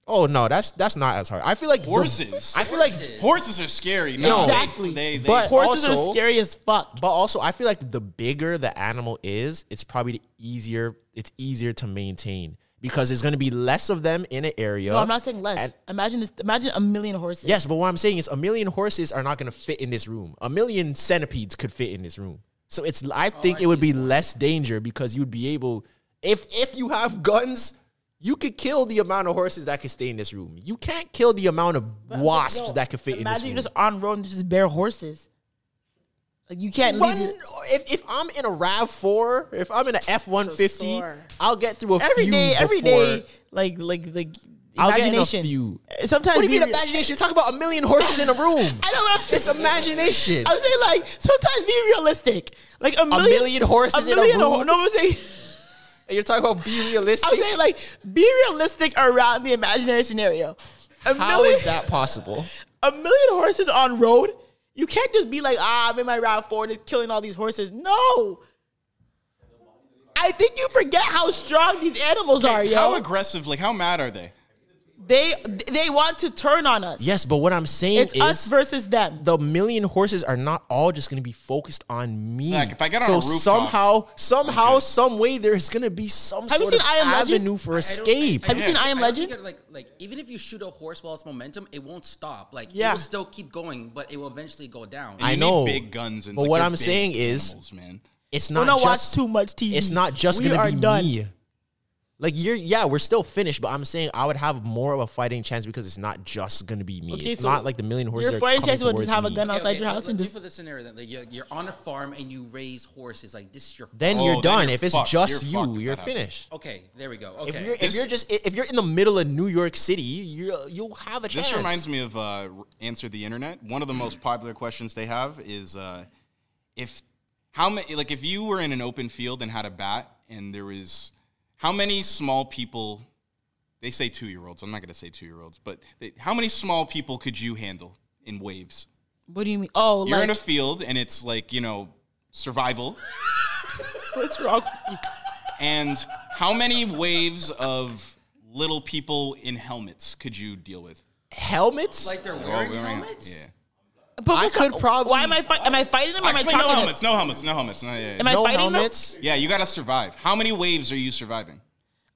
S2: Oh no, that's not as hard. I feel like
S3: Horses.
S2: I feel like,
S3: Horses are scary.
S2: No.
S1: Exactly.
S3: They
S2: But
S1: Horses
S2: also-
S1: are scary as fuck.
S2: but also I feel like the bigger the animal is, it's probably it's easier to maintain because there's going to be less of them in an area.
S1: No, I'm not saying less.
S2: And-
S1: Imagine a million horses.
S2: Yes, but what I'm saying is a million horses are not going to fit in this room. A million centipedes could fit in this room. So I think it would be less danger because you'd be able, if you have guns, you could kill the amount of horses that could stay in this room. You can't kill the amount of wasps that could fit in this
S1: Imagine
S2: room.
S1: you're just on road and just bare horses. Like you can't
S2: Run,
S1: leave.
S2: if I'm in a RAV4, if I'm in an F-150,
S1: Tresor.
S2: I'll get through
S1: Every
S2: few
S1: day,
S2: before-
S1: like
S2: I'll get in a
S1: imagination.
S2: few.
S1: Sometimes
S2: What do you mean
S1: be real-
S2: imagination? Talk about a million horses in a room.
S1: I know what I'm saying.
S2: It's imagination.
S1: I'm saying like sometimes be realistic. Like a
S2: million horses in a room?
S1: No, I'm saying.
S2: You're talking about be realistic?
S1: I'm saying like be realistic around the imaginary scenario.
S2: How is that possible?
S1: A million horses on road. You can't just be like, I'm in my RAV4 just killing all these horses. No. I think you forget how strong these animals are, yo.
S3: How aggressive, like how mad are they?
S1: They want to turn on us.
S2: Yes, but what I'm saying
S1: It's
S2: is
S1: us versus them.
S2: the million horses are not all just going to be focused on me.
S3: Like if I get on a rooftop,
S2: somehow, some way, there's going to be some
S1: Have you
S2: sort of
S1: seen I Am Legend?
S2: avenue for escape.
S1: Have you seen I Am Legend?
S6: Like even if you shoot a horse while it's momentum, it won't stop. Like
S1: Yeah.
S6: it will still keep going, but it will eventually go down.
S3: And
S2: I
S3: you
S2: know.
S3: need big guns. And
S2: But
S3: like,
S2: what
S3: they're
S2: I'm
S3: big
S2: saying is-
S3: animals, man.
S2: It's
S1: Don't
S2: not
S1: watch
S2: just
S1: too much TV.
S2: It's not just
S1: We
S2: going
S1: are
S2: to be
S1: done.
S2: me. Like we're still finished, but I'm saying I would have more of a fighting chance because it's not just going to be me.
S1: Okay,
S2: it's
S1: so
S2: not like the million horses.
S1: Your
S2: are
S1: fighting
S2: coming
S1: chance would just
S2: towards
S1: have a
S2: me.
S1: gun outside your house and
S6: Let's
S1: just.
S6: do for the scenario that like you're on a farm and you raise horses. Like this is your farm.
S2: Then
S3: Oh,
S2: you're
S3: then
S2: done.
S3: you're
S2: if it's
S3: fucked.
S2: just
S3: You're fucked
S2: you,
S3: if
S2: you're
S3: that happens.
S2: finished.
S6: Okay, there we go. Okay.
S2: If you're in the middle of New York City, you'll have a chance.
S3: This reminds me of Answer the Internet. One of the most popular questions they have is if you were in an open field and had a bat and there was how many small people, they say 2-year-olds, I'm not going to say 2-year-olds, but how many small people could you handle in waves?
S1: What do you mean? Oh,
S3: You're
S1: like,
S3: in a field and it's like, survival.
S1: what's wrong with you?
S3: And how many waves of little people in helmets could you deal with?
S2: Helmets?
S6: Like they're
S3: Oh,
S6: wearing
S3: wearing-
S6: helmets.
S3: Yeah.
S1: But
S2: I could probably-
S1: Why am I fighting? Am I fighting them? Or am I
S3: Actually,
S1: talking
S3: no
S1: to
S3: helmets, no helmets, no helmets. No, yeah,
S1: Am I
S2: no
S1: fighting
S2: helmets?
S3: yeah, you got to survive. How many waves are you surviving?
S1: them?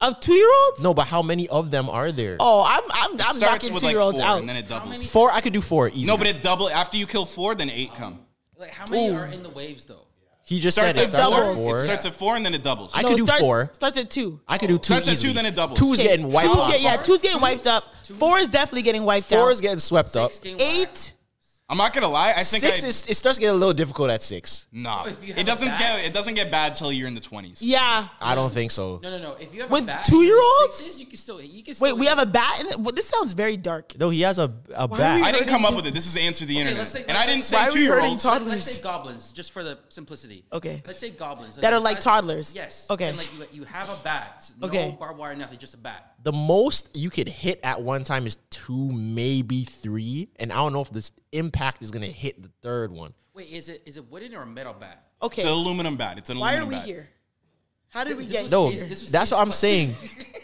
S1: Of 2-year-olds?
S2: No, but how many of them are there?
S1: Oh, I'm
S3: Starts
S1: knocking
S3: with
S1: 2-year-olds
S3: like 4,
S1: out.
S3: and then it doubles.
S2: 4, I could do 4 easy.
S3: No, but it double after you kill 4, then 8 come.
S6: Like how many are in the waves though?
S2: he just
S3: Starts
S2: said it
S3: at
S2: starts
S1: doubles.
S2: at 4.
S3: It starts at 4 and then it doubles.
S2: I could do 4.
S1: Starts at 2.
S2: I could do 2
S3: Starts at 2,
S2: easily.
S3: then it doubles.
S2: 2's getting wiped off.
S1: Two's getting wiped up. 4 is definitely getting wiped out.
S2: 4 is getting swept up.
S1: 8.
S3: I'm not gonna lie. I think
S2: 6 it starts getting a little difficult at 6.
S3: nah.
S6: if you have
S3: It doesn't
S6: a bat-
S3: it doesn't get bad till you're in the 20s.
S1: Yeah.
S2: I don't think so.
S6: No. If you have
S1: With
S6: a bat
S1: 2-year-olds?
S6: 6s, you can still
S1: Wait, we have a bat? Well, this sounds very dark.
S2: No, he has a
S1: are
S2: bat.
S1: we-
S3: I didn't come up with it. This is Answer the Internet,
S6: let's say-
S3: and I didn't say
S1: Why are we hurting
S3: 2-year-olds.
S1: toddlers?
S6: Let's say goblins, just for the simplicity.
S1: Okay.
S6: Let's say goblins
S1: That are
S6: the
S1: like
S6: size-
S1: toddlers.
S6: Yes.
S1: Okay.
S6: And like you have a bat. No
S1: Okay.
S6: barbed wire, nothing, just a bat.
S2: The most you could hit at one time is 2, maybe 3. And I don't know if this impact is going to hit the third one.
S6: Wait, is it wooden or a metal bat?
S1: Okay.
S3: It's an aluminum bat. It's an
S1: Why are
S3: aluminum
S1: we
S3: bat.
S1: here? How did we
S6: This
S1: get
S6: was-
S2: No,
S1: here?
S6: this was-
S2: that's what I'm saying.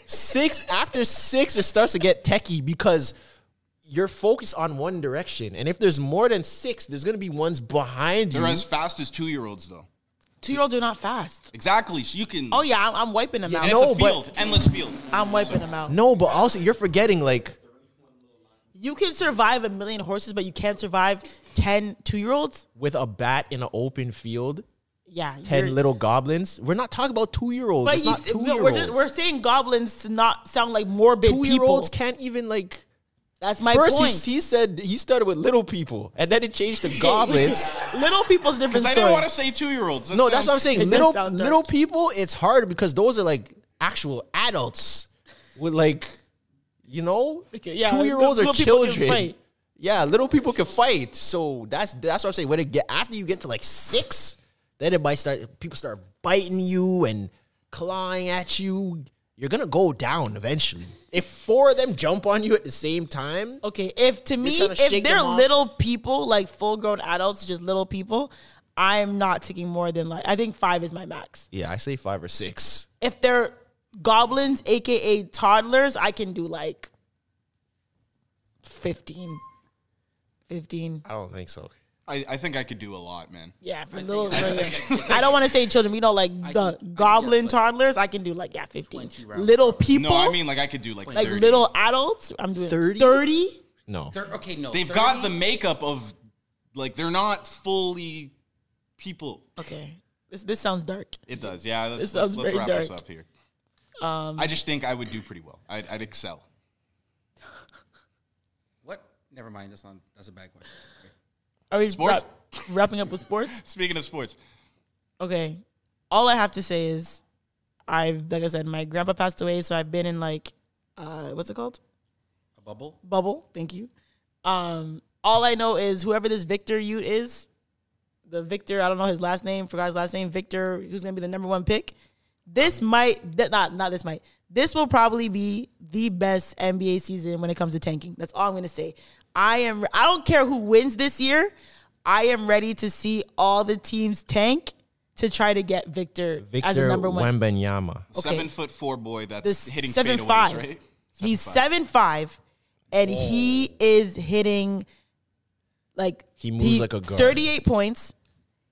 S2: 6, after 6, it starts to get techie because you're focused on one direction. And if there's more than 6, there's going to be ones behind you.
S3: They're as fast as 2-year-olds, though.
S1: 2-year-olds are not fast.
S3: Exactly. So you can.
S1: Oh, yeah, I'm wiping them
S3: and
S1: out.
S3: it's
S2: no,
S3: a
S2: but-
S3: field, endless field.
S1: I'm wiping them out.
S2: No, but also you're forgetting, like,
S1: You can survive 1,000,000 horses, but you can't survive 10 2-year-olds?
S2: with a bat in an open field,
S1: Yeah.
S2: 10
S1: you're-
S2: little goblins. We're not talking about 2-year-olds.
S1: But
S2: It's not
S1: no,
S2: 2-year-olds.
S1: we're saying goblins to not sound like morbid
S2: 2-year-olds
S1: people.
S2: can't even, like...
S1: That's my
S2: First,
S1: point.
S2: he said he started with little people, and then it changed to goblins.
S1: Little people's different
S3: Because I
S1: story.
S3: didn't want to say 2-year-olds.
S2: No, that's what I'm saying.
S1: It does
S2: Little
S1: sound dark.
S2: little people, it's hard because those are like actual adults with like, you know,
S1: Okay, yeah,
S2: 2-year-olds
S1: little
S2: are
S1: people can
S2: children.
S1: fight.
S2: Yeah, little people can fight. So that's what I'm saying. When it get after you get to like 6, then it might start. People start biting you and clawing at you. You're gonna go down eventually. If 4 of them jump on you at the same time,
S1: Okay, if to me,
S2: trying to
S1: if
S2: shake
S1: they're
S2: them off?
S1: little people, like full-grown adults, just little people, I'm not taking more than I think 5 is my max.
S2: yeah, I say 5 or 6.
S1: If they're goblins, aka toddlers, I can do like 15. 15.
S2: I don't think so.
S3: I think I could do a lot, man.
S1: Yeah, for little. I don't want to say children. You know, like the goblin
S6: like
S1: toddlers, I can do like 15.
S6: 20 rounds.
S1: Little people,
S3: No, I mean like I could do like 30.
S1: little adults, I'm doing
S2: 30?
S1: 30.
S2: No.
S6: Okay, no.
S3: They've
S6: 30?
S3: got the makeup of like they're not fully people.
S1: Okay, this sounds dark.
S3: It does, yeah.
S1: This
S3: Let's
S1: sounds
S3: wrap
S1: very
S3: this
S1: dark.
S3: up here. I just think I would do pretty well. I'd excel.
S6: What? Never mind. That's a bad question.
S1: Are we
S3: Sports?
S1: wrapping up with sports?
S3: Speaking of sports,
S1: Okay. All I have to say is like I said, my grandpa passed away, so I've been in like what's it called?
S6: A bubble?
S1: Bubble. Thank you. All I know is whoever this Victor Ute is, the Victor, I don't know his last name, forgot his last name, Victor, who's gonna be the number 1 pick. This This will probably be the best NBA season when it comes to tanking. That's all I'm gonna say. I don't care who wins this year. I am ready to see all the teams tank to try to get Victor as a number one.
S2: Wembanyama.
S1: Okay.
S3: 7'4" boy that's hitting
S1: 7'5".
S3: fadeaways, right?
S1: He's 7'5", and he is hitting like
S2: He moves like a guard.
S1: 38 points.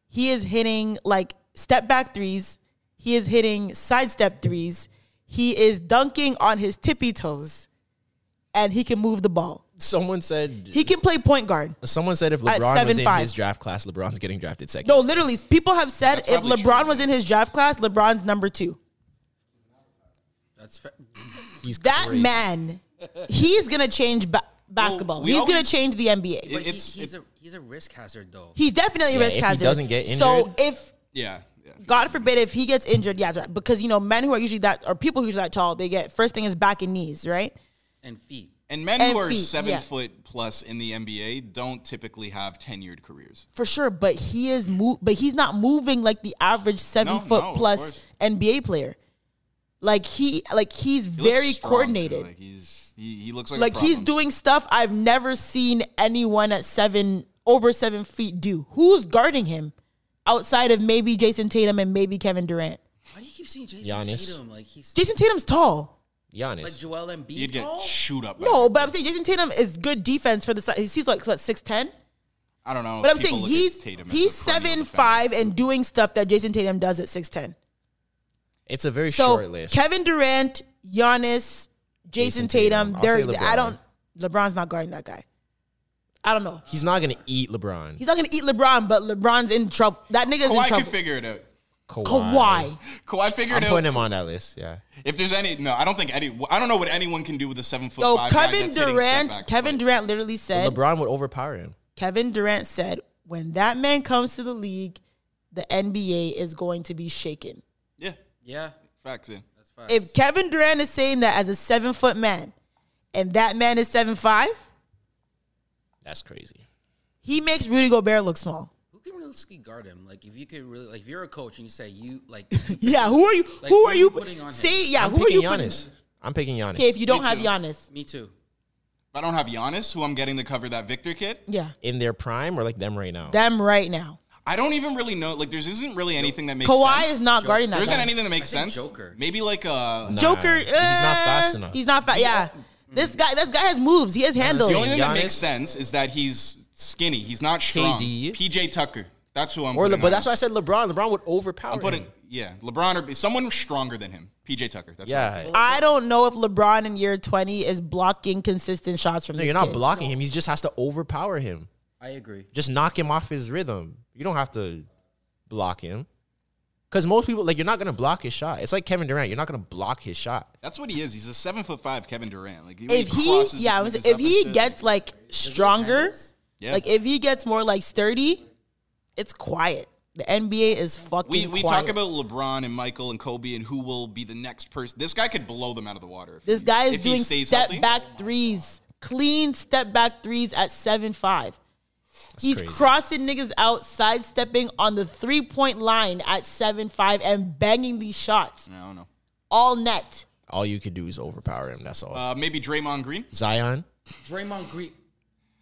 S1: He is hitting like step back threes. He is hitting sidestep threes. He is dunking on his tippy toes, and he can move the ball.
S2: Someone said
S1: He can play point guard.
S2: Someone said if LeBron was in his draft class, LeBron's getting drafted second.
S1: No, literally, people have said
S3: That's
S1: if
S3: probably
S1: LeBron
S3: true.
S1: was in his draft class, LeBron's number 2.
S6: That's fair.
S2: He's
S1: That
S2: crazy.
S1: man, he's gonna change basketball.
S3: we
S1: he's gonna
S3: always-
S1: change the NBA.
S6: But
S3: It's-
S6: he's a risk hazard though.
S1: He's definitely a
S2: Yeah,
S1: risk
S2: if he
S1: hazard.
S2: doesn't get
S1: So
S2: injured-
S1: if
S3: Yeah.
S1: God forbid if he gets injured, yeah, that's right. Because men who are usually that, or people who are usually that tall, they get first thing is back and knees, right?
S6: And feet.
S3: And men
S1: And
S3: who are
S1: feet,
S3: 7
S1: yeah.
S3: foot plus in the NBA don't typically have tenured careers.
S1: For sure, but he's not moving like the average 7 foot
S3: no, of
S1: plus
S3: course.
S1: NBA player. He's
S3: He
S1: very
S3: looks strong,
S1: coordinated.
S3: too. Like he looks like
S1: Like
S3: a
S1: he's
S3: problem.
S1: doing stuff I've never seen anyone at over 7 feet do. Who's guarding him outside of maybe Jason Tatum and maybe Kevin Durant?
S6: Why do you keep seeing Jason
S2: Giannis.
S6: Tatum? Like he's
S1: Jason Tatum's tall.
S2: Giannis.
S6: like Joel Embiid.
S3: He'd get
S6: tall?
S3: shoot up. by
S1: No,
S3: him.
S1: but I'm saying Jason Tatum is good defense for the size. He's like what 6'10".
S3: I don't know.
S1: But I'm
S3: People
S1: saying
S3: look at
S1: he's
S3: Tatum as
S1: he's
S3: a perennial
S1: 7'5" and doing stuff that Jason Tatum does at 6'10".
S2: It's a very
S1: So
S2: short list.
S1: Kevin Durant, Giannis, Jason Tatum.
S2: I'll say
S1: They're
S2: LeBron.
S1: LeBron's not guarding that guy. I don't know.
S2: He's not gonna eat LeBron.
S1: He's not gonna eat LeBron, but LeBron's in trouble. That nigga's in
S3: Kawhi
S1: trouble.
S3: can figure it out.
S1: Kawhi.
S3: Kawhi figured
S2: I'm
S3: out.
S2: putting him on that list. Yeah.
S3: If there's any, no, I don't think any. I don't know what anyone can do with a 7'5"
S1: Yo,
S3: guy
S1: Kevin
S3: that's hitting
S1: Durant.
S3: step backs,
S1: Kevin
S3: but-
S1: Durant literally said.
S2: LeBron would overpower him.
S1: Kevin Durant said, when that man comes to the league, the NBA is going to be shaken.
S3: Yeah,
S6: Yeah,
S3: facts. Yeah.
S6: that's facts.
S1: If Kevin Durant is saying that as a 7 foot man, and that man is 7'5",
S2: That's crazy.
S1: he makes Rudy Gobert look small.
S6: who can realistically guard him? Like if you could really, like if you're a coach and you say you like,
S1: Yeah, who are you?
S6: Like,
S1: who
S6: who
S1: are
S6: are
S1: you
S6: you putting on him?
S1: See, yeah,
S2: I'm
S1: who are
S2: picking
S1: you?
S2: Giannis. I'm picking Giannis.
S1: Okay, if you don't
S3: Me
S1: have
S3: too.
S1: Giannis,
S6: me too.
S3: If I don't have Giannis, who I'm getting to cover that Victor kid,
S1: yeah,
S2: In their prime or like them right now?
S1: them right now.
S3: I don't even really know. Like, there isn't really anything that makes
S1: Kawhi
S3: sense.
S1: is not guarding that
S3: There isn't
S1: guy.
S3: anything that makes
S6: I think
S3: sense.
S6: Joker.
S3: Maybe like a.
S2: Nah,
S1: Joker,
S2: he's not fast enough.
S1: He's not fast. Yeah, this guy has moves. He has handles.
S3: The only thing that
S2: Giannis?
S3: makes sense is that he's skinny. He's not strong.
S2: KD.
S3: PJ Tucker. That's who I'm.
S2: Or
S3: putting
S2: but
S3: on.
S2: that's why I said LeBron. LeBron would overpower
S3: I'm putting.
S2: him.
S3: Yeah, LeBron or someone stronger than him. PJ Tucker. That's what I'm
S2: Yeah.
S3: putting.
S1: I don't know if LeBron in year 20 is blocking consistent shots from
S2: No,
S1: this
S2: you're not
S1: kid.
S2: blocking him. He just has to overpower him.
S6: I agree.
S2: Just knock him off his rhythm. You don't have to block him. Because most people, like, you're not going to block his shot. It's like Kevin Durant. You're not going to block his shot.
S3: That's what he is. He's a 7'5" Kevin Durant. Like
S1: If he,
S3: crosses
S1: yeah,
S3: with his
S1: if
S3: up
S1: he
S3: and shit.
S1: gets like stronger,
S3: Yeah.
S1: like if he gets more like sturdy, it's quiet. The NBA is fucking
S3: We
S1: quiet.
S3: talk about LeBron and Michael and Kobe and who will be the next person. This guy could blow them out of the water.
S1: This guy is
S3: if he
S1: doing
S3: stays
S1: step
S3: healthy.
S1: back threes, clean step back threes at 7'5". He's
S2: crazy.
S1: crossing niggas out, sidestepping on the 3-point line at 7'5" and banging these shots.
S3: I don't know.
S1: All net.
S2: All you could do is overpower him. That's all.
S3: Maybe Draymond Green.
S2: Zion.
S6: Draymond Green.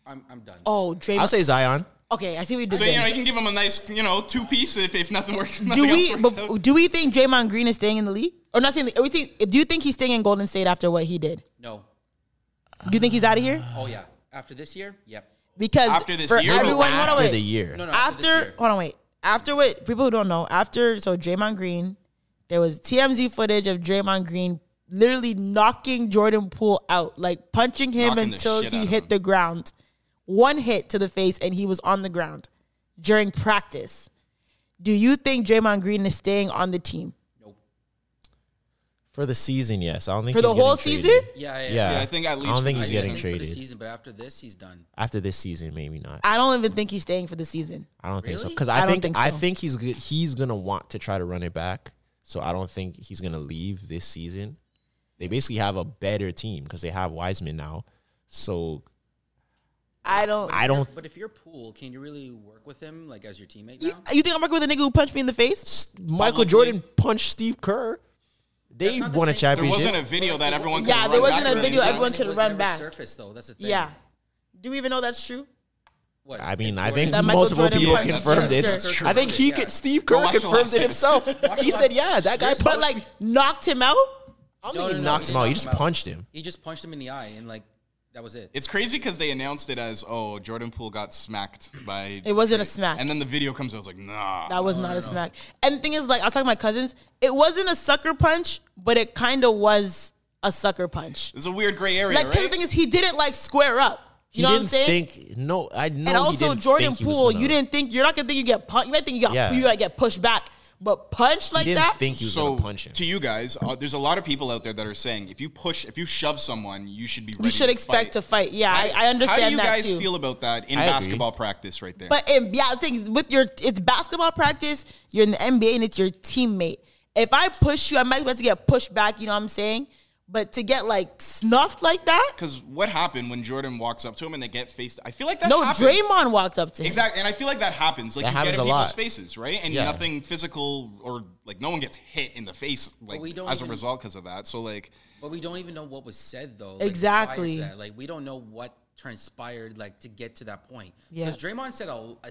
S6: I'm done.
S1: Oh, Draymond.
S2: I'll say Zion.
S1: Okay, I see what you did
S3: So,
S1: there.
S3: you can give him a nice, 2-piece if nothing works.
S1: Do
S3: nothing
S1: we
S3: else works out.
S1: do we think Draymond Green is staying in the league? Or not staying? Do you think he's staying in Golden State after what he did?
S6: No.
S1: Do you think he's out of here?
S6: Oh yeah. After this year, yep.
S1: Because
S3: After this
S1: for
S3: year or
S1: everyone, hold on,
S2: After
S1: wait.
S2: the year.
S6: No,
S1: After
S6: this year.
S1: hold on, wait. After what people who don't know, so Draymond Green, there was TMZ footage of Draymond Green literally knocking Jordan Poole out, like punching him
S3: Knocking the
S1: until
S3: shit
S1: he
S3: out of
S1: hit
S3: him.
S1: the ground. One hit to the face and he was on the ground during practice. Do you think Draymond Green is staying on the team?
S6: Nope.
S2: For the season, yes. I don't think
S1: For the
S2: he's getting
S1: whole
S2: traded.
S1: season?
S6: Yeah.
S2: Yeah.
S3: I think at least
S2: I don't
S3: for
S2: think
S3: the
S2: he's
S3: season.
S2: getting
S6: For the
S2: traded.
S6: season, but after this, he's done.
S2: After this season, maybe not.
S1: I don't even think he's staying for the season.
S2: I don't think so.
S6: Really?
S2: Because
S1: I
S2: I
S1: don't
S2: think
S1: think
S2: I
S1: so.
S2: think he's good. He's gonna want to try to run it back. So I don't think he's gonna leave this season. They basically have a better team because they have Wiseman now. So
S1: I don't.
S6: But if you're Poole, can you really work with him like as your teammate
S1: You,
S6: now?
S1: you think I'm working with a nigga who punched me in the face?
S2: Michael
S3: Publicly.
S2: Jordan punched Steve Kerr. They
S6: That's not the
S2: won a
S6: same-
S3: There
S2: championship.
S3: wasn't a video that everyone could
S1: Yeah,
S3: run
S1: there wasn't
S3: back
S1: a
S3: or
S1: video
S3: anything.
S1: everyone could
S6: It was
S1: run
S6: never
S1: back.
S6: Surface though. That's the thing.
S1: Yeah. Do we even know that's true?
S6: What?
S2: I mean, I
S6: Jordan-
S2: think
S1: That Michael
S2: multiple
S1: Jordan
S2: people
S1: punched
S2: confirmed it.
S1: Tresor.
S2: I think he
S6: Yeah.
S2: could. Steve
S3: Go
S2: Kerr
S3: watch the
S2: confirmed
S3: last
S2: it himself. He said, "Yeah, that guy."
S1: But like knocked him out.
S2: I don't think he knocked him out. He just punched him.
S6: He just punched him in the eye, and like that was it.
S3: It's crazy because they announced it as, oh, Jordan Poole got smacked by.
S1: It wasn't a smack.
S3: And then the video comes out. I was like, nah.
S1: That was not a smack. And the thing is, like, I was talking to my cousins. It wasn't a sucker punch, but it kind of was a sucker punch.
S3: There's a weird gray area,
S1: Like, 'cause
S3: right?
S1: the thing is, he didn't like square up.
S2: He
S1: You know what I'm
S2: didn't
S1: saying?
S2: think. No, I know.
S1: And
S2: he
S1: also,
S2: didn't
S1: Jordan
S2: think he was
S1: Poole,
S2: gonna-
S1: you didn't think you're not gonna think you get punched. You might think
S2: Yeah.
S1: you gotta get pushed back, but punch
S2: He
S1: like
S2: didn't
S1: that.
S2: think he was
S3: So
S2: gonna punch him.
S3: to you guys, there's a lot of people out there that are saying if you shove someone, you should be ready
S1: You should
S3: to
S1: expect
S3: fight.
S1: to fight. Yeah, I
S3: How
S1: understand
S3: do you
S1: that
S3: guys
S1: too.
S3: feel about that in
S2: I agree.
S3: basketball practice right there?
S1: But I think with it's basketball practice. You're in the NBA and it's your teammate. If I push you, I might be able to get pushed back. You know what I'm saying? But to get like snuffed like that,
S3: Because what happened when Jordan walks up to him and they get faced? I feel like that
S1: no,
S3: happens.
S1: Draymond walked up to him.
S3: Exactly, and I feel like that happens. Like
S2: That
S3: you
S2: happens
S3: get in
S2: a
S3: people's
S2: lot.
S3: faces, right? And
S2: Yeah.
S3: nothing physical or like no one gets hit in the face like
S6: we don't
S3: as a
S6: even-
S3: result because of that. So like,
S6: But we don't even know what was said though. Like,
S1: Exactly.
S6: why is that? Like we don't know what transpired like to get to that point.
S1: Yeah.
S6: Because Draymond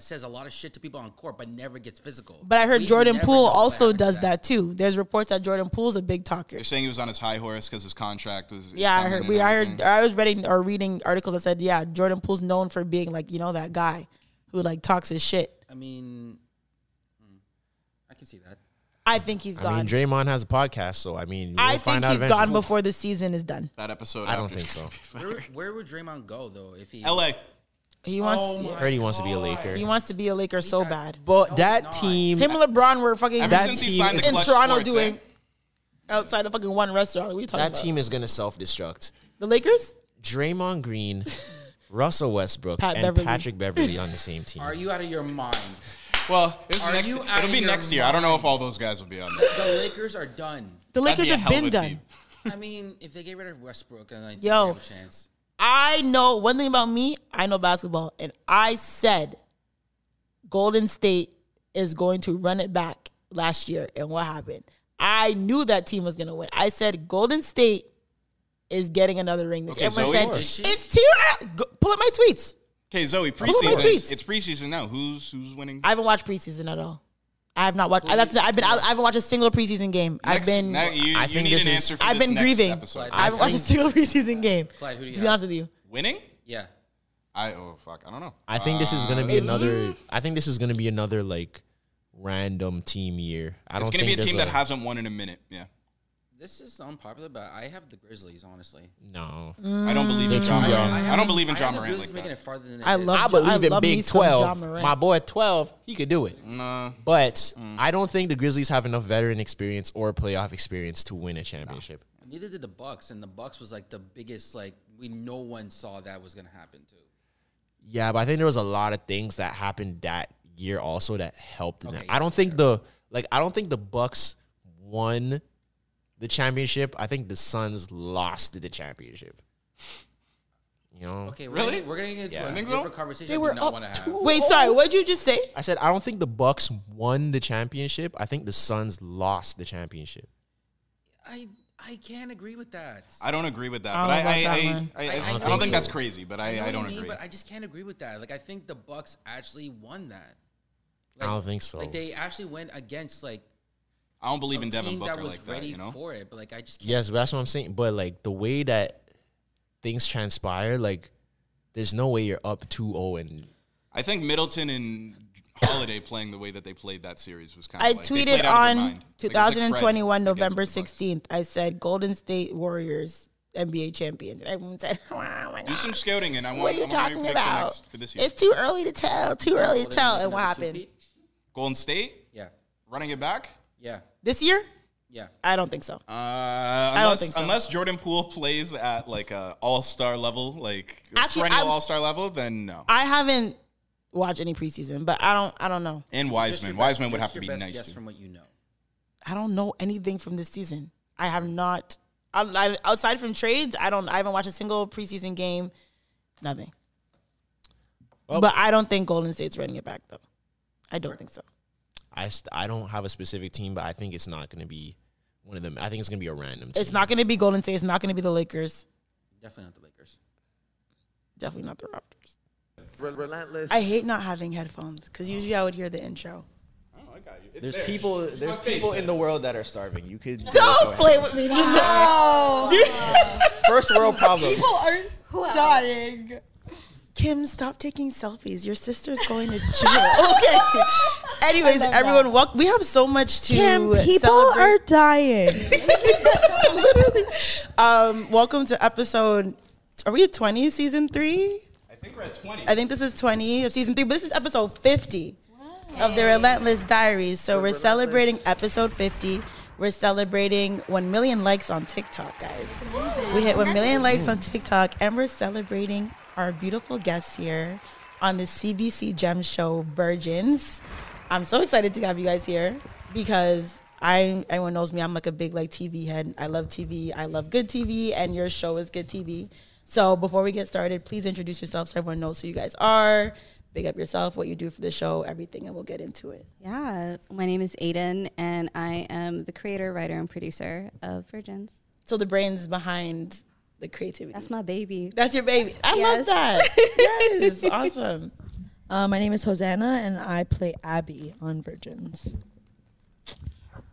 S6: says a lot of shit to people on court, but never gets physical.
S1: But I heard
S6: We
S1: Jordan
S6: never
S1: Poole
S6: know what
S1: also
S6: happened to
S1: does that too. There's reports that Jordan Poole's a big talker.
S3: they're saying he was on his high horse because his contract was. is
S1: Yeah, I
S3: coming
S1: heard.
S3: and
S1: I
S3: everything.
S1: heard. I was reading articles that said, yeah, Jordan Poole's known for being like, you know, that guy who like talks his shit.
S6: I mean, I can see that.
S1: I think he's
S2: I
S1: gone.
S2: mean, Draymond has a podcast, so I mean,
S1: I
S2: we'll
S1: think
S2: find out
S1: he's
S2: eventually.
S1: gone before the season is done.
S3: that episode.
S2: I don't
S3: after.
S2: think so.
S6: Where would Draymond go though if he?
S3: L.A.
S1: He wants.
S6: Oh
S1: yeah.
S6: my
S2: Heard he wants to be a Laker.
S1: He wants to be a Laker so bad.
S2: But
S6: No,
S2: that
S6: he's not.
S2: team,
S1: Him and LeBron were fucking
S3: Ever
S2: That
S3: since he
S2: team
S3: signed the
S2: is-
S1: in
S3: Clutch
S1: Toronto
S3: Sports,
S1: doing outside of fucking one restaurant. What are you talking
S2: that
S1: about?
S2: team is gonna self-destruct.
S1: The Lakers?
S2: Draymond Green, Russell Westbrook,
S1: Pat
S2: and
S1: Beverly.
S2: Patrick Beverly on the same team.
S6: Are you out of your mind?
S3: Well, this is
S6: Are
S3: next.
S6: you out
S3: It'll
S6: of
S3: be
S6: your
S3: next year. I don't know
S6: mind?
S3: if all those guys will be on there.
S6: The Lakers are done.
S1: The
S3: That'd
S1: Lakers
S3: be a
S1: have
S3: hell of
S1: been
S3: a
S1: done.
S3: team.
S6: I mean, if they get rid of Westbrook, and I think
S1: Yo.
S6: they have a chance.
S1: I know one thing about me. I know basketball, and I said Golden State is going to run it back last year. And what happened? I knew that team was going to win. I said Golden State is getting another ring this
S3: Okay,
S1: year. Everyone
S3: Zoe?
S1: said it's too early. Pull up my tweets.
S3: Okay, Zoe.
S1: up my
S3: Preseason.
S1: tweets.
S3: It's preseason now. Who's winning?
S1: I haven't watched preseason at all. I have not watched. I haven't watched a single preseason game. I've been
S3: You
S2: I think
S3: need
S2: this
S3: an
S2: is-
S3: answer for
S1: I've
S3: this
S1: been
S3: next
S1: grieving.
S3: episode.
S1: I haven't watched a single preseason game.
S6: Clyde, who do you
S1: To be
S6: have?
S1: honest with you,
S3: Winning?
S6: Yeah.
S3: Oh fuck, I don't know.
S2: I think this is gonna be
S1: if-
S2: another. I think this is gonna be another like random team year. I don't
S3: It's gonna
S2: think
S3: be a team
S2: there's
S3: that hasn't won in a minute. Yeah,
S6: This is unpopular, but I have the Grizzlies, honestly.
S2: No,
S3: I don't believe in
S2: They're
S3: John
S2: too young.
S3: Morant. I don't believe in
S6: I
S3: John
S6: have the
S3: Morant
S6: Grizzlies
S3: like
S6: making
S3: that.
S6: it farther than
S1: I
S6: it is.
S1: love.
S2: I believe in
S1: love me
S2: Big
S1: some Ja
S2: 12.
S1: Morant.
S2: My boy 12, he could do it.
S3: Nah.
S2: But I don't think the Grizzlies have enough veteran experience or playoff experience to win a championship.
S6: Neither did the Bucks, and the Bucks was like the biggest. Like no one saw that was gonna happen too.
S2: Yeah, but I think there was a lot of things that happened that year also that helped in that.
S6: Okay,
S2: I don't think I don't think the Bucks won the championship. I think the Suns lost the championship. You know?
S6: Okay,
S3: Really?
S6: we're gonna get into
S2: Yeah.
S6: a
S2: I
S3: think so.
S6: different conversation.
S2: They
S6: I
S2: were
S6: do not
S2: up
S6: want to have.
S2: 2-0.
S1: Wait, sorry. What did you just say?
S2: I said I don't think the Bucks won the championship. I think the Suns lost the championship.
S6: I can't agree with that.
S3: I don't agree with that.
S1: I
S3: But
S1: don't know about that
S3: I
S1: one.
S3: don't
S2: think
S3: think that's
S2: so.
S3: crazy. But
S6: know
S3: I
S6: what
S3: don't
S6: you mean,
S3: agree.
S6: but I just can't agree with that. Like I think the Bucks actually won that.
S2: I don't think so.
S6: Like they actually went against like
S3: I don't believe
S6: a
S3: in Devin
S6: team
S3: Booker
S6: that was
S3: like that.
S6: ready
S3: You know.
S6: for it. But like I just can't.
S2: Yes, but that's what I'm saying. But like the way that things transpire, like there's no way you're up 2-0 and
S3: I think Middleton and Holiday playing the way that they played that series was kind
S1: I
S3: of like, they
S1: tweeted
S3: played out of their
S1: on
S3: mind. Like, it was like Fred
S1: 2021
S3: against
S1: November
S3: the Bucks.
S1: 16th. I said Golden State Warriors NBA champions, and everyone said, "Oh my
S3: Do
S1: God.
S3: some scouting, and I
S1: What
S3: want
S1: are you
S3: I want your
S1: talking
S3: prediction
S1: about?
S3: next for this year.
S1: It's too early to tell. Too early to
S6: Golden
S1: tell."
S6: State
S1: And what
S6: number two
S1: happened
S6: seed?
S3: Golden State
S6: Yeah,
S3: running it back.
S6: yeah,
S1: this year?
S6: yeah.
S1: I don't think so.
S3: Unless,
S1: think so.
S3: unless Jordan Poole plays at like a all-star level, like
S1: Actually,
S3: perennial
S1: I'm-
S3: all-star level, then no.
S1: I haven't watched any preseason, but I don't know.
S3: And
S6: Just
S3: Wiseman,
S6: your
S3: Wiseman
S6: best-
S3: would have
S6: just
S3: to be
S6: your best
S3: nice.
S6: guess
S3: Too.
S6: from what you know.
S1: I don't know anything from this season. I have not. I outside from trades, I haven't watched a single preseason game. Nothing.
S2: Well-
S1: But I don't think Golden State's running it back though. I don't think so.
S2: I don't have a specific team, but I think it's not going to be one of them. I think it's going to be a random team.
S1: It's not going to be Golden State. It's not going to be the Lakers.
S6: Definitely not the Lakers.
S1: Definitely not the Raptors.
S4: Relentless.
S1: I hate not having headphones because usually I would hear the intro.
S2: There's people in the world that are starving. You could
S1: Don't play with me.
S2: First world problems.
S1: People are dying. Kim, stop taking selfies. Your sister's going to jail. Okay. Anyways, everyone, we have so much to
S10: people
S1: celebrate.
S10: Are dying.
S1: Literally. Welcome to episode. Are we at 20, season 3?
S3: I think we're at 20.
S1: I think this is 20 of season 3, but this is episode 50 of the Relentless Diaries. So we're celebrating episode 50. We're celebrating 1 million likes on TikTok, guys. We hit 1 million likes on TikTok, and we're celebrating our beautiful guests here on the CBC Gem show, Virgins. I'm so excited to have you guys here because everyone knows me. I'm like a big TV head. I love TV. I love good TV, and your show is good TV. So before we get started, please introduce yourself so everyone knows who you guys are. Big up yourself, what you do for the show, everything, and we'll get into it.
S11: Yeah, my name is Aden, and I am the creator, writer, and producer of Virgins.
S1: So the brains behind the creativity.
S11: That's my baby.
S1: That's your baby. I love that. Yes, awesome.
S10: My name is Hosaena, and I play Abby on Virgins.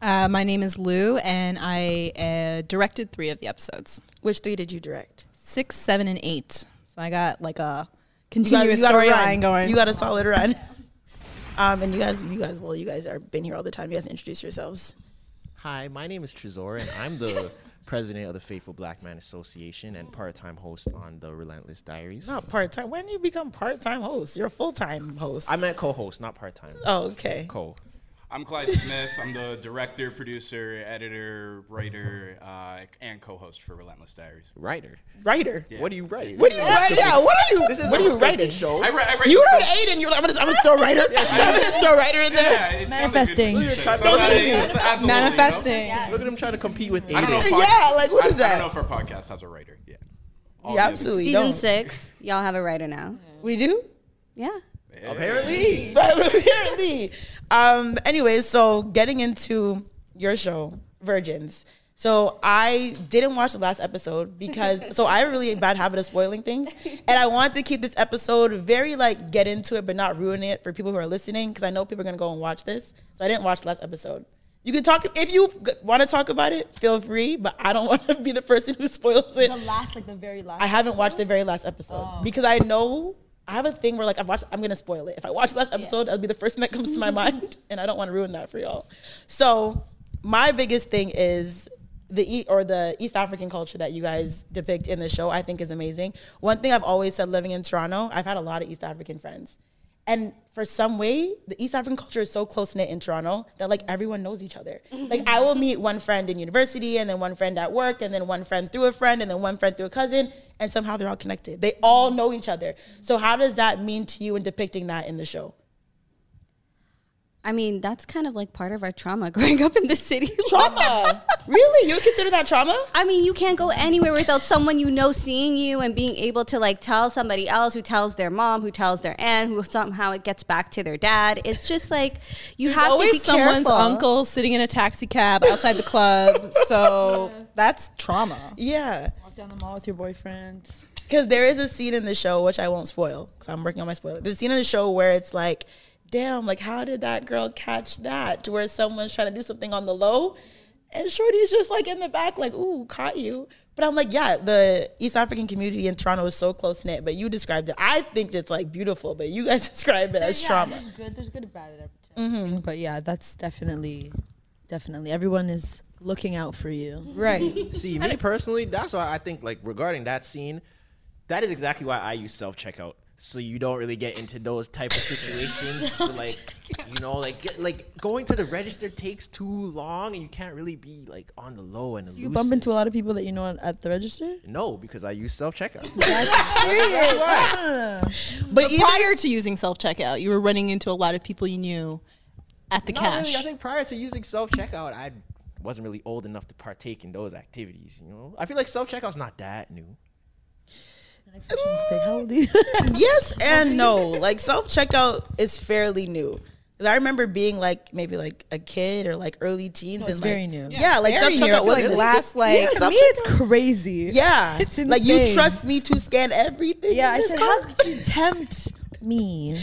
S12: My name is Lu, and I directed 3 of the episodes.
S1: Which 3 did you direct?
S12: 6, 7, and 8. So I got like a continuous storyline going.
S1: You got a solid run. And you guys are been here all the time. You guys introduce yourselves.
S2: Hi, my name is Tresor, and I'm the president of the Faithful Black Man Association and part-time host on the Relentless Diaries.
S1: Not part-time. When do you become part-time host? You're a full-time host.
S2: I meant co-host, not part-time.
S1: Oh, okay.
S3: I'm Clyde Smith. I'm the director, producer, editor, writer, and co-host for Relentless Diaries.
S2: Writer?
S3: Yeah.
S2: What do you write?
S1: What do you write? Yeah, what are you?
S2: This is
S1: what
S2: a
S1: are you writing?
S2: show.
S3: I write
S1: You heard Aden. You're like, I'm just throw writer. I'm just throw writer in there.
S3: Yeah, it
S10: Manifesting.
S12: Manifesting.
S2: Look at him trying to compete with Aden.
S3: I don't know if
S1: What is that?
S3: I don't know if our podcast has a writer. Yeah.
S1: Yeah, absolutely.
S11: Season 6, y'all have a writer now.
S1: We do?
S11: Yeah.
S2: Apparently.
S1: Anyways, so getting into your show, Virgins. So I didn't watch the last episode because I have a really bad habit of spoiling things. And I want to keep this episode very get into it, but not ruin it for people who are listening because I know people are going to go and watch this. So I didn't watch the last episode. You can talk, if you want to talk about it, feel free, but I don't want to be the person who spoils it.
S10: The very last
S1: I haven't watched the very last episode because I know I have a thing where I'm going to spoil it. If I watch the last episode, that'll be the first thing that comes to my mind, and I don't want to ruin that for y'all. So my biggest thing is the East African culture that you guys depict in the show, I think is amazing. One thing I've always said living in Toronto, I've had a lot of East African friends. And for some way, the East African culture is so close-knit in Toronto that everyone knows each other. I will meet one friend in university and then one friend at work and then one friend through a friend and then one friend through a cousin, and somehow they're all connected. They all know each other. So how does that mean to you in depicting that in the show?
S11: I mean, that's kind of part of our trauma growing up in the city.
S1: Trauma? Really? You would consider that trauma?
S11: I mean, you can't go anywhere without someone seeing you and being able to tell somebody else who tells their mom, who tells their aunt, who somehow it gets back to their dad. It's just you
S12: There's
S11: have to
S12: always
S11: be
S12: someone's
S11: careful.
S12: uncle sitting in a taxi cab outside the club. So that's trauma.
S1: Yeah.
S10: Walk down the mall with your boyfriend.
S1: Because there is a scene in the show, which I won't spoil because I'm working on my spoiler. There's a scene in the show where it's damn, how did that girl catch that? To where someone's trying to do something on the low and Shorty's just in the back ooh, caught you. But I'm yeah, the East African community in Toronto is so close-knit, but you described it. I think it's beautiful, but you guys describe it as trauma.
S10: There's good and bad at everything. But yeah, that's definitely everyone is looking out for you.
S1: Right.
S2: See, me personally, that's why I think regarding that scene, that is exactly why I use self-checkout. So you don't really get into those type of situations. Where, going to the register takes too long, and you can't really be on the low and
S10: You bump into a lot of people that you know at the register?
S2: No, because I use self-checkout.
S12: But prior to using self-checkout, you were running into a lot of people you knew at the cash.
S2: Really. I think prior to using self-checkout, I wasn't really old enough to partake in those activities. I feel self-checkout's not that new.
S10: How old are you?
S1: Yes and no. Self-checkout is fairly new. I remember being maybe a kid or early teens.
S10: It's very new.
S1: Yeah, self-checkout was
S12: last
S10: to me it's crazy.
S1: Yeah.
S10: It's insane.
S1: You trust me to scan everything.
S10: Yeah, I said, how could you tempt Me.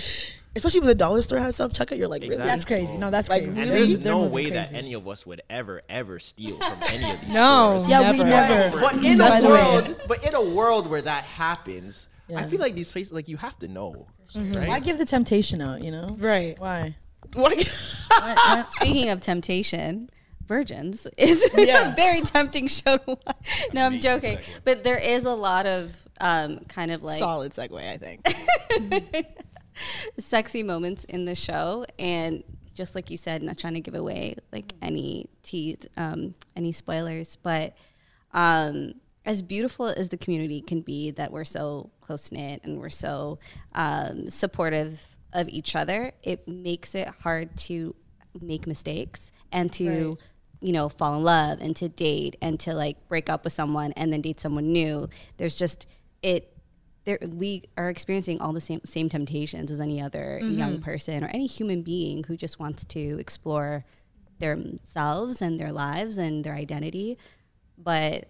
S1: Especially when the dollar store has self-checkout, you're like, really?
S10: That's crazy. No, that's
S1: Like,
S10: crazy.
S2: And
S1: really?
S2: there's no
S10: moving
S2: way that
S10: crazy.
S2: any of us would ever steal from any of these
S12: No.
S2: stores.
S10: Yeah, we never.
S2: But in
S10: By
S2: a
S10: the way.
S2: world where that happens, I
S10: Yeah.
S2: feel like these places, like, you have to know, right?
S10: Why give the temptation out, you know?
S1: Right.
S10: Why?
S11: Speaking of temptation, Virgins is
S1: Yeah.
S11: a very tempting show to watch. No, I'm joking. But there is a lot of kind of like
S12: Solid segue, I think.
S11: sexy moments in the show, and just like you said, not trying to give away like any any spoilers, but as beautiful as the community can be, that we're so close knit and we're so supportive of each other, it makes it hard to make mistakes and to you know, fall in love and to date and to like break up with someone and then date someone new. There's just we are experiencing all the same temptations as any other young person or any human being who just wants to explore themselves and their lives and their identity. But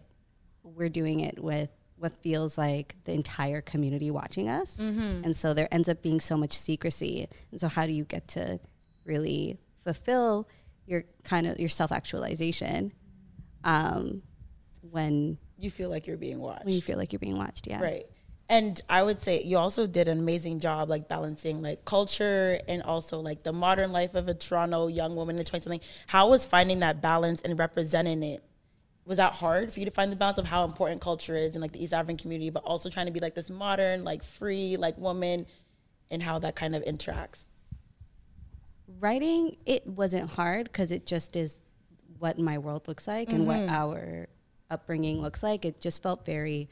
S11: we're doing it with what feels like the entire community watching us. And so there ends up being so much secrecy. And so how do you get to really fulfill your self-actualization when
S1: You feel like you're being watched.
S11: you feel like you're being watched? Yeah.
S1: Right. And I would say you also did an amazing job, like balancing like culture and also like the modern life of a Toronto young woman in the 20-something. How was finding that balance and representing it? Was that hard for you to find the balance of how important culture is in like the East African community, but also trying to be like this modern, like free, like woman, and how that kind of interacts?
S11: Writing, it wasn't hard because it just is what my world looks like and what our upbringing looks like. It just felt very,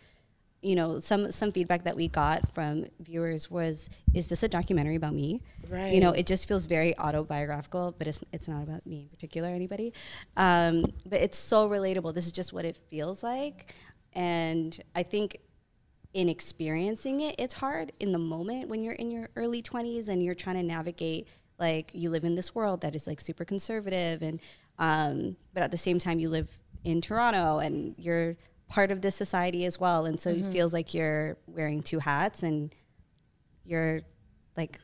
S11: you know, some feedback that we got from viewers was, is this a documentary about me?
S1: Right.
S11: You know, it just feels very autobiographical, but it's not about me in particular, anybody. But it's so relatable. This is just what it feels like. And I think in experiencing it, it's hard in the moment when you're in your early 20s and you're trying to navigate, like, you live in this world that is like super conservative and but at the same time you live in Toronto and you're part of this society as well, and so it feels like you're wearing two hats and you're like,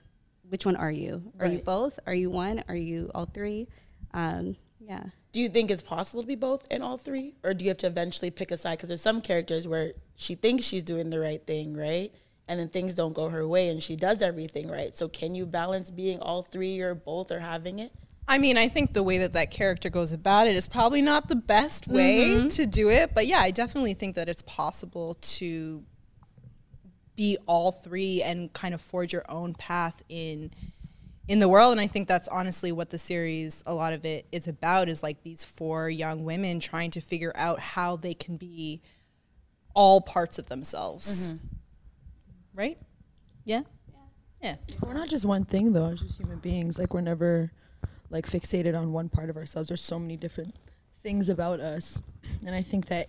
S11: which one are you? Are you both? Are you one? Are you all three? Yeah.
S1: Do you think it's possible to be both and all three? Or do you have to eventually pick a side? Because there's some characters where she thinks she's doing the right thing, right? And then things don't go her way and she does everything right. So can you balance being all three or both or having it?
S12: I mean, I think the way that character goes about it is probably not the best way to do it. But yeah, I definitely think that it's possible to be all three and kind of forge your own path in the world. And I think that's honestly what the series, a lot of it is about, is like these four young women trying to figure out how they can be all parts of themselves. Right? Yeah? Yeah.
S10: We're not just one thing, though. We're just human beings. Like, we're never like fixated on one part of ourselves. There's so many different things about us. And I think that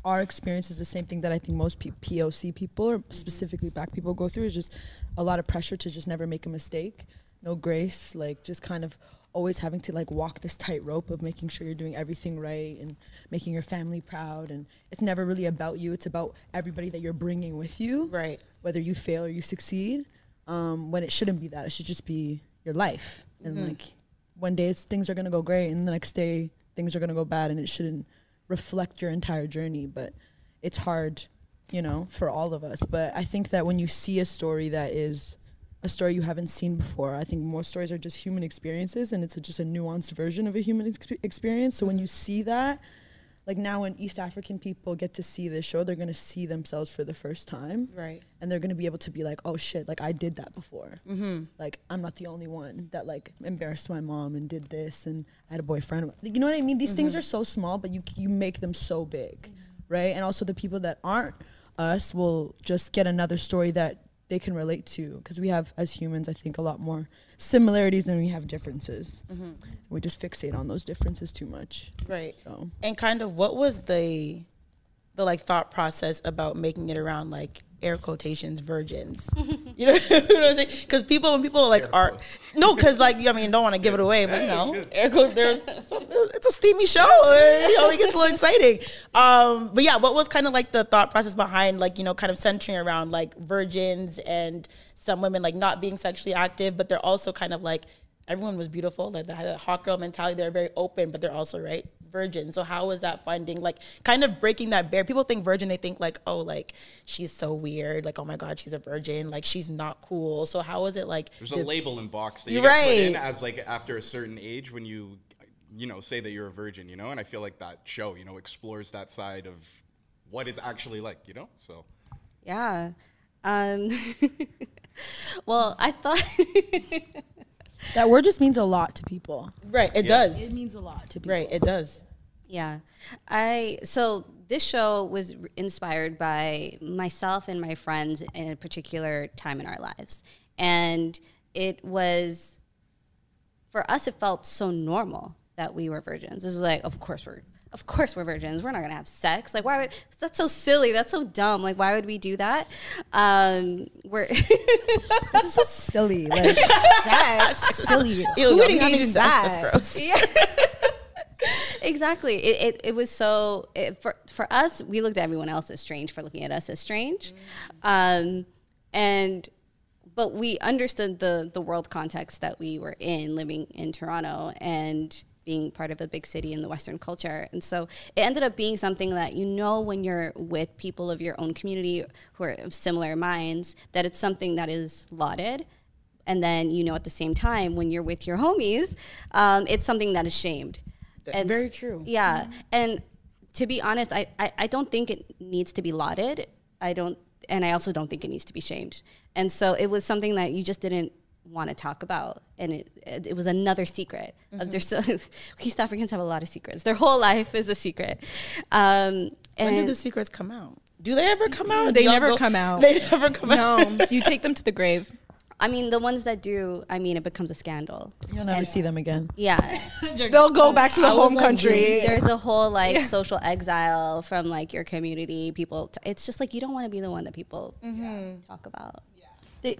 S10: our experience is the same thing that I think most POC people, or specifically Black people, go through, is just a lot of pressure to just never make a mistake. No grace, like just kind of always having to like walk this tightrope of making sure you're doing everything right and making your family proud. And it's never really about you. It's about everybody that you're bringing with you.
S1: Right.
S10: Whether you fail or you succeed. When it shouldn't be that. It should just be your life. And like, one day things are going to go great and the next day things are going to go bad, and it shouldn't reflect your entire journey. But it's hard, you know, for all of us. But I think that when you see a story that is a story you haven't seen before, I think most stories are just human experiences, and it's just a nuanced version of a human experience. So when you see that, like now when East African people get to see this show, they're going to see themselves for the first time.
S1: Right.
S10: And they're going to be able to be like, oh shit, like I did that before. Like I'm not the only one that like embarrassed my mom and did this, and I had a boyfriend. You know what I mean? These things are so small, but you make them so big, right? And also the people that aren't us will just get another story that they can relate to, because we have, as humans, I think, a lot more similarities than we have differences. We just fixate on those differences too much.
S1: Right.
S10: So.
S1: And kind of what was the like thought process about making it around like air quotations virgins? You know what I'm saying? Because when people like are no, because like I mean, don't want to give it away, but you know, air quotes. There's it's a steamy show. It gets a little exciting. But yeah, what was kind of like the thought process behind like, kind of centering around like virgins and some women like not being sexually active, but they're also kind of like, everyone was beautiful. Like they had a hot girl mentality. They're very open, but they're also virgin. So how was that finding, like kind of breaking that barrier? People think virgin, they think like, oh, like she's so weird. Like, oh my God, she's a virgin. Like she's not cool. So how was it like?
S3: There's a label in box that you get put in as like after a certain age when you say that you're a virgin, and I feel like that show, explores that side of what it's actually like, so.
S11: Yeah. Well, I thought
S10: that word just means a lot to people.
S1: Right, it does.
S10: It means a lot to people.
S1: Right, it does.
S11: Yeah. So this show was inspired by myself and my friends in a particular time in our lives. And it was, for us, it felt so normal that we were virgins. It was like, of course we're virgins. We're not gonna have sex. Like, why would? That's so silly. That's so dumb. Like, why would we do that? We're
S10: that's so silly. Like,
S1: sex, silly.
S10: Who would engage in that?
S1: That's gross.
S11: Yeah. Exactly. It was so for us. We looked at everyone else as strange for looking at us as strange, but we understood the world context that we were in, living in Toronto and being part of a big city in the Western culture. And so it ended up being something that, when you're with people of your own community who are of similar minds, that it's something that is lauded. And then, at the same time, when you're with your homies, it's something that is shamed. And
S1: very true.
S11: Yeah. And to be honest, I don't think it needs to be lauded. And I also don't think it needs to be shamed. And so it was something that you just didn't want to talk about, and it was another secret. East Africans have a lot of secrets. Their whole life is a secret.
S1: When do the secrets come out? Do they ever come out?
S12: They never come out.
S1: They never come out.
S12: No, you take them to the grave.
S11: I mean, the ones that do, it becomes a scandal.
S10: You'll never see them again.
S11: Yeah.
S12: They'll go back to the home country.
S11: There's a whole social exile from your community. People, it's just you don't want to be the one that people talk about.
S10: They,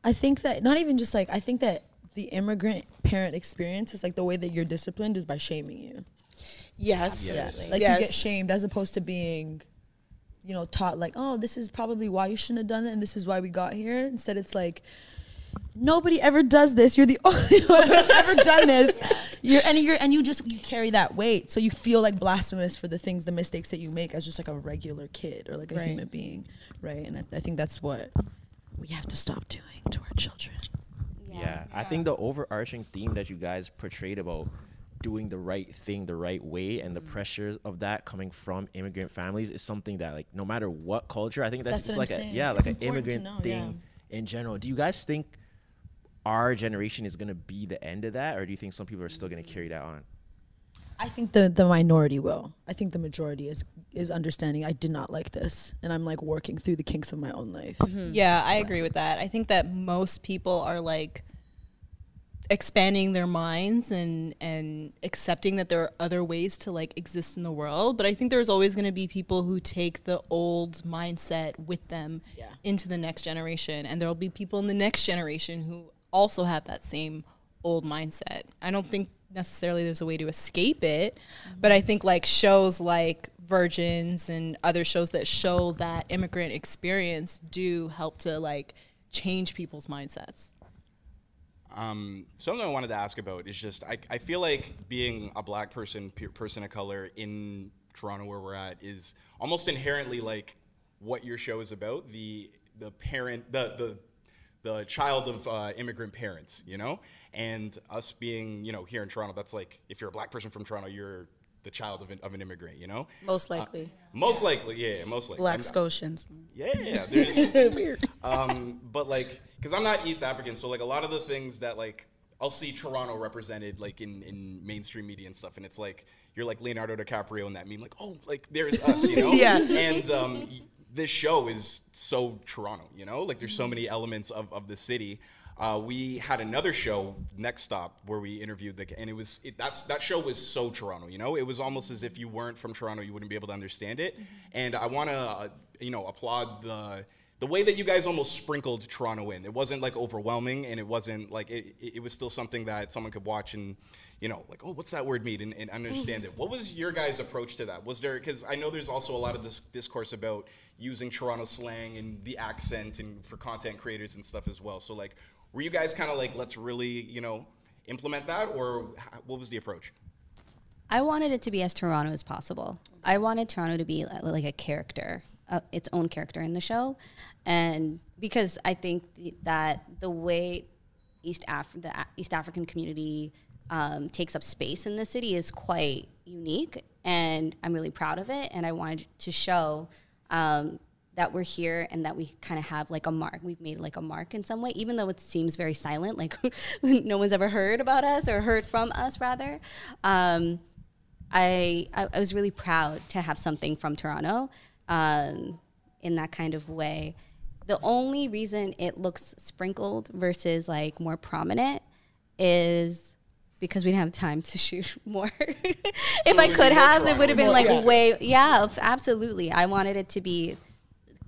S10: I think that not even just I think that the immigrant parent experience is the way that you're disciplined is by shaming you.
S1: Yes.
S10: You get shamed as opposed to being, taught oh, this is probably why you shouldn't have done it and this is why we got here. Instead it's nobody ever does this. You're the only one that's ever done this. You carry that weight. So you feel blasphemous for the mistakes that you make as just a regular kid or a human being. Right. And I think that's what we have to stop doing to our children.
S2: Yeah, I think the overarching theme that you guys portrayed about doing the right thing the right way and the pressures of that coming from immigrant families is something that no matter what culture, I think that's just an immigrant thing in general. Do you guys think our generation is going to be the end of that, or do you think some people are still going to carry that on?
S10: I think the minority will. I think the majority is understanding I did not like this, and I'm working through the kinks of my own life.
S12: Yeah, I agree with that. I think that most people are expanding their minds and accepting that there are other ways to exist in the world. But I think there's always going to be people who take the old mindset with them into the next generation, and there'll be people in the next generation who also have that same old mindset. I don't think necessarily there's a way to escape it, but I think shows like Virgins and other shows that show that immigrant experience do help to change people's mindsets.
S3: Something I wanted to ask about is just I feel like being a black person of color in Toronto where we're at is almost inherently what your show is about, the child of immigrant parents, and us being, here in Toronto, that's if you're a black person from Toronto, you're the child of an immigrant,
S1: Most likely.
S3: Most likely.
S1: Black Scotians.
S3: Yeah, there's weird. But because I'm not East African, so a lot of the things that I'll see Toronto represented in mainstream media and stuff, and it's you're Leonardo DiCaprio in that meme, there's us,
S1: Yeah.
S3: And this show is so Toronto, there's so many elements of the city. We had another show, Next Stop, where we interviewed and that show was so Toronto, it was almost as if you weren't from Toronto, you wouldn't be able to understand it. And I want to, applaud the the way that you guys almost sprinkled Toronto in. It wasn't like overwhelming, and it wasn't like it was still something that someone could watch and, you know, like, oh, what's that word mean, and understand it. What was your guys' approach to that? Was there, because I know there's also a lot of this discourse about using Toronto slang and the accent and for content creators and stuff as well. So like, were you guys kind of like, let's really, you know, implement that, or what was the approach?
S11: I wanted it to be as Toronto as possible. I wanted Toronto to be like a character, its own character in the show. And because I think that the way the East African community takes up space in the city is quite unique, and I'm really proud of it. And I wanted to show that we're here and that we kind of have like a mark. We've made like a mark in some way, even though it seems very silent, like no one's ever heard about us or heard from us, rather. I was really proud to have something from Toronto in that kind of way. The only reason it looks sprinkled versus like more prominent is because we didn't have time to shoot more. If I could have, it would have been like absolutely. I wanted it to be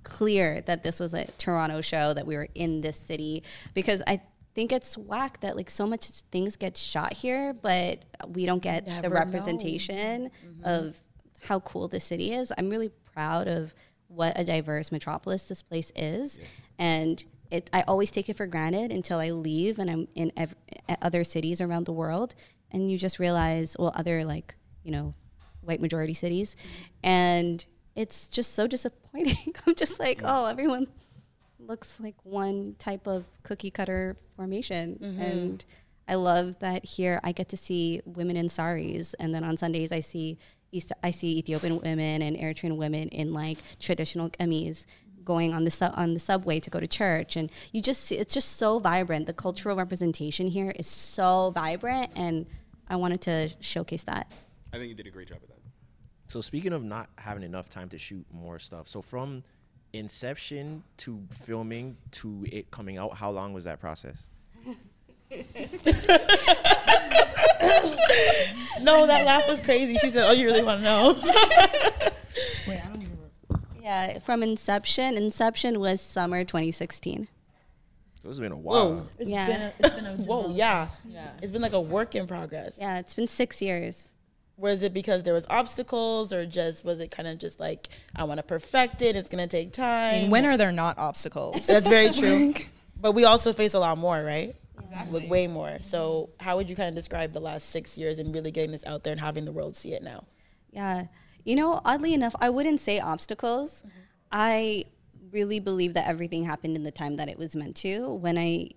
S11: clear that this was a Toronto show, that we were in this city, because I think it's whack that like so much things get shot here, but we don't get the representation of how cool this city is. I'm really proud of what a diverse metropolis this place is, and I always take it for granted until I leave and I'm in other cities around the world, and you just realize, well, other like, you know, white majority cities, and it's just so disappointing. I'm just like, oh, everyone looks like one type of cookie cutter formation. And I love that here I get to see women in saris, and then on Sundays I see Ethiopian women and Eritrean women in like traditional kameez going on the subway to go to church, and you just see, it's just so vibrant. The cultural representation here is so vibrant, and I wanted to showcase that.
S3: I think you did a great job of that.
S2: So speaking of not having enough time to shoot more stuff, so from inception to filming to it coming out, how long was that process?
S1: No, that laugh was crazy. She said, oh, you really want to know?
S10: Wait, I don't even.
S11: Yeah, from inception. Inception was summer 2016.
S2: It's been a while.
S1: Whoa.
S10: It's
S11: Yeah.
S10: been a
S1: Whoa, yeah. It's been like a work in progress.
S11: Yeah, it's been 6 years.
S1: Was it because there was obstacles, or just was it kind of just like, I want to perfect it, it's going to take time?
S12: I mean, when are there not obstacles?
S1: That's very true. But we also face a lot more, right? Exactly. Like, way more. So how would you kind of describe the last 6 years and really getting this out there and having the world see it now?
S11: Yeah. You know, oddly enough, I wouldn't say obstacles. I really believe that everything happened in the time that it was meant to. When I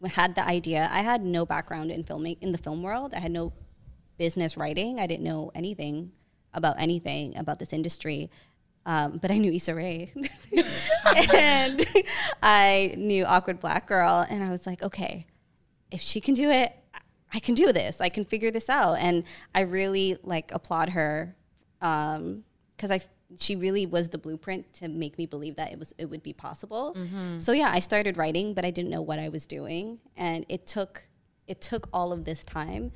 S11: had the idea, I had no background in filming, in the film world. I had no business writing. I didn't know anything about this industry. But I knew Issa Rae. And I knew Awkward Black Girl. And I was like, okay, if she can do it, I can do this. I can figure this out. And I really like applaud her, because she really was the blueprint to make me believe that it would be possible. So yeah, I started writing, but I didn't know what I was doing. And it took all of this time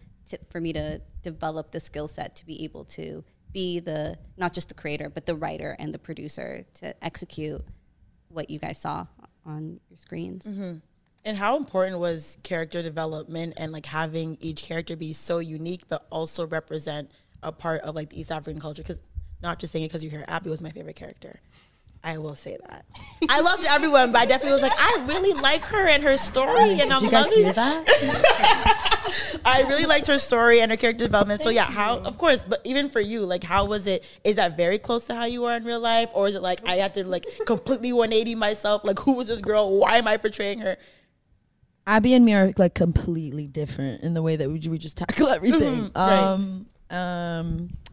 S11: for me to develop the skill set to be able to be not just the creator, but the writer and the producer to execute what you guys saw on your screens.
S1: And how important was character development and like having each character be so unique, but also represent a part of like the East African culture? Because not just saying it because you're here, Abby was my favorite character. I will say that. I loved everyone, but I definitely was like, I really like her and her story, and I'm loving that. I really liked her story and her character development. So yeah, of course, but even for you, like, how was it? Is that very close to how you are in real life, or is it like I had to like completely 180 myself? Like, who was this girl? Why am I portraying her?
S10: Abby and me are like completely different in the way that we just tackle everything.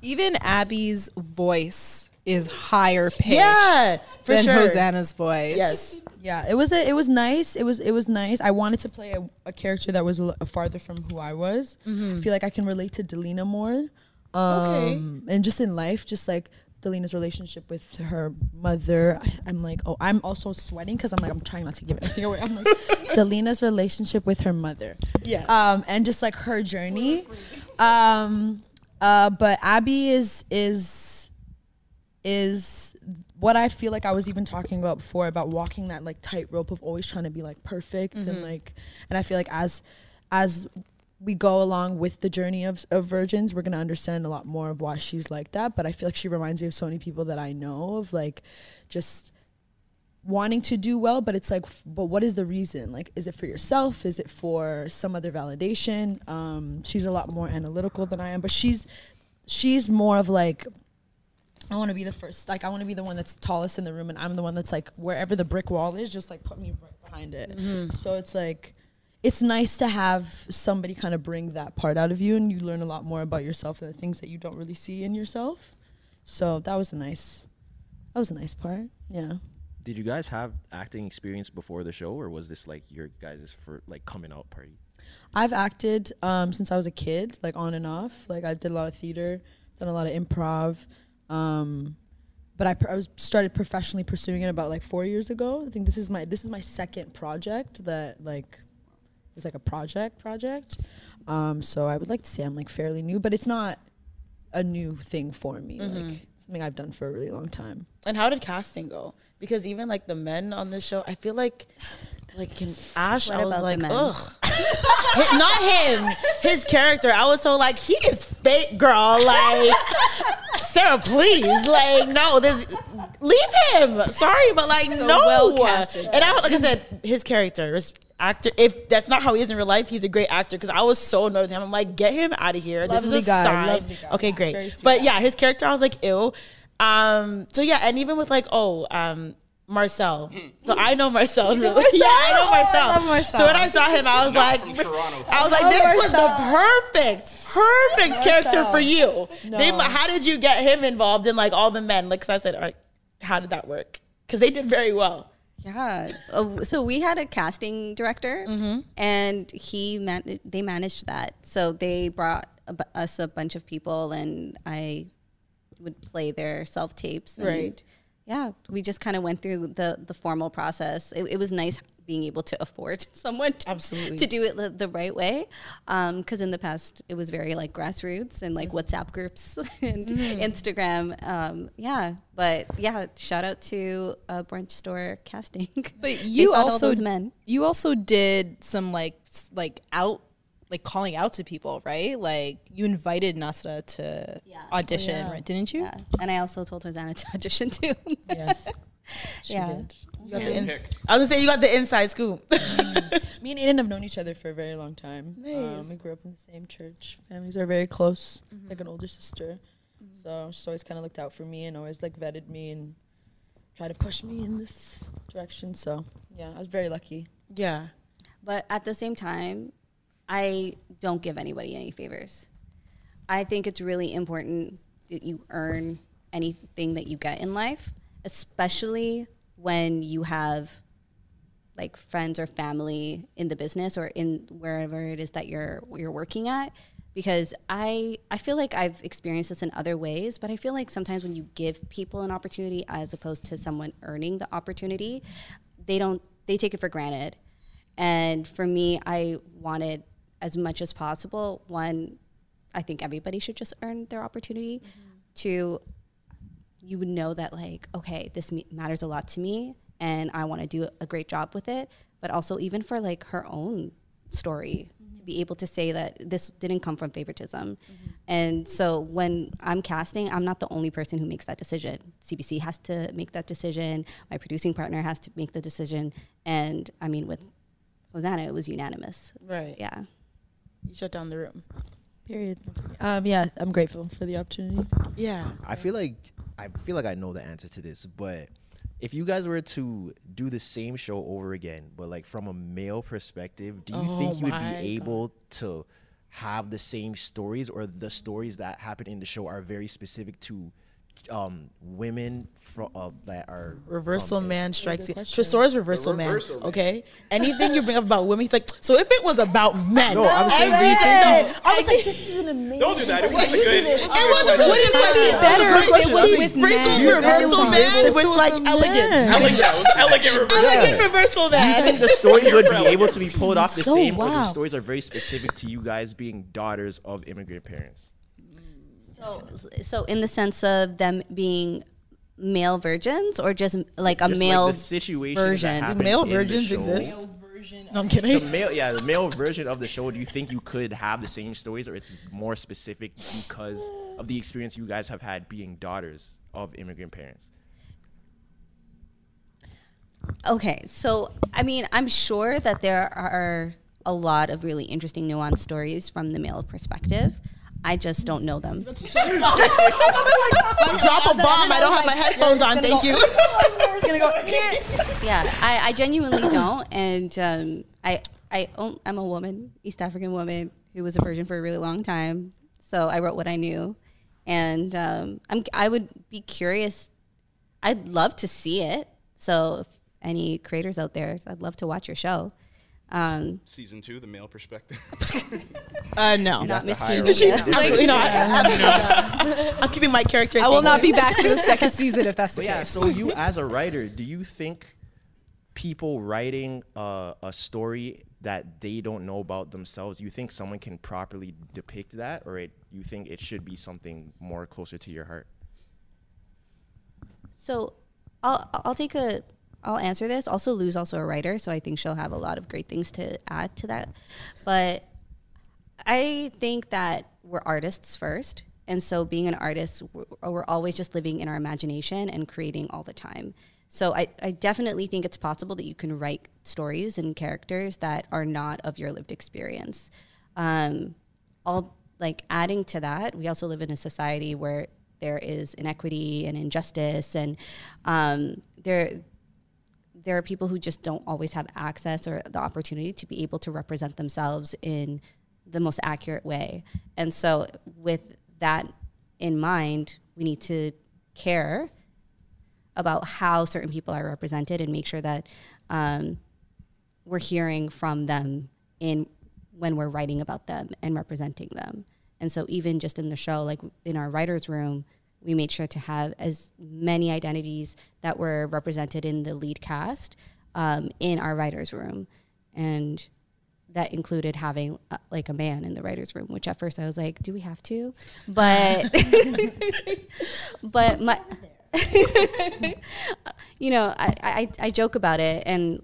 S12: Even Abby's voice is higher pitched than Hosaena's voice.
S1: Yes.
S10: Yeah, it was nice. It was nice. I wanted to play a character that was farther from who I was. I feel like I can relate to Delina more. And just in life, just like Delina's relationship with her mother. I'm like, oh, I'm also sweating because I'm trying not to give anything away. I'm like, Delina's relationship with her mother. Yeah. And just like her journey. But Abby is what I feel like I was even talking about before, about walking that like tightrope of always trying to be like perfect and like, and I feel like as we go along with the journey of virgins, we're gonna understand a lot more of why she's like that. But I feel like she reminds me of so many people that I know of, like just wanting to do well, but it's like, but what is the reason? Like, is it for yourself? Is it for some other validation? She's a lot more analytical than I am, but she's more of like, I want to be the first, like I want to be the one that's tallest in the room, and I'm the one that's like, wherever the brick wall is, just like put me right behind it. So it's like, it's nice to have somebody kind of bring that part out of you, and you learn a lot more about yourself and the things that you don't really see in yourself. So that was a nice part. Yeah.
S2: Did you guys have acting experience before the show, or was this like your guys' for like coming out party?
S10: I've acted since I was a kid, like on and off. Like I did a lot of theater, done a lot of improv. But I started professionally pursuing it about like 4 years ago. I think this is my second project that like is like a project. So I would like to say I'm like fairly new, but it's not a new thing for me. Like something I've done for a really long time.
S1: And how did casting go? Because even like the men on this show, I feel like in Ash, I was like, ugh. Not him, his character. I was so like, he is fake, girl. Like, Sarah, please. Like, no, leave him. Sorry, but like, so no. Well casted. And like I said, his character, actor, if that's not how he is in real life, he's a great actor, because I was so annoyed with him. I'm like, get him out of here.
S10: Lovely
S1: this is a
S10: guy,
S1: sign.
S10: lovely guy.
S1: Okay, great. But yeah, his character, I was like, ew. So yeah, and even with like, Marcel. So I know Marcel in real life. Yeah, I know Marcel.
S10: I love Marcel.
S1: So when I saw him, I was like, this was the perfect character for you. No. How did you get him involved in like all the men? Like, 'cause I said, all right, how did that work? Because they did very well.
S11: Yeah. So we had a casting director, and they managed that. So they brought us a bunch of people, and I would play their self tapes.
S1: Right.
S11: Yeah, we just kind of went through the formal process. It was nice being able to afford someone to do it the right way. Because in the past, it was very like grassroots and like WhatsApp groups and Instagram. But yeah, shout out to Brunch Store Casting.
S12: But you also did some calling out to people, right? Like you invited Nasra to audition, right? Didn't you?
S11: Yeah. And I also told Hosaena to audition too.
S10: Yes. She did.
S1: I was gonna say, you got the inside scoop.
S10: Me and Aden have known each other for a very long time. Nice. We grew up in the same church. Families are very close. Like an older sister. So she's always kind of looked out for me and always like vetted me and tried to push me in this direction. So yeah, I was very lucky.
S1: Yeah.
S11: But at the same time, I don't give anybody any favors. I think it's really important that you earn anything that you get in life, especially when you have like friends or family in the business or in wherever it is that you're working at. Because I feel like I've experienced this in other ways, but I feel like sometimes when you give people an opportunity as opposed to someone earning the opportunity, they take it for granted. And for me, I wanted as much as possible. One, I think everybody should just earn their opportunity. Two, you would know that like, okay, this matters a lot to me and I want to do a great job with it. But also even for like her own story, to be able to say that this didn't come from favoritism. And so when I'm casting, I'm not the only person who makes that decision. CBC has to make that decision. My producing partner has to make the decision. And I mean, with Hosaena, it was unanimous.
S1: Right.
S11: Yeah.
S1: You shut down the room.
S10: Period. Yeah, I'm grateful for the opportunity.
S1: Yeah.
S2: I feel like I know the answer to this, but if you guys were to do the same show over again, but like from a male perspective, do you think you would be able to have the same stories, or the stories that happen in the show are very specific to women that are
S1: reversal man strikes. Tresor's reversal man. Okay, anything you bring up about women, he's like, so if it was about men,
S2: no, I'm saying
S1: I was like, this is an amazing.
S3: Don't do that. It wasn't good.
S1: It wasn't better if it was with sprinkled reversal man with like elegance. Elegant reversal man.
S2: Do you think the stories would be able to be pulled off the same, or the stories are very specific to you guys being daughters of immigrant parents?
S11: So in the sense of them being male virgins or just like a
S2: Just
S11: male
S2: like the situation that
S11: version?
S2: happened
S1: Do male
S2: in the
S1: virgins
S2: show.
S1: exist? No, I'm kidding.
S2: The male version of the show. Do you think you could have the same stories, or it's more specific because of the experience you guys have had being daughters of immigrant parents?
S11: Okay, so I mean, I'm sure that there are a lot of really interesting, nuanced stories from the male perspective. I just don't know them.
S1: Drop a bomb. I don't have my headphones on. Thank you.
S11: Yeah, I genuinely don't, and I'm a woman, East African woman who was a virgin for a really long time. So I wrote what I knew, and I would be curious. I'd love to see it. So if any creators out there, I'd love to watch your show.
S3: Season 2, the male perspective.
S12: No,
S11: not Miss
S1: Absolutely not. I'm keeping my character.
S12: I will not be back for the second season if that's the
S2: Yeah.
S12: case.
S2: So you, as a writer, do you think people writing a story that they don't know about themselves, you think someone can properly depict that, or you think it should be something more closer to your heart?
S11: So I'll answer this. Also, Lou's also a writer, so I think she'll have a lot of great things to add to that. But I think that we're artists first. And so being an artist, we're always just living in our imagination and creating all the time. So I definitely think it's possible that you can write stories and characters that are not of your lived experience. Adding to that, we also live in a society where there is inequity and injustice, and there are people who just don't always have access or the opportunity to be able to represent themselves in the most accurate way. And so with that in mind, we need to care about how certain people are represented and make sure that we're hearing from them when we're writing about them and representing them. And so even just in the show, like in our writer's room, we made sure to have as many identities that were represented in the lead cast in our writer's room. And that included having like a man in the writer's room, which at first I was like, do we have to? But, but my, I joke about it. And,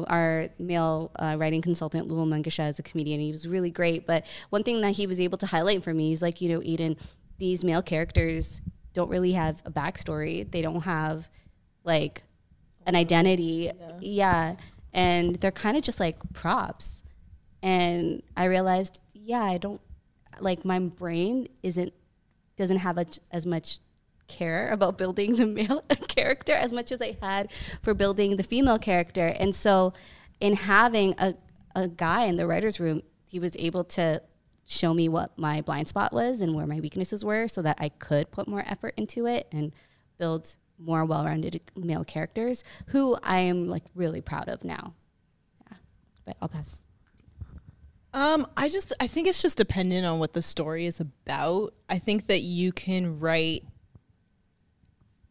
S11: our male writing consultant, Lu Mangasha, is a comedian. He was really great. But one thing that he was able to highlight for me is like, Aden, these male characters don't really have a backstory. They don't have like an identity. Yeah. And they're kind of just like props. And I realized, I don't like, my brain doesn't have as much care about building the male character as much as I had for building the female character. And so in having a guy in the writer's room, he was able to show me what my blind spot was and where my weaknesses were so that I could put more effort into it and build more well-rounded male characters who I am like really proud of now. Yeah, but I'll pass.
S12: I think it's just dependent on what the story is about. I think that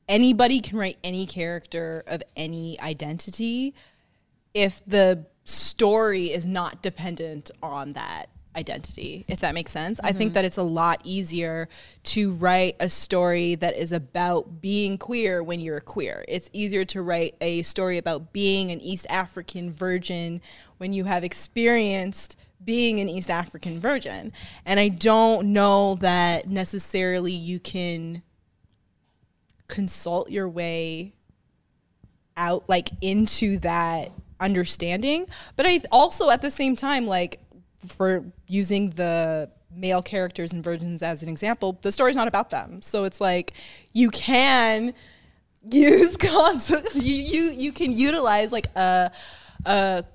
S12: anybody can write any character of any identity if the story is not dependent on that identity, if that makes sense. I think that it's a lot easier to write a story that is about being queer when you're queer. It's easier to write a story about being an East African virgin when you have experienced being an East African virgin. And I don't know that necessarily you can consult your way out like into that understanding. But I also at the same time, like, for using the male characters and virgins as an example, the story's not about them. So it's like you can use you can utilize like a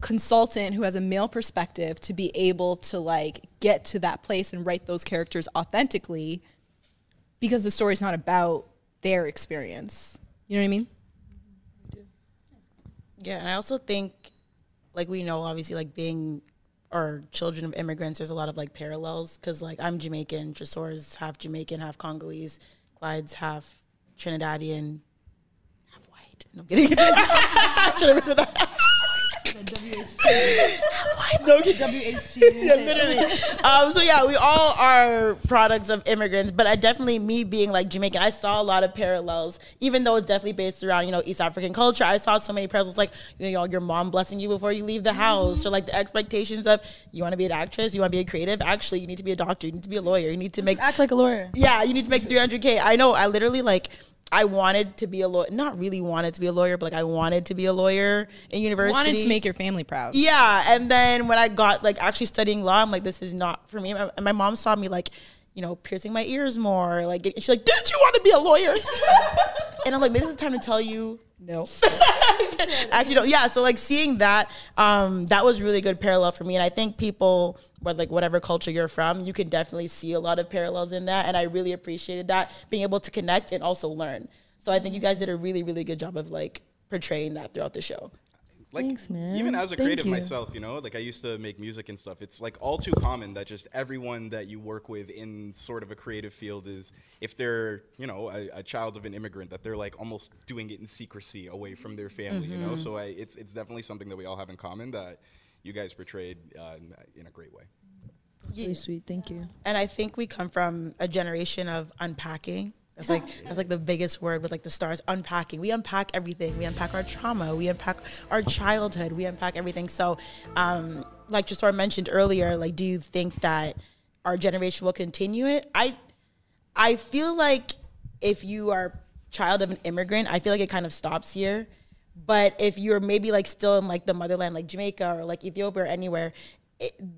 S12: consultant who has a male perspective to be able to like get to that place and write those characters authentically because the story's not about their experience. You know what I mean?
S1: Yeah, and I also think, like, we know obviously like being or children of immigrants, there's a lot of like parallels because like I'm Jamaican, Tresor's half Jamaican, half Congolese, Clyde's half Trinidadian, half white. No, I'm kidding. I should have mentioned that. No, WHC. Yeah, literally. So yeah, we all are products of immigrants, but I definitely, me being like Jamaican, I saw a lot of parallels, even though it's definitely based around, you know, East African culture. I saw so many parallels, like, you know, your mom blessing you before you leave the house, or like the expectations of, you want to be an actress, you want to be a creative, actually, you need to be a doctor, you need to be a lawyer, you need to make...
S10: Act like a lawyer.
S1: Yeah, you need to make 300K. I know, I literally, like, I wanted to be a lawyer, not really wanted to be a lawyer, but like I wanted to be a lawyer in university.
S12: Wanted to make your family proud.
S1: Yeah, and then when I got like actually studying law, I'm like, this is not for me. And my mom saw me like, you know, piercing my ears more. Like she's like, didn't you want to be a lawyer? And I'm like, maybe this is time to tell you no. Actually, no. Yeah, so like seeing that, that was really good parallel for me. And I think people, but like whatever culture you're from, you can definitely see a lot of parallels in that. And I really appreciated that, being able to connect and also learn. So I think you guys did a really, really good job of like portraying that throughout the show.
S3: Like,
S10: thanks, man.
S3: even as a creative myself, you know, like I used to make music and stuff. It's like all too common that just everyone that you work with in sort of a creative field is, if they're, you know, a child of an immigrant, that they're like almost doing it in secrecy away from their family, you know? So it's definitely something that we all have in common that you guys portrayed in a great way.
S10: Really sweet, thank you.
S1: And I think we come from a generation of unpacking. That's like the biggest word with like the stars, unpacking. We unpack everything. We unpack our trauma. We unpack our childhood. We unpack everything. So, like Tresor mentioned earlier, like, do you think that our generation will continue it? I feel like if you are child of an immigrant, I feel like it kind of stops here. But if you're maybe like still in like the motherland, like Jamaica or like Ethiopia or anywhere,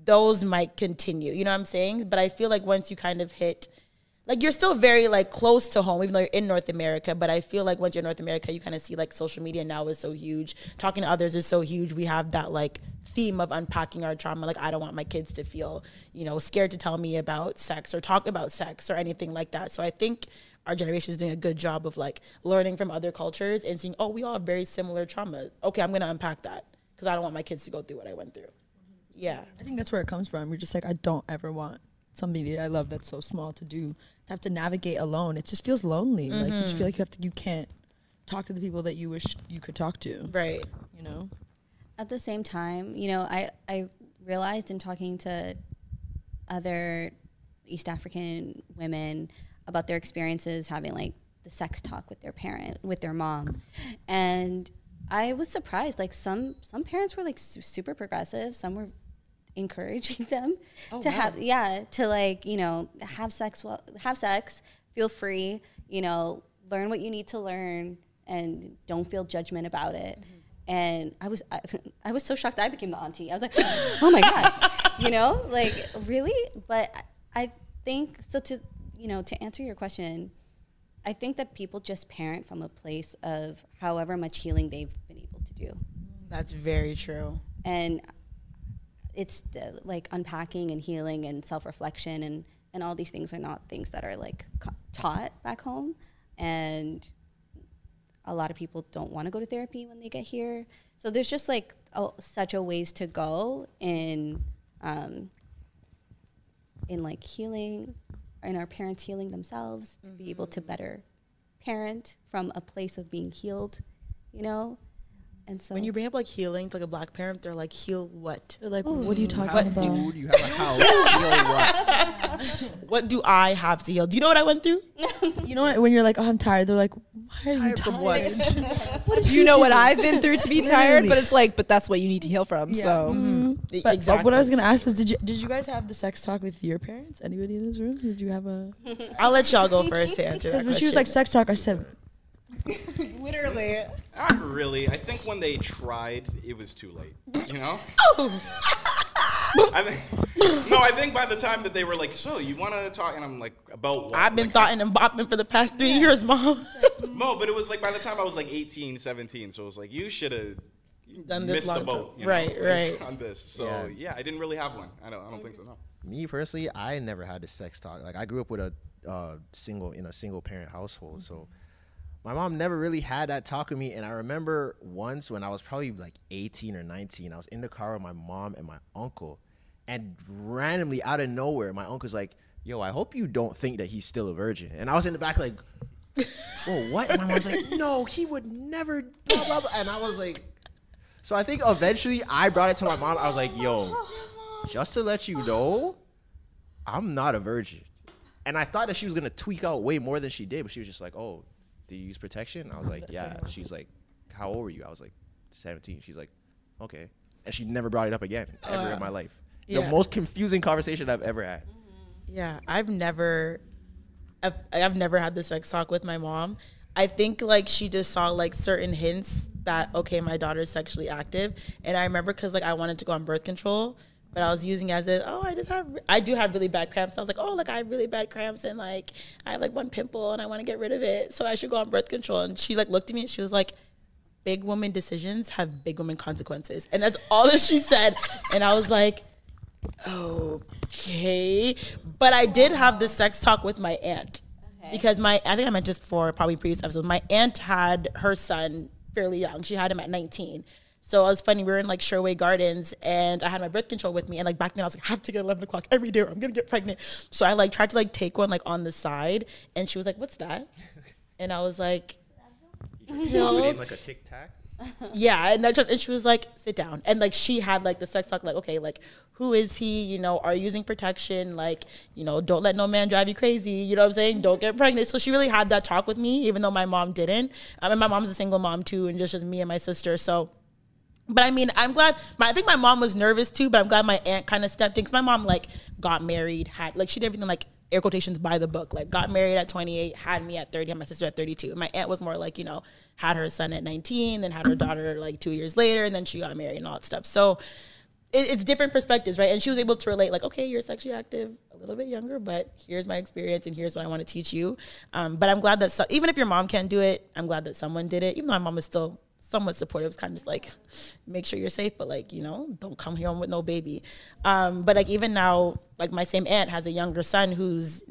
S1: those might continue. You know what I'm saying? But I feel like once you kind of hit, like you're still very like close to home, even though you're in North America. But I feel like once you're in North America, you kind of see like social media now is so huge. Talking to others is so huge. We have that like theme of unpacking our trauma. Like I don't want my kids to feel, you know, scared to tell me about sex or talk about sex or anything like that. So I think our generation is doing a good job of like learning from other cultures and seeing, oh, we all have very similar trauma. Okay, I'm going to unpack that because I don't want my kids to go through what I went through. Yeah.
S10: I think that's where it comes from. You're just like, I don't ever want somebody I love that's so small to have to navigate alone. It just feels lonely. Like you just feel like you can't talk to the people that you wish you could talk to.
S1: Right.
S10: You know?
S11: At the same time, you know, I realized in talking to other East African women about their experiences having like the sex talk with their mom. And I was surprised, like some parents were like super progressive. Some were encouraging them to like, you know, have sex, feel free, you know, learn what you need to learn and don't feel judgment about it. And I was so shocked that I became the auntie. I was like, oh my God, you know, like really? But I think, so to answer your question, I think that people just parent from a place of however much healing they've been able to do.
S1: That's very true.
S11: And it's like unpacking and healing and self-reflection and all these things are not things that are like taught back home. And a lot of people don't want to go to therapy when they get here. So there's just like such a ways to go in like healing, and our parents healing themselves to be able to better parent from a place of being healed, you know? And so
S1: when you bring up like healing to like a Black parent, they're like, heal what?
S10: They're like, what are you talking about?
S2: Dude, you have a house. Heal what?
S1: What do I have to heal? Do you know what I went through?
S10: You know what? When you're like, oh, I'm tired, they're like, why are you tired?
S1: From what?
S10: What
S12: you know what I've been through to be tired? But it's like, but that's what you need to heal from.
S10: Yeah.
S12: So
S10: But
S1: exactly.
S10: what I was gonna ask was, did you guys have the sex talk with your parents? Anybody in this room? Did you have a?
S1: I'll let y'all go first to answer that
S10: Because when she was like sex talk, I said,
S12: literally.
S3: Not really. I think when they tried, it was too late. You know? I think by the time that they were like, so you want to talk? And I'm like, about what?
S1: I've been
S3: like,
S1: thoughting and bopping for the past 3 years, Mom.
S3: No, but it was like by the time I was like 18, 17. So it was like, you should have
S1: done this
S3: missed the boat. You know,
S1: right.
S3: On this. So yeah, I didn't really have one. I don't think so, no.
S2: Me personally, I never had a sex talk. Like I grew up with a single parent household, so my mom never really had that talk with me. And I remember once when I was probably like 18 or 19, I was in the car with my mom and my uncle, and randomly out of nowhere, my uncle's like, yo, I hope you don't think that he's still a virgin. And I was in the back like, whoa, what? And my mom's like, no, he would never, blah, blah, blah. And I was like, So I think eventually I brought it to my mom. I was like, yo, just to let you know, I'm not a virgin. And I thought that she was going to tweak out way more than she did. But she was just like, oh, do you use protection? I was like, yeah. She's like, how old were you? I was like, 17. She's like, okay. And she never brought it up again ever in my life. The most confusing conversation I've ever had.
S1: Yeah, I've never had the sex talk with my mom. I think like she just saw like certain hints that, okay, my daughter's sexually active. And I remember because like I wanted to go on birth control, but I was using it as I do have really bad cramps. I was like, oh, like I have really bad cramps and like I have like one pimple and I want to get rid of it. So I should go on birth control. And she like looked at me and she was like, big woman decisions have big woman consequences. And that's all that she said. And I was like, okay. But I did have the sex talk with my aunt. Because I think I mentioned this before, probably previous episode. My aunt had her son fairly young. She had him at 19. So it was funny. We were in like Sherway Gardens and I had my birth control with me. And like back then I was like, I have to get 11 o'clock every day or I'm going to get pregnant. So I like tried to like take one like on the side. And she was like, what's that? And I was like, pills.
S2: Like a Tic Tac?
S1: Yeah, and she was like, sit down. And like she had like the sex talk, like, okay, like who is he? You know, are you using protection? Like, you know, don't let no man drive you crazy. You know what I'm saying? Don't get pregnant. So she really had that talk with me, even though my mom didn't. And my mom's a single mom too, and just me and my sister. So, but I mean, I'm glad. I think my mom was nervous too, but I'm glad my aunt kind of stepped in because my mom like got married, had like she did everything like air quotations by the book, like got married at 28, had me at 30, had my sister at 32. My aunt was more like, you know, had her son at 19, then had her daughter like 2 years later, and then she got married and all that stuff. So it's different perspectives, right? And she was able to relate, like, okay, you're sexually active, a little bit younger, but here's my experience and here's what I want to teach you. But I'm glad that even if your mom can't do it, I'm glad that someone did it. Even though my mom is still somewhat supportive, it's kind of just like, make sure you're safe, but like, you know, don't come here with no baby. But like even now, like my same aunt has a younger son who's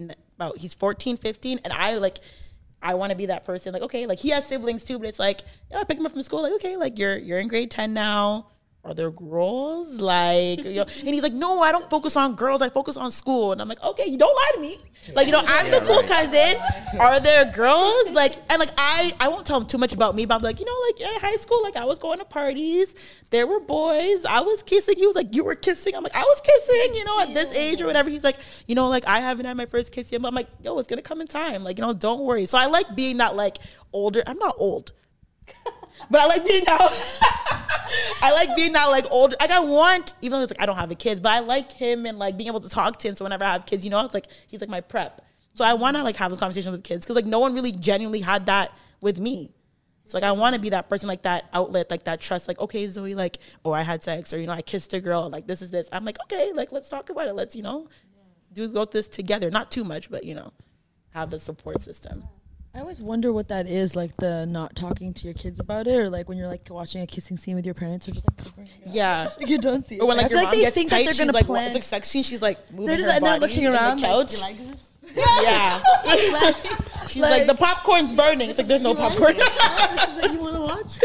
S1: he's 14, 15, and I want to be that person. Like, okay, like he has siblings too, but it's like, yeah, I pick him up from school. Like, okay, like you're in grade 10 now. Are there girls? Like, you know, and he's like, no, I don't focus on girls. I focus on school. And I'm like, okay, you don't lie to me. Like, you know, I'm the cool cousin. Are there girls? Like, and like, I won't tell him too much about me, but I'm like, you know, like in high school, like I was going to parties. There were boys. I was kissing. He was like, you were kissing. I'm like, I was kissing, you know, at this age or whatever. He's like, you know, like I haven't had my first kiss yet. But I'm like, yo, it's going to come in time. Like, you know, don't worry. So I like being that like older. I'm not old. But I like being that like older. Like I want, even though it's like I don't have a kid, but I like him and like being able to talk to him. So whenever I have kids, you know, it's like he's like my prep. So I want to like have this conversation with kids because like no one really genuinely had that with me. So like I want to be that person, like that outlet, like that trust. Like, okay, Zoe, like, oh, I had sex, or you know, I kissed a girl. Like this is this. I'm like, okay, like let's talk about it. Let's, you know, go this together. Not too much, but you know, have a support system.
S10: I always wonder what that is, like the not talking to your kids about it, or like when you're like watching a kissing scene with your parents, or just like covering your eyes. Like you don't see it.
S1: Or when like your mom gets tight, she's like,
S10: plan.
S1: It's like sex scene. She's like moving
S10: they're
S1: her body
S10: looking around
S1: the couch.
S10: Like, you like this?
S1: Yeah. She's like the popcorn's burning. It's like there's no popcorn.
S10: This is what you want to watch.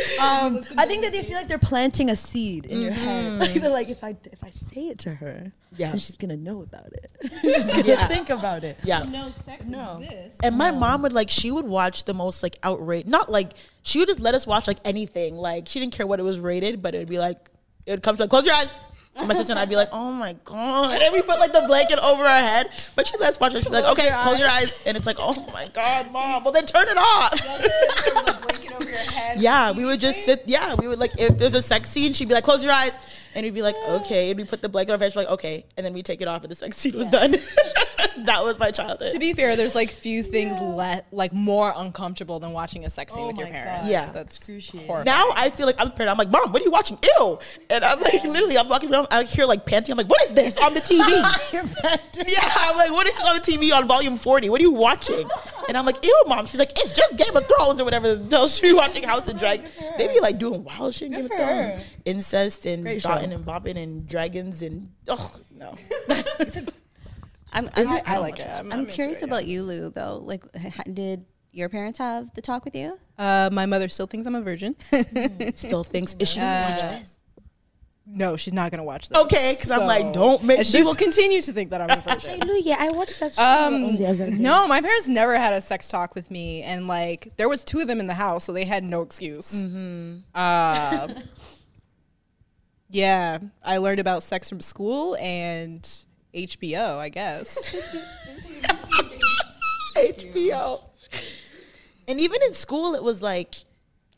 S10: I think that they feel like they're planting a seed in your head. Like they're like, if I say it to her, then she's gonna know about it. She's gonna think about it.
S1: Yeah.
S12: No, sex exists.
S1: And my mom would like, she would watch the most like outrage. Not like she would just let us watch like anything. Like she didn't care what it was rated, but it would be like, it would come to like, close your eyes. And my sister and I'd be like, oh my God. And we put like the blanket over our head. But she lets watch it. She'd be like, okay, close your eyes. And it's like, oh my God, Mom. Well, then turn it off. Yeah, we would just sit. Yeah, we would like, if there's a sex scene, she'd be like, close your eyes. And we'd be like, okay. And we put the blanket over her head. She'd be like, okay. And then we take it off and the sex scene was done. That was my childhood.
S12: To be fair, there's like few things like more uncomfortable than watching a sex scene with your parents.
S10: God.
S1: Yeah.
S12: That's
S10: excruciating.
S1: Now I feel like I'm a parent. I'm like, Mom, what are you watching? Ew. And I'm like, literally, I'm walking around. I hear like panting. I'm like, what is this on the TV?
S10: You're panting.
S1: Yeah, I'm like, what is this on the TV on volume 40? What are you watching? And I'm like, ew, Mom. She's like, it's just Game of Thrones or whatever. They'll be watching House and Dragon. They be like doing wild shit in Game of Thrones. Incest and dotting and bopping and dragons and, oh, no.
S11: I
S12: like it.
S11: I'm curious about you, Lu, though. Like, did your parents have the talk with you?
S12: My mother still thinks I'm a virgin.
S1: Still thinks, is she gonna watch this?
S12: No, she's not gonna watch this.
S1: Okay, because I'm like, don't make
S12: and she will continue to think that I'm a virgin.
S10: Hallelujah, I watched that show.
S12: No, my parents never had a sex talk with me, and like there was 2 of them in the house, so they had no excuse. Yeah, I learned about sex from school and HBO, I guess.
S1: HBO. And even in school, it was like,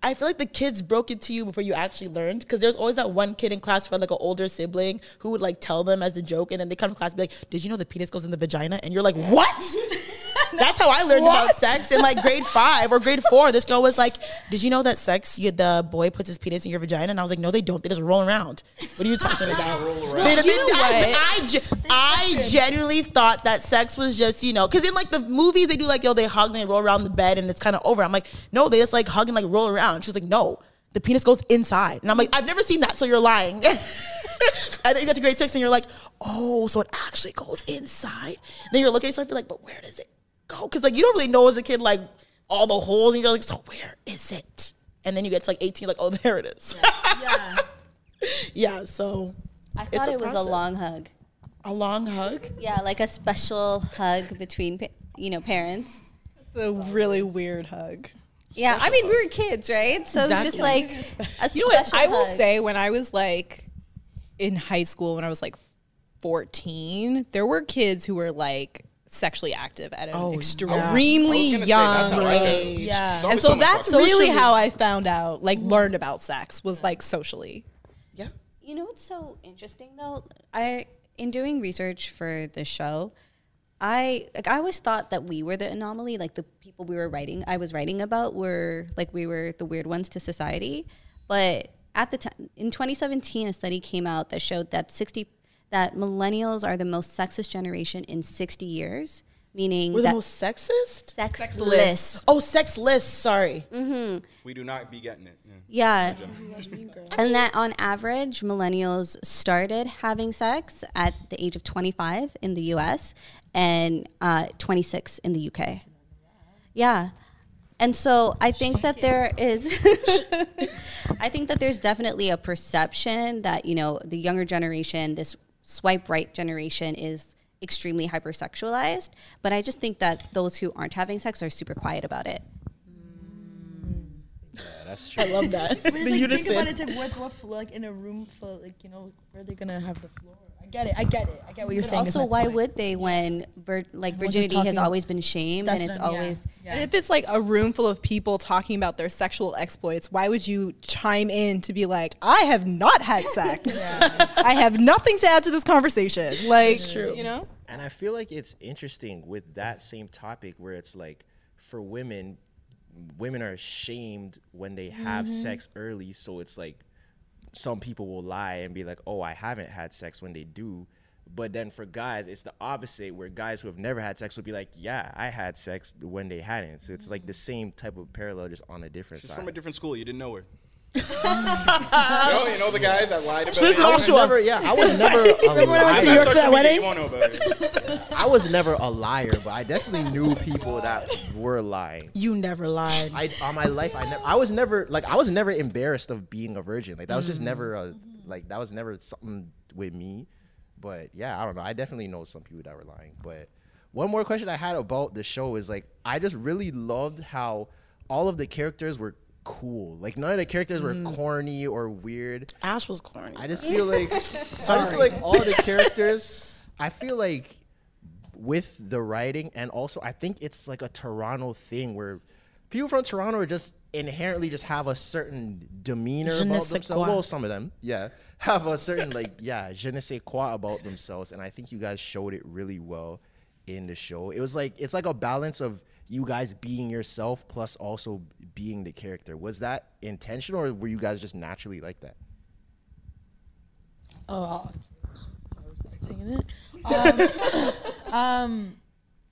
S1: I feel like the kids broke it to you before you actually learned, because there's always that one kid in class who had like an older sibling who would like tell them as a joke, and then they come to class and be like, did you know the penis goes in the vagina? And you're like, what? That's how I learned about sex in like grade 5 or grade 4. This girl was like, did you know that the boy puts his penis in your vagina? And I was like, no, they don't. They just roll around. What are you talking about? I genuinely thought that sex was just, because in like the movies, they do like, they hug and they roll around the bed and it's kind of over. I'm like, no, they just like hug and like roll around. She's like, no, the penis goes inside. And I'm like, I've never seen that, so you're lying. And then you get to grade 6 and you're like, oh, so it actually goes inside. And then you're looking at yourself, you're like, but where does it go? Because like you don't really know as a kid like all the holes, and you're like, so where is it? And then you get to like 18, like, oh, there it is. Yeah. So
S11: I thought it was a long hug.
S1: A long hug?
S11: Yeah, like a special hug between parents.
S12: It's a really weird hug.
S11: Yeah, I mean, we were kids, right? So it was just like a special hug.
S12: I will say, when I was like in high school, when I was like 14, there were kids who were like sexually active at an extremely young age. Yeah. And so that's really how I found out, like learned about sex, was like socially.
S1: Yeah.
S11: You know what's so interesting though? In doing research for the show, I always thought that we were the anomaly, like the people I was writing about were like, we were the weird ones to society. But at the time, in 2017, a study came out that showed that millennials are the most sexist generation in 60 years, meaning
S1: we're the most sexist?
S11: Sexless.
S1: Oh, sexless, sorry.
S11: Mm-hmm.
S3: We do not be getting it.
S11: Yeah. And that on average, millennials started having sex at the age of 25 in the US and 26 in the UK. Yeah. And so I think that there's definitely a perception that, the younger generation, this swipe right generation, is extremely hypersexualized. But I just think that those who aren't having sex are super quiet about it.
S2: Yeah, that's true.
S1: I love that.
S10: But it's like, think about it, it's like what floor, like in a room full, like, where are they gonna have the floor? I get it. I get what you're saying.
S11: Also, why would they when virginity has always been shamed, and it's always.
S12: Yeah. And if it's like a room full of people talking about their sexual exploits, why would you chime in to be like, I have not had sex. I have nothing to add to this conversation. Like,
S1: true.
S2: And I feel like it's interesting with that same topic where it's like, for women are shamed when they have sex early. So it's like, some people will lie and be like, oh, I haven't had sex when they do. But then for guys, it's the opposite, where guys who have never had sex will be like, yeah, I had sex when they hadn't. So it's like the same type of parallel, just on a different side.
S3: She's from a different school. You didn't know her. You know the guy that lied about it?
S2: I was never
S10: Remember when I went to New York for that wedding?
S3: You won't know about it.
S2: I was never a liar, but I definitely knew people that were lying.
S1: You never lied.
S2: On my life, I was never embarrassed of being a virgin. Like that was just never that was never something with me. But yeah, I don't know. I definitely know some people that were lying. But one more question I had about the show is like, I just really loved how all of the characters were cool. Like none of the characters were corny or weird.
S1: Ash was corny.
S2: I just feel like all the characters, I feel like with the writing, and also I think it's like a Toronto thing where people from Toronto are just inherently just have a certain demeanor about themselves. Well, some of them, have a certain je ne sais quoi about themselves, and I think you guys showed it really well in the show. It was like, it's like a balance of you guys being yourself plus also being the character. Was that intentional, or were you guys just naturally like that?
S10: I was taking it.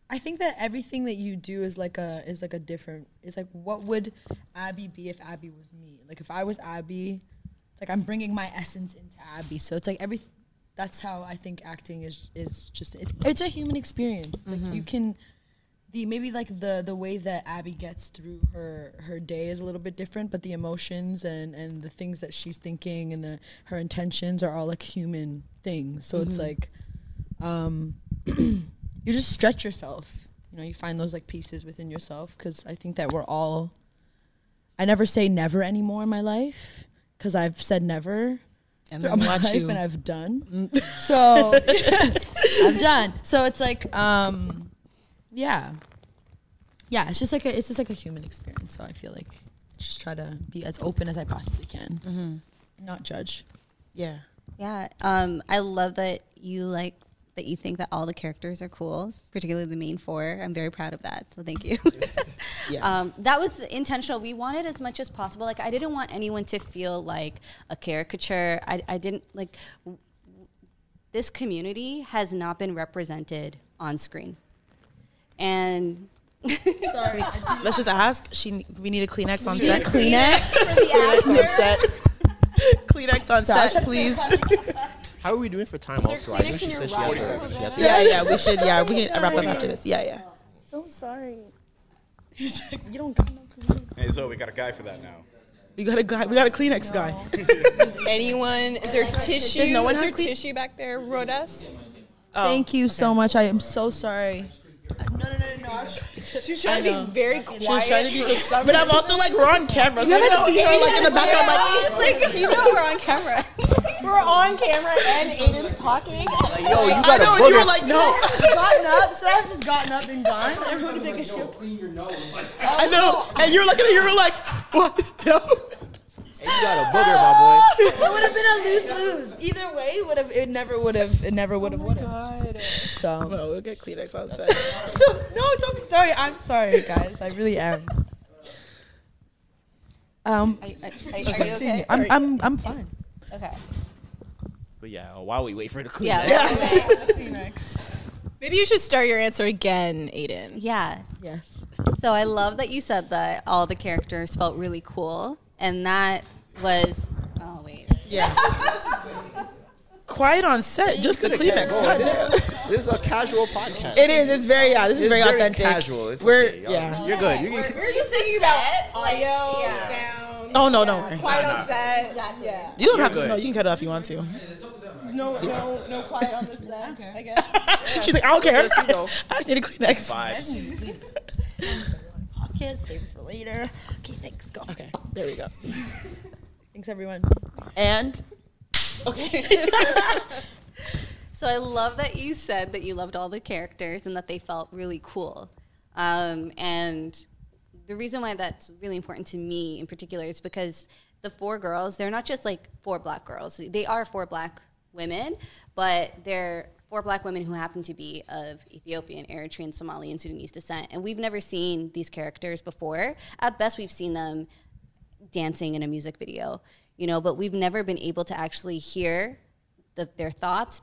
S10: I think that everything that you do is like a different. It's like, what would Abby be if Abby was me? Like if I was Abby, it's like I'm bringing my essence into Abby. So it's like that's how I think acting is just. It's a human experience. It's like you can. Maybe like the way that Abby gets through her day is a little bit different, but the emotions and the things that she's thinking and her intentions are all like human things. So it's like you just stretch yourself. You find those like pieces within yourself, because I think that I never say never anymore in my life, because I've said never.
S1: And
S10: throughout
S1: then
S10: my
S1: watch
S10: life,
S1: you.
S10: and I've done. So I've done. So it's like, yeah. It's just like a human experience. So I feel like I just try to be as open as I possibly can, and not judge.
S1: Yeah.
S11: Yeah. I love that you think that all the characters are cool, particularly the main four. I'm very proud of that. So thank you. That was intentional. We wanted as much as possible. Like, I didn't want anyone to feel like a caricature. I didn't like this community has not been represented on screen. And
S1: sorry, let's just ask. We need a Kleenex on set.
S10: Kleenex
S11: for the
S2: Kleenex on set.
S1: Kleenex on set, please.
S2: How are we doing for time also? I think she said she had to.
S1: Yeah, we should. Yeah, we can wrap up after this. Yeah.
S10: So sorry. You don't got no Kleenex.
S3: Hey, Zoe, we got a guy for that now.
S1: We got a guy. We got a Kleenex guy.
S12: Is there tissue?
S1: Does no one
S12: is there
S1: have
S12: tissue back there, Rhodas?
S10: Thank you so much. I am so sorry. No.
S12: She was trying to be very quiet.
S1: She was trying to be so, but I'm also like, we're on camera. So I don't see her like in the background.
S11: We're on camera.
S12: We're on camera and Aiden's talking.
S2: Like, yo, you
S1: I
S2: got
S1: know,
S2: a
S1: and you were
S2: booger.
S1: like, no.
S10: Gotten up. Should I have just gotten up and gone? Everyone would think she'll
S6: Clean your nose. Like,
S1: I know, and you're looking at you were like, what? No.
S2: You got a booger, my boy.
S10: It would have been a lose-lose. Either way, it never would have. So
S1: Well, we'll get Kleenex on set.
S10: don't be sorry. I'm sorry, guys. I really am.
S11: Are you okay?
S10: I'm fine.
S11: Okay.
S2: But yeah, while we wait for the Kleenex.
S11: Yeah.
S12: Maybe you should start your answer again, Aden.
S11: Yeah.
S10: Yes.
S11: So I love that you said that all the characters felt really cool, and that was. Oh wait.
S1: Yeah. Quiet on set, just the Kleenex. Goddamn.
S2: This is a casual podcast.
S1: It is. It's very. This is
S2: It's
S1: very authentic.
S2: Casual. It's
S1: We're
S2: okay.
S1: yeah.
S2: You're good.
S11: We're used to singing about
S12: Audio, sound.
S1: Oh no, don't worry.
S12: Quiet on set.
S11: Exactly.
S12: Yeah.
S1: You don't have
S2: good.
S1: to. No, you can cut it off if you want to.
S12: No quiet on the set. I guess.
S1: She's like, I don't care.
S2: Yes, you know.
S1: I just need a Kleenex.
S2: Vibes.
S10: Pocket, save it for later. Okay, thanks. Go.
S1: Okay, there we go.
S10: Thanks, everyone.
S1: And okay.
S11: So I love that you said that you loved all the characters and that they felt really cool. And the reason why that's really important to me in particular is because the four girls, they're not just like four black girls. They are four black women, but they're four black women who happen to be of Ethiopian, Eritrean, Somali, and Sudanese descent. And we've never seen these characters before. At best, we've seen them dancing in a music video, but we've never been able to actually hear their thoughts,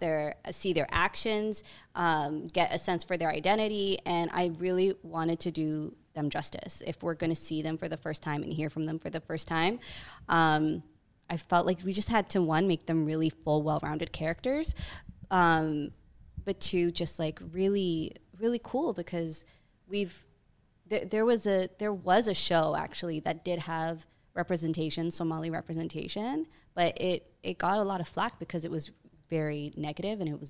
S11: see their actions, get a sense for their identity. And I really wanted to do them justice. If we're going to see them for the first time and hear from them for the first time, I felt like we just had to, one, make them really full, well-rounded characters, but two, just like really, really cool because there was a show actually that did have representation, Somali representation, but it got a lot of flack because it was very negative and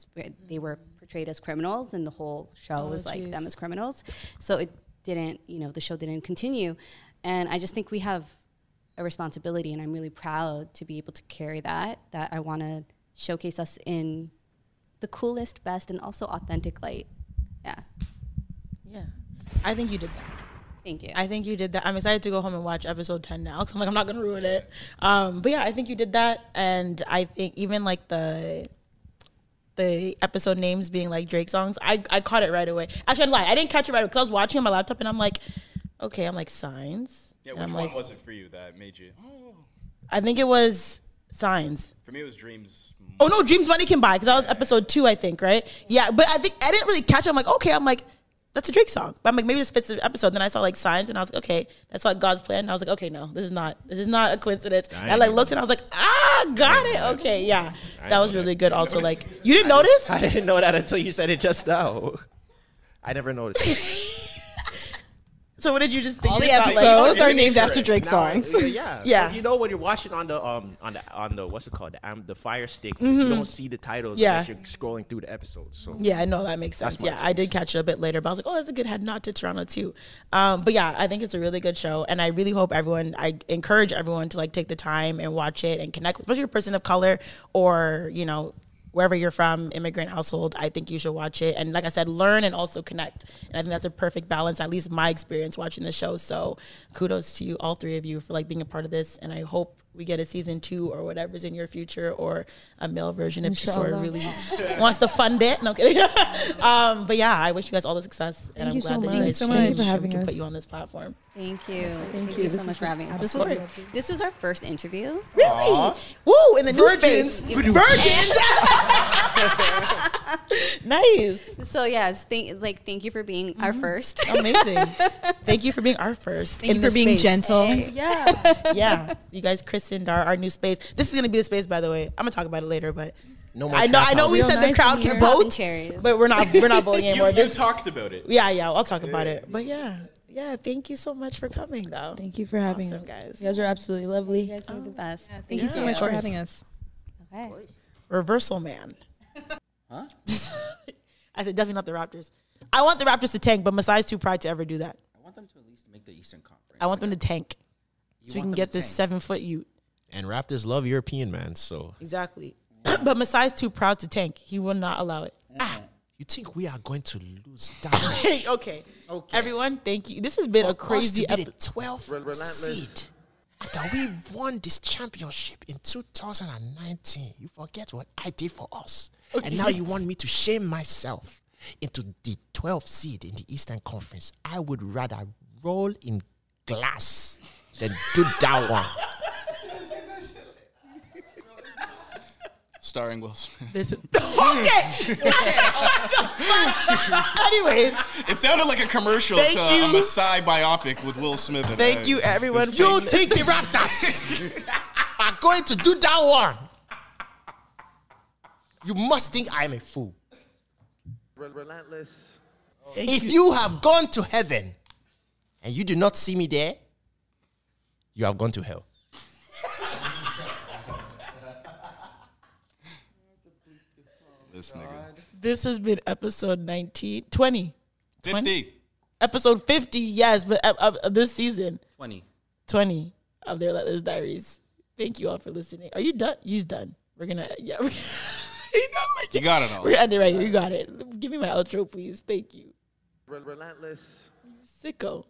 S11: they were portrayed as criminals and the whole show was like them as criminals. So it didn't, the show didn't continue. And I just think we have a responsibility, and I'm really proud to be able to carry that I want to showcase us in the coolest, best, and also authentic light. Yeah.
S1: Yeah. I think you did that.
S11: Thank you.
S1: I think you did that. I'm excited to go home and watch episode 10 now because I'm like, I'm not going to ruin it. But yeah, I think you did that. And I think even like the episode names being like Drake songs, I caught it right away. Actually, I lied. I didn't catch it right away because I was watching on my laptop and I'm like, okay, I'm like, Signs.
S3: Yeah, which one was it for you that made you? Oh.
S1: I think it was Signs.
S3: For me, it was Dreams.
S1: Oh no, Dreams Money Can Buy because that was episode 2, I think, right? Yeah, but I think I didn't really catch it. I'm like, okay, that's a Drake song. But I'm like, maybe this fits the episode. Then I saw like Signs and I was like, okay, that's like God's plan. And I was like, okay, no, this is not a coincidence. And I like looked and I was like, got it. Okay, yeah. That was really good. Also, like, you didn't notice?
S2: I didn't know that until you said it just now. I never noticed.
S1: So what did you just think?
S12: All
S1: You
S12: the
S1: just thought,
S12: episodes
S1: like,
S12: are named after Drake
S2: Now,
S12: songs.
S2: Yeah.
S1: Yeah.
S2: So, you know when you're watching on the what's it called, the Fire Stick, you don't see the titles
S1: Yeah.
S2: unless you're scrolling through the episodes. So
S1: Yeah, I know that makes sense.
S2: That's my
S1: Yeah, I did catch it a bit later, but I was like, oh, that's a good head nod to Toronto too. But yeah, I think it's a really good show, and I really hope I encourage everyone to like take the time and watch it and connect with, especially a person of color or wherever you're from, immigrant household. I think you should watch it, and like I said, learn and also connect. And I think that's a perfect balance, at least my experience watching the show. So kudos to you, all three of you, for like being a part of this, and I hope we get a season 2 or whatever's in your future, or a male version if Tresor really wants to fund it. No kidding. But yeah, I wish you guys all the success. And I'm glad that you guys can put you on this platform.
S11: Thank you. Thank you so much for having us. This was our first interview.
S1: Really? Woo! In the new space. Virgins. Nice.
S11: So yes, thank you for being our first.
S1: Amazing. Thank you for being our first.
S12: Thank you for being gentle.
S1: Yeah. You guys christened our new space. This is gonna be the space, by the way. I'm gonna talk about it later, but
S2: no more.
S1: I know we said the crowd can vote, but we're not voting anymore.
S3: You talked about it.
S1: Yeah, I'll talk about it. But yeah, thank you so much for coming, though.
S10: Thank you for having us,
S1: guys.
S10: You guys are absolutely lovely.
S11: You guys are the best.
S12: Thank you so much for having us.
S11: Okay.
S1: Reversal man.
S6: Huh?
S1: I said definitely not the Raptors. I want the Raptors to tank, but Masai's too proud to ever do that.
S6: I want them to at least make the Eastern Conference.
S1: I want them to tank, so we can get this 7-foot Ute.
S2: And Raptors love European man, so
S1: Exactly. But Masai's too proud to tank. He will not allow it.
S2: you think we are going to lose that?
S1: Okay. Everyone, thank you. This has been a crazy
S2: to be the
S1: episode.
S2: 12th seed. After we won this championship in 2019, you forget what I did for us.
S1: Okay.
S2: And now you want me to shame myself into the 12th seed in the Eastern Conference. I would rather roll in glass than do that one.
S3: Starring Will Smith.
S1: Anyways,
S3: it sounded like a commercial to a Masai biopic with Will Smith.
S1: Thank you, everyone.
S2: You think the Raptors are going to do that one? You must think I am a fool.
S4: Relentless.
S2: If you have gone to heaven and you do not see me there, you have gone to hell.
S3: This nigga.
S1: This has been episode 20.
S3: 50.
S1: Episode 50, yes, but this season.
S6: 20
S1: of the Relentless Diaries. Thank you all for listening. Are you done? He's done. We're gonna, you
S3: got it all.
S1: We're gonna end it right here. You got it. Give me my outro, please. Thank you.
S4: Relentless.
S1: Sicko.